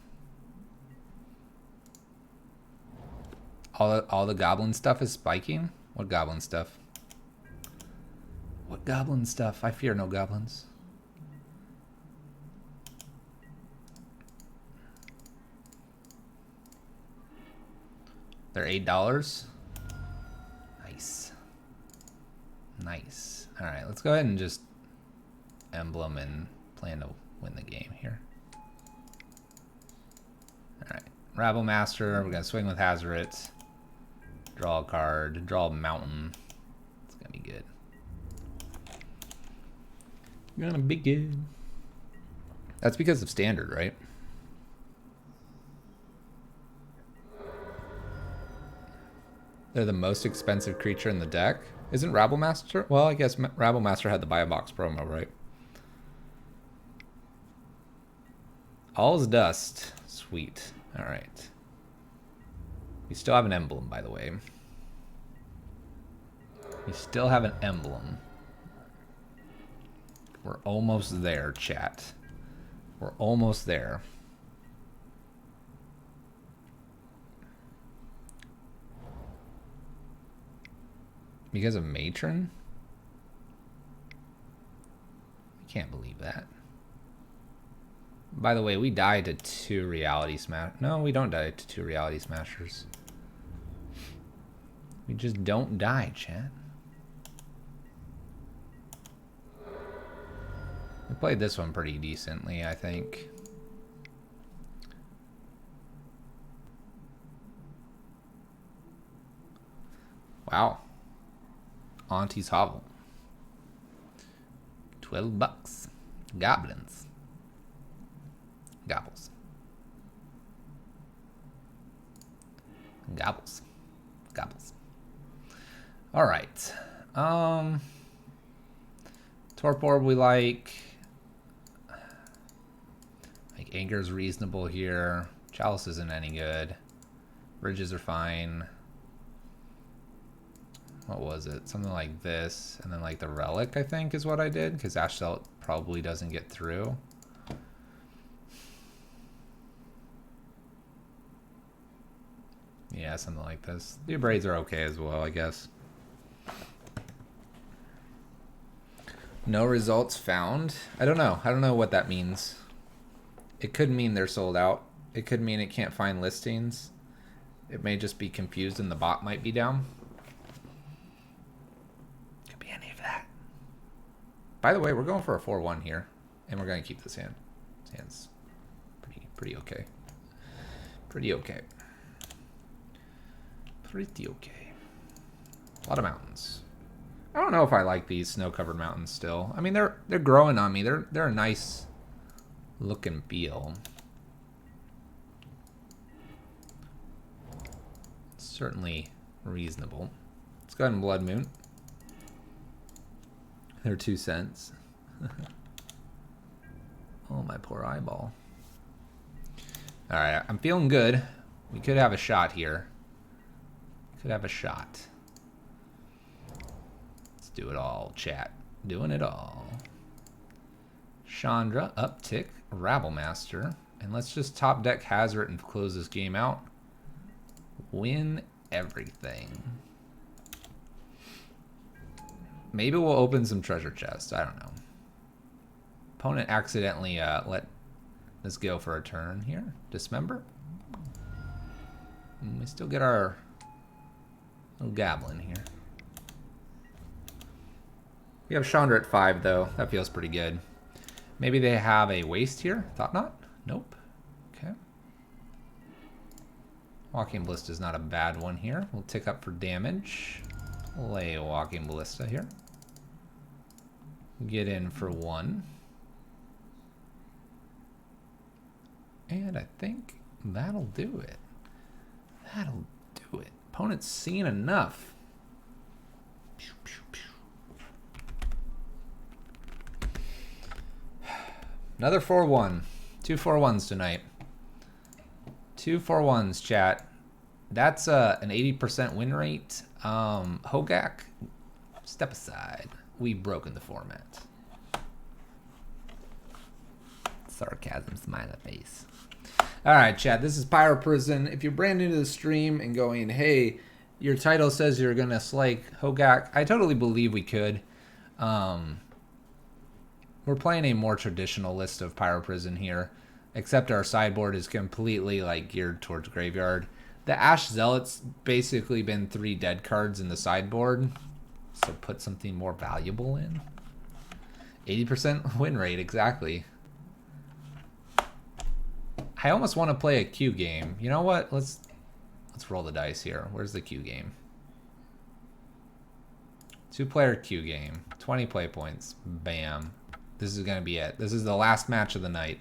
All the goblin stuff is spiking? What goblin stuff? What goblin stuff? I fear no goblins. They're $8. Nice. Nice. Alright, let's go ahead and just emblem and plan to win the game here. Alright. Rabble Master, we're gonna swing with Hazoret. Draw a card, draw a mountain. It's gonna be good. Gonna be good. That's because of standard, right? They're the most expensive creature in the deck. Isn't Rabble Master? Well, I guess Rabble Master had the buy a box promo, right? All's dust. Sweet. All right. We still have an emblem, by the way. We still have an emblem. We're almost there, chat. We're almost there. Because of Matron? I can't believe that. By the way, we died to 2 Reality Smash. No, we don't die to 2 Reality Smashers. We just don't die, chat. We played this one pretty decently, I think. Wow. Auntie's Hovel. $12. Goblins. Gobbles. Gobbles. Gobbles. Alright. Torp Orb we like. Anger's reasonable here. Chalice isn't any good. Bridges are fine. What was it? Something like this. And then like the Relic, I think, is what I did. Because Ashcelt probably doesn't get through. Yeah, something like this. The Braids are okay as well, I guess. No results found. I don't know. I don't know what that means. It could mean they're sold out. It could mean it can't find listings. It may just be confused and the bot might be down. Could be any of that. By the way, we're going for a 4-1 here. And we're going to keep this hand. This hand's pretty okay. Pretty okay. Pretty okay. A lot of mountains. I don't know if I like these snow-covered mountains still. I mean, they're growing on me. They're a nice look and feel. Certainly reasonable. Let's go ahead and Blood Moon. They're 2 cents. Oh, my poor eyeball. All right, I'm feeling good. We could have a shot here. Could have a shot. Let's do it all, chat. Doing it all. Chandra, uptick, Rabblemaster. And let's just top deck Hazard and close this game out. Win everything. Maybe we'll open some treasure chests. I don't know. Opponent accidentally let us go for a turn here. Dismember. And we still get our little goblin here. We have Chandra at 5 though. That feels pretty good. Maybe they have a waste here. Thought not. Nope. Okay. Walking Ballista is not a bad one here. We'll tick up for damage. Play a Walking Ballista here. Get in for 1. And I think that'll do it. That'll do it. Opponent's seen enough. Pew, pew, pew. Another 4-1. 2 4-1s tonight. 2 4-1s, chat. That's an 80% win rate. Hogaak, step aside. We've broken the format. Sarcasm, smiley face. All right, chat. This is Pyro Prison. If you're brand new to the stream and going, hey, your title says you're going to slay Hogaak, I totally believe we could. We're playing a more traditional list of Pyro Prison here, except our sideboard is completely like geared towards graveyard. The Ash Zealot's basically been 3 dead cards in the sideboard, so put something more valuable in. 80% win rate, exactly. I almost want to play a Q game. You know what? Let's roll the dice here. Where's the Q game? 2-player Q game. 20 play points. Bam. This is going to be it. This is the last match of the night.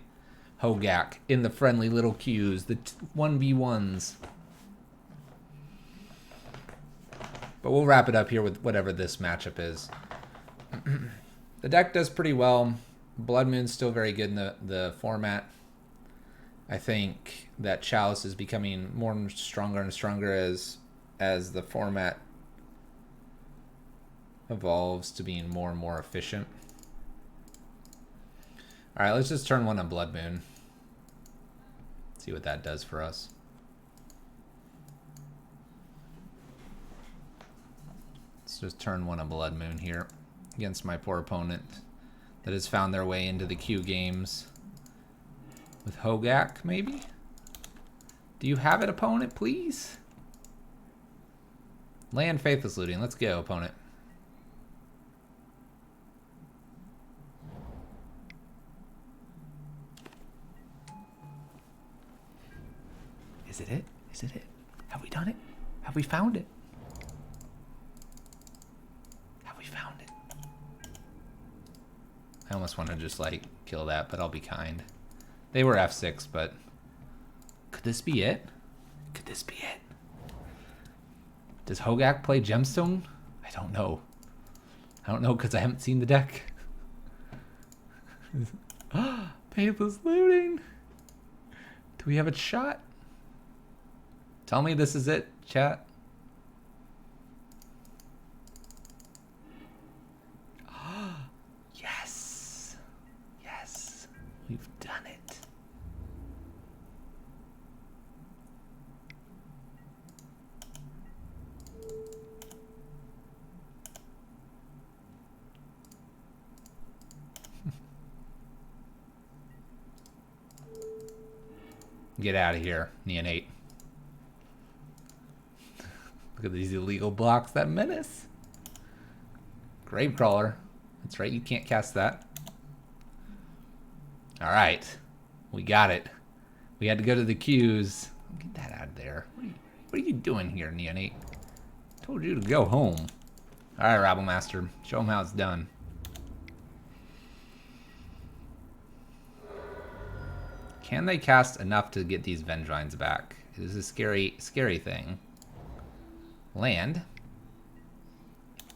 Hogaak in the friendly little Qs. The 1v1s. But we'll wrap it up here with whatever this matchup is. The deck does pretty well. Blood Moon's still very good in the format. I think that Chalice is becoming more and stronger and stronger as the format evolves to being more and more efficient. All right, let's just turn 1 on Blood Moon. See what that does for us. Let's just turn 1 on Blood Moon here against my poor opponent that has found their way into the Q games. With Hogaak, maybe? Do you have it, opponent, please? Land Faithless Looting. Let's go, opponent. Is it it? Is it it? Have we done it? Have we found it? Have we found it? I almost want to just, like, kill that, but I'll be kind. They were F6, but could this be it? Could this be it? Does Hogaak play Gemstone? I don't know. I don't know because I haven't seen the deck. Faithless Looting. Do we have a shot? Tell me this is it, chat. Yes. Yes. We've done it. Get out of here, Neonate. Look at these illegal blocks that menace. Gravecrawler. That's right, you can't cast that. Alright. We got it. We had to go to the queues. Get that out of there. What are you doing here, Neonate? Told you to go home. Alright, Rabblemaster. Show them how it's done. Can they cast enough to get these Vengevines back? It is a scary, scary thing. Land.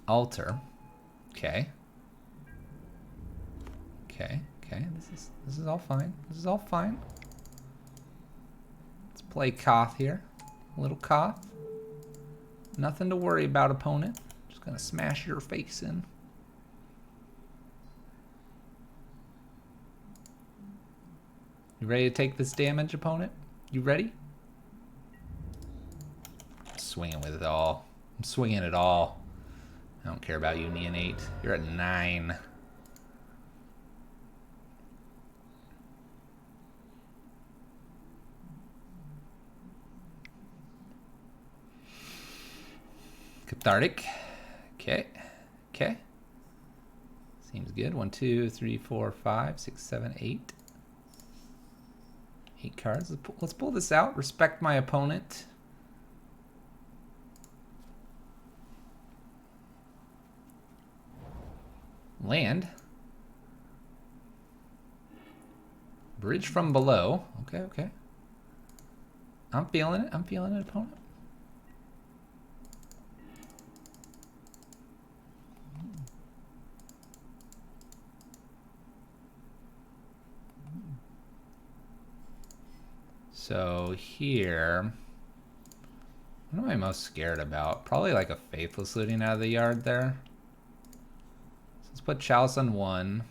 Altar. Okay. Okay, okay, this is all fine. This is all fine. Let's play Koth here. A little Koth. Nothing to worry about, opponent. Just gonna smash your face in. You ready to take this damage, opponent? You ready? I'm swinging with it all. I'm swinging it all. I don't care about you, Neonate. You're at 9. Cathartic. Okay. Okay. Seems good. 1, 2, 3, 4, 5, 6, 7, 8. 8 cards. Let's pull this out. Respect my opponent. Land. Bridge from below. Okay, okay. I'm feeling it. I'm feeling it, opponent. So here, what am I most scared about? Probably like a Faithless Looting out of the yard there. So let's put Chalice on 1.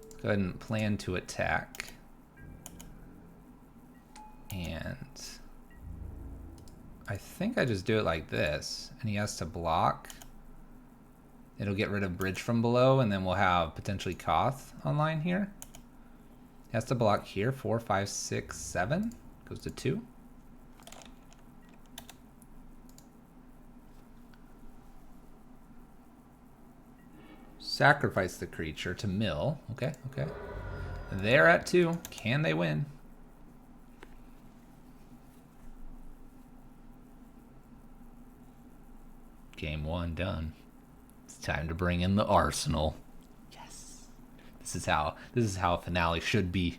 Let's go ahead and plan to attack. And I think I just do it like this. And he has to block. It'll get rid of Bridge from below, and then we'll have potentially Koth online here. Has to block here. 4, 5, 6, 7. Goes to 2. Sacrifice the creature to mill. Okay, okay. They're at 2. Can they win? Game 1 done. It's time to bring in the arsenal. This is how a finale should be.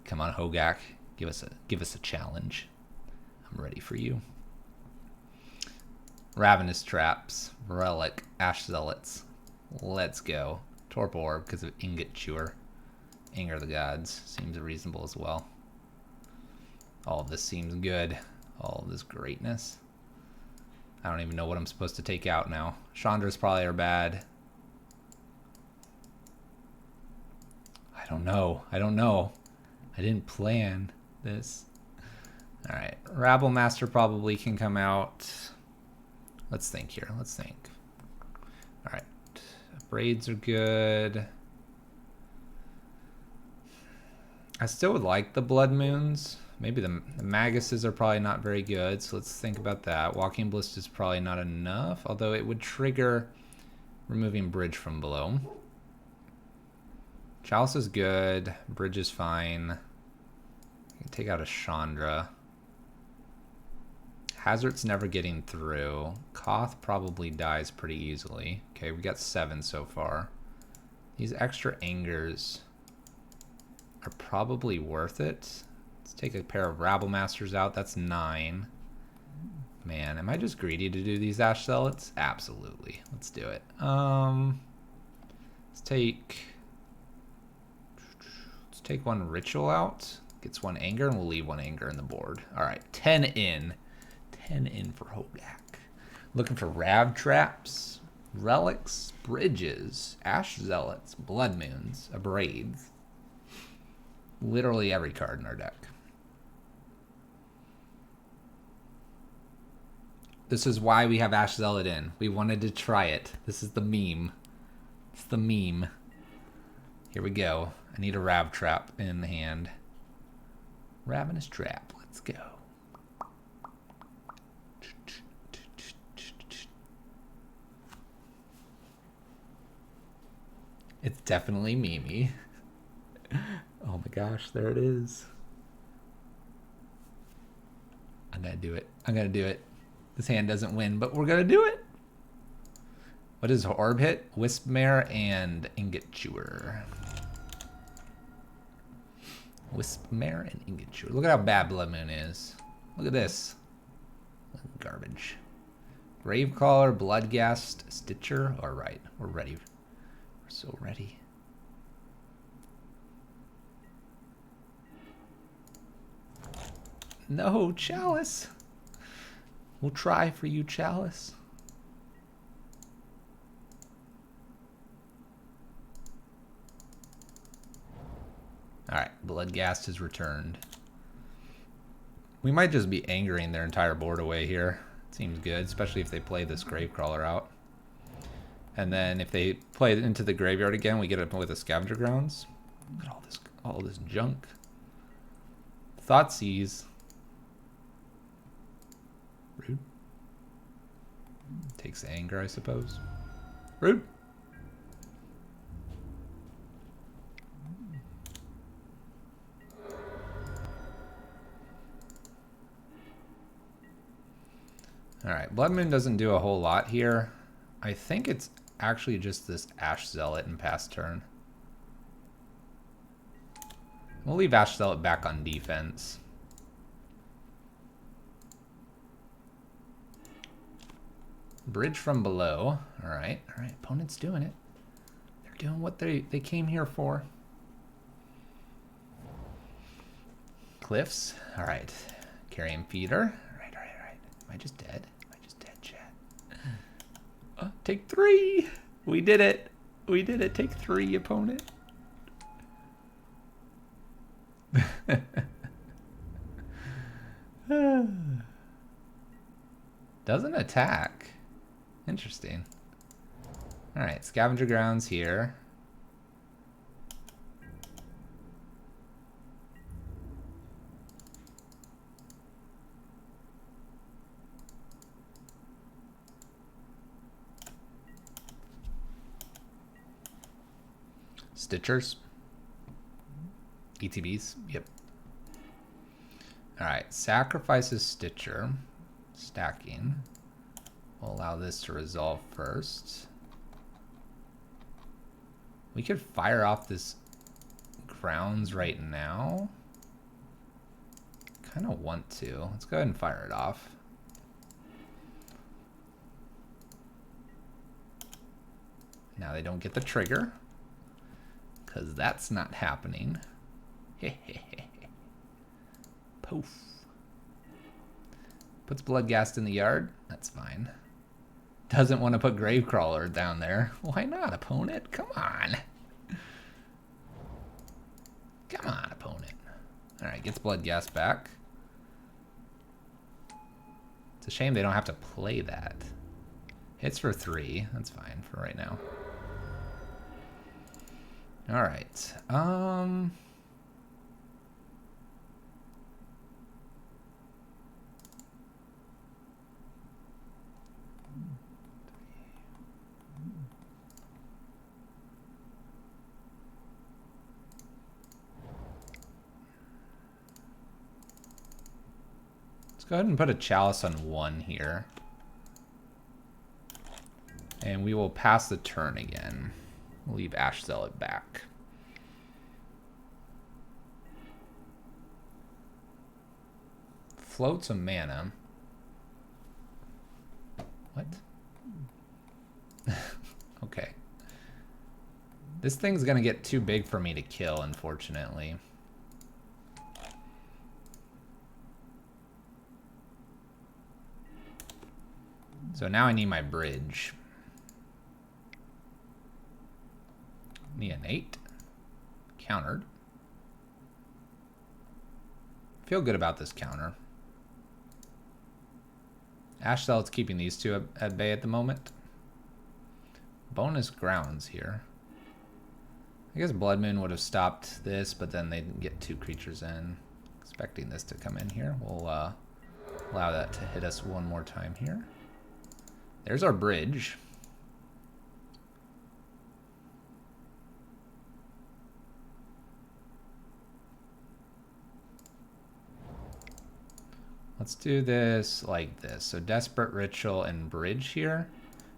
Come on, Hogaak, give us a challenge. I'm ready for you. Ravenous Traps, Relic, Ash Zealots. Let's go. Torpor Orb because of Ingot Chewer. Anger of the Gods seems reasonable as well. All of this seems good. All of this greatness. I don't even know what I'm supposed to take out now. Chandra's probably are bad. I don't know. I don't know. I didn't plan this. All right. Rabble Master probably can come out. Let's think here. Let's think. All right. Braids are good. I still would like the Blood Moons. Maybe the Maguses are probably not very good, so let's think about that. Walking Ballista is probably not enough, although it would trigger removing Bridge from below. Chalice is good. Bridge is fine. You can take out a Chandra. Hazard's never getting through. Koth probably dies pretty easily. Okay, we got 7 so far. These extra Angers are probably worth it. Let's take a pair of Rabble Masters out. That's 9. Man, am I just greedy to do these Ash Zealots? Absolutely. Let's do it. Let's take one Ritual out. Gets 1 Anger, and we'll leave 1 Anger in the board. All right, 10 in. 10 in for Hogaak. Looking for Rav Traps, Relics, Bridges, Ash Zealots, Blood Moons, Abrades. Literally every card in our deck. This is why we have Ash Zealot in. We wanted to try it. This is the meme. It's the meme. Here we go. I need a Rav Trap in hand. Ravenous Trap. Let's go. It's definitely Mimi. Oh my gosh, there it is. I'm gonna do it. I'm gonna do it. This hand doesn't win, but we're gonna do it. What is Orb hit? Wispmare and Ingot Chewer. Wispmare and Ingot Chewer. Look at how bad Blood Moon is. Look at this. Garbage. Gravecaller, Bloodghast, Stitcher. All right, we're ready. We're so ready. No, Chalice. We'll try for you, Chalice. Alright, Bloodghast is returned. We might just be angering their entire board away here. Seems good, especially if they play this Gravecrawler out. And then if they play it into the graveyard again, we get it with the Scavenger Grounds. Look at all this junk. Thoughtseize. Rude. Takes the anger, I suppose. Rude. Alright, Blood Moon doesn't do a whole lot here. I think it's actually just this Ash Zealot in past turn. We'll leave Ash Zealot back on defense. Bridge from below. Alright, alright. Opponent's doing it. They're doing what they came here for. Cliffs. Alright. Carrion Feeder. Alright, alright, alright. Am I just dead? Am I just dead, chat? Take 3! We did it! We did it. Take 3, opponent. Doesn't attack. Interesting. Alright, Scavenger Grounds here. Stitchers. ETBs. Yep. Alright, sacrifices Stitcher. Stacking. We'll allow this to resolve first. We could fire off this grounds right now. Kind of want to. Let's go ahead and fire it off. Now they don't get the trigger, because that's not happening. Poof. Puts Bloodghast in the yard. That's fine. Doesn't want to put Gravecrawler down there. Why not, opponent? Come on. Come on, opponent. Alright, gets Bloodghast back. It's a shame they don't have to play that. Hits for 3. That's fine for right now. Alright. Let's go ahead and put a Chalice on 1 here. And we will pass the turn again. We'll leave Ash Zealot back. Float some mana. What? Okay. This thing's gonna get too big for me to kill, unfortunately. So now I need my bridge. Neonate. Countered. Feel good about this counter. Ash Zealot's keeping these two at bay at the moment. Bonus grounds here. I guess Blood Moon would have stopped this, but then they didn't get 2 creatures in. Expecting this to come in here. We'll allow that to hit us one more time here. There's our bridge. Let's do this like this. So Desperate Ritual and Bridge here.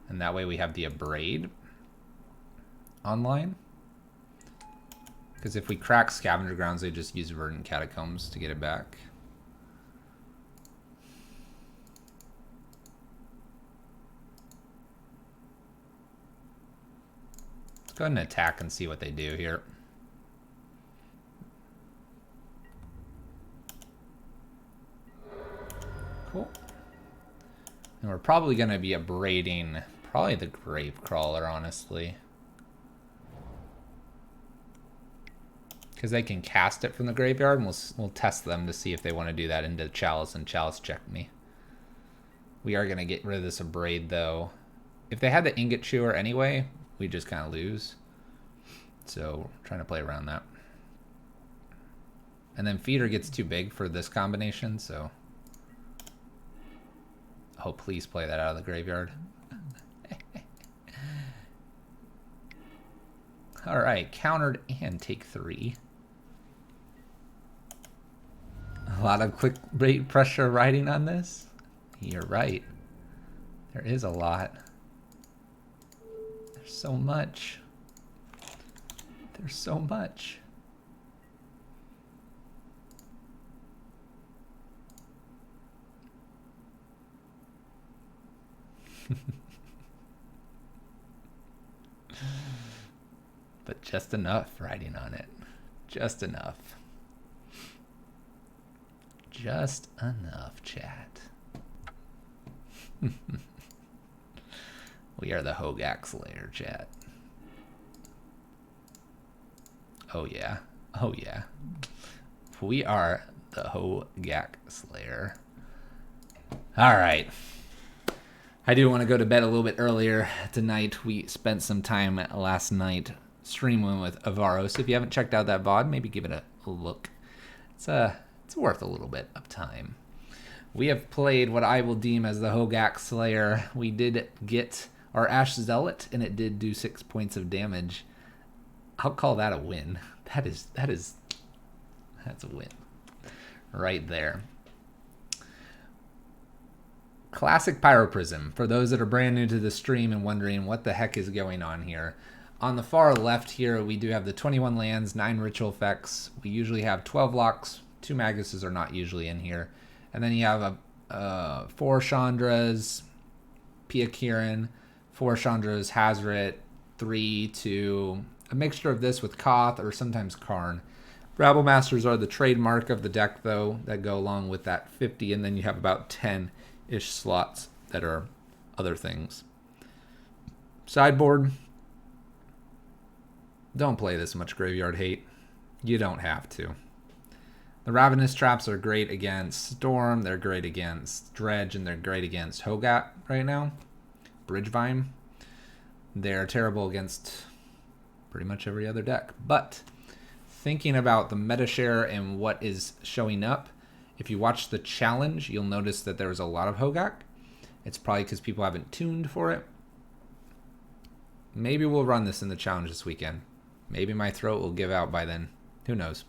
And that way we have the Abrade online. Because if we crack Scavenger Grounds, they just use Verdant Catacombs to get it back. Let's go ahead and attack and see what they do here. Cool. And we're probably going to be abrading probably the Gravecrawler, honestly. Because they can cast it from the graveyard, and we'll test them to see if they want to do that into Chalice, and Chalice check me. We are going to get rid of this Abrade, though. If they had the Ingot Chewer anyway, we just kind of lose. So, we're trying to play around that. And then Feeder gets too big for this combination, so... Oh, please play that out of the graveyard. Alright, countered and take 3. A lot of clickbait pressure riding on this. You're right. There is a lot. There's so much. There's so much. But just enough riding on it. Just enough. Just enough, chat. We are the Hogaak Slayer, chat. Oh yeah. Oh yeah. We are the Hogaak Slayer. Alright. I do want to go to bed a little bit earlier tonight. We spent some time last night streaming with Avaros. If you haven't checked out that VOD, maybe give it a look. It's worth a little bit of time. We have played what I will deem as the Hogaak Slayer. We did get our Ash Zealot, and it did do 6 points of damage. I'll call that a win. That's a win right there. Classic Pyroprism. For those that are brand new to the stream and wondering what the heck is going on here. On the far left here, we do have the 21 lands, 9 ritual effects. We usually have 12 locks. 2 Maguses are not usually in here. And then you have 4 Chandras, Pia Kiran, 4 Chandras, Hazret, 3, 2, a mixture of this with Koth or sometimes Karn. Rabble Masters are the trademark of the deck, though, that go along with that 50, and then you have about 10-ish slots that are other things. Sideboard. Don't play this much graveyard hate. You don't have to. The Ravenous Traps are great against Storm, they're great against Dredge, and they're great against Hogaak right now. Bridgevine. They're terrible against pretty much every other deck. But thinking about the meta share and what is showing up, if you watch the challenge, you'll notice that there was a lot of Hogaak. It's probably because people haven't tuned for it. Maybe we'll run this in the challenge this weekend. Maybe my throat will give out by then. Who knows?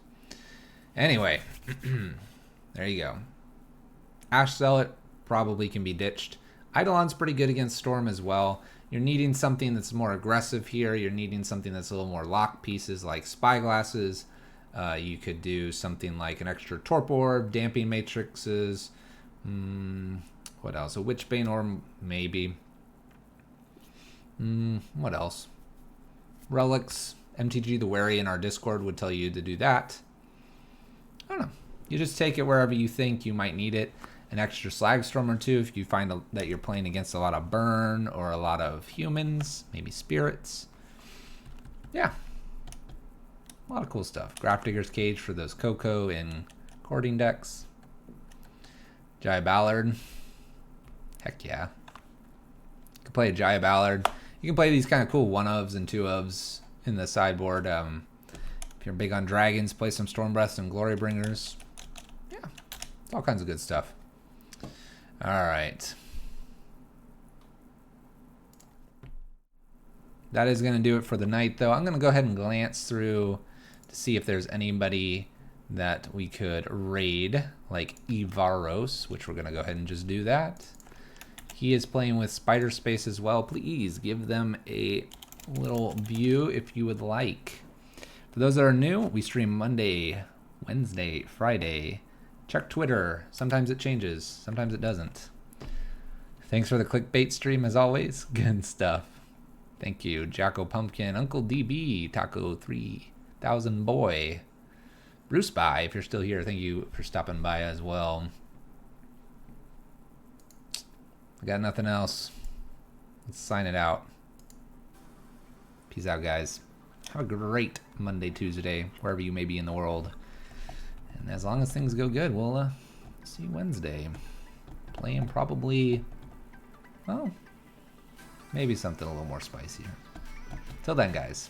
Anyway, there you go. Ash Zealot probably can be ditched. Eidolon's pretty good against Storm as well. You're needing something that's more aggressive here. You're needing something that's a little more lock pieces like Spyglasses. You could do something like an extra Torp Orb, Damping Matrixes. What else? A Witchbane Orb, maybe. What else? Relics. MTG the Wary in our Discord would tell you to do that. I don't know. You just take it wherever you think you might need it. An extra Slagstorm or 2 if you find that you're playing against a lot of burn or a lot of humans, maybe spirits. Yeah. A lot of cool stuff. Grafdigger's Cage for those Coco and Courting decks. Jaya Ballard. Heck yeah. You can play a Jaya Ballard. You can play these kind of cool 1-ofs and 2-ofs in the sideboard. If you're big on dragons, play some Storm Breaths and Glory Bringers. Yeah. It's all kinds of good stuff. Alright. That is going to do it for the night, though. I'm going to go ahead and glance through to see if there's anybody that we could raid, like Ivaros, which we're going to go ahead and just do that. He is playing with Spider Space as well. Please give them a little view if you would like. For those that are new, we stream Monday, Wednesday, Friday. Check Twitter. Sometimes it changes. Sometimes it doesn't. Thanks for the clickbait stream as always. Good stuff. Thank you. Jacko Pumpkin, Uncle DB, Taco 3000 Boy. Bruce By, if you're still here, thank you for stopping by as well. I got nothing else. Let's sign it out. Peace out, guys. Have a great Monday, Tuesday, wherever you may be in the world. And as long as things go good, we'll see you Wednesday. Playing probably, well, maybe something a little more spicier. Till then, guys.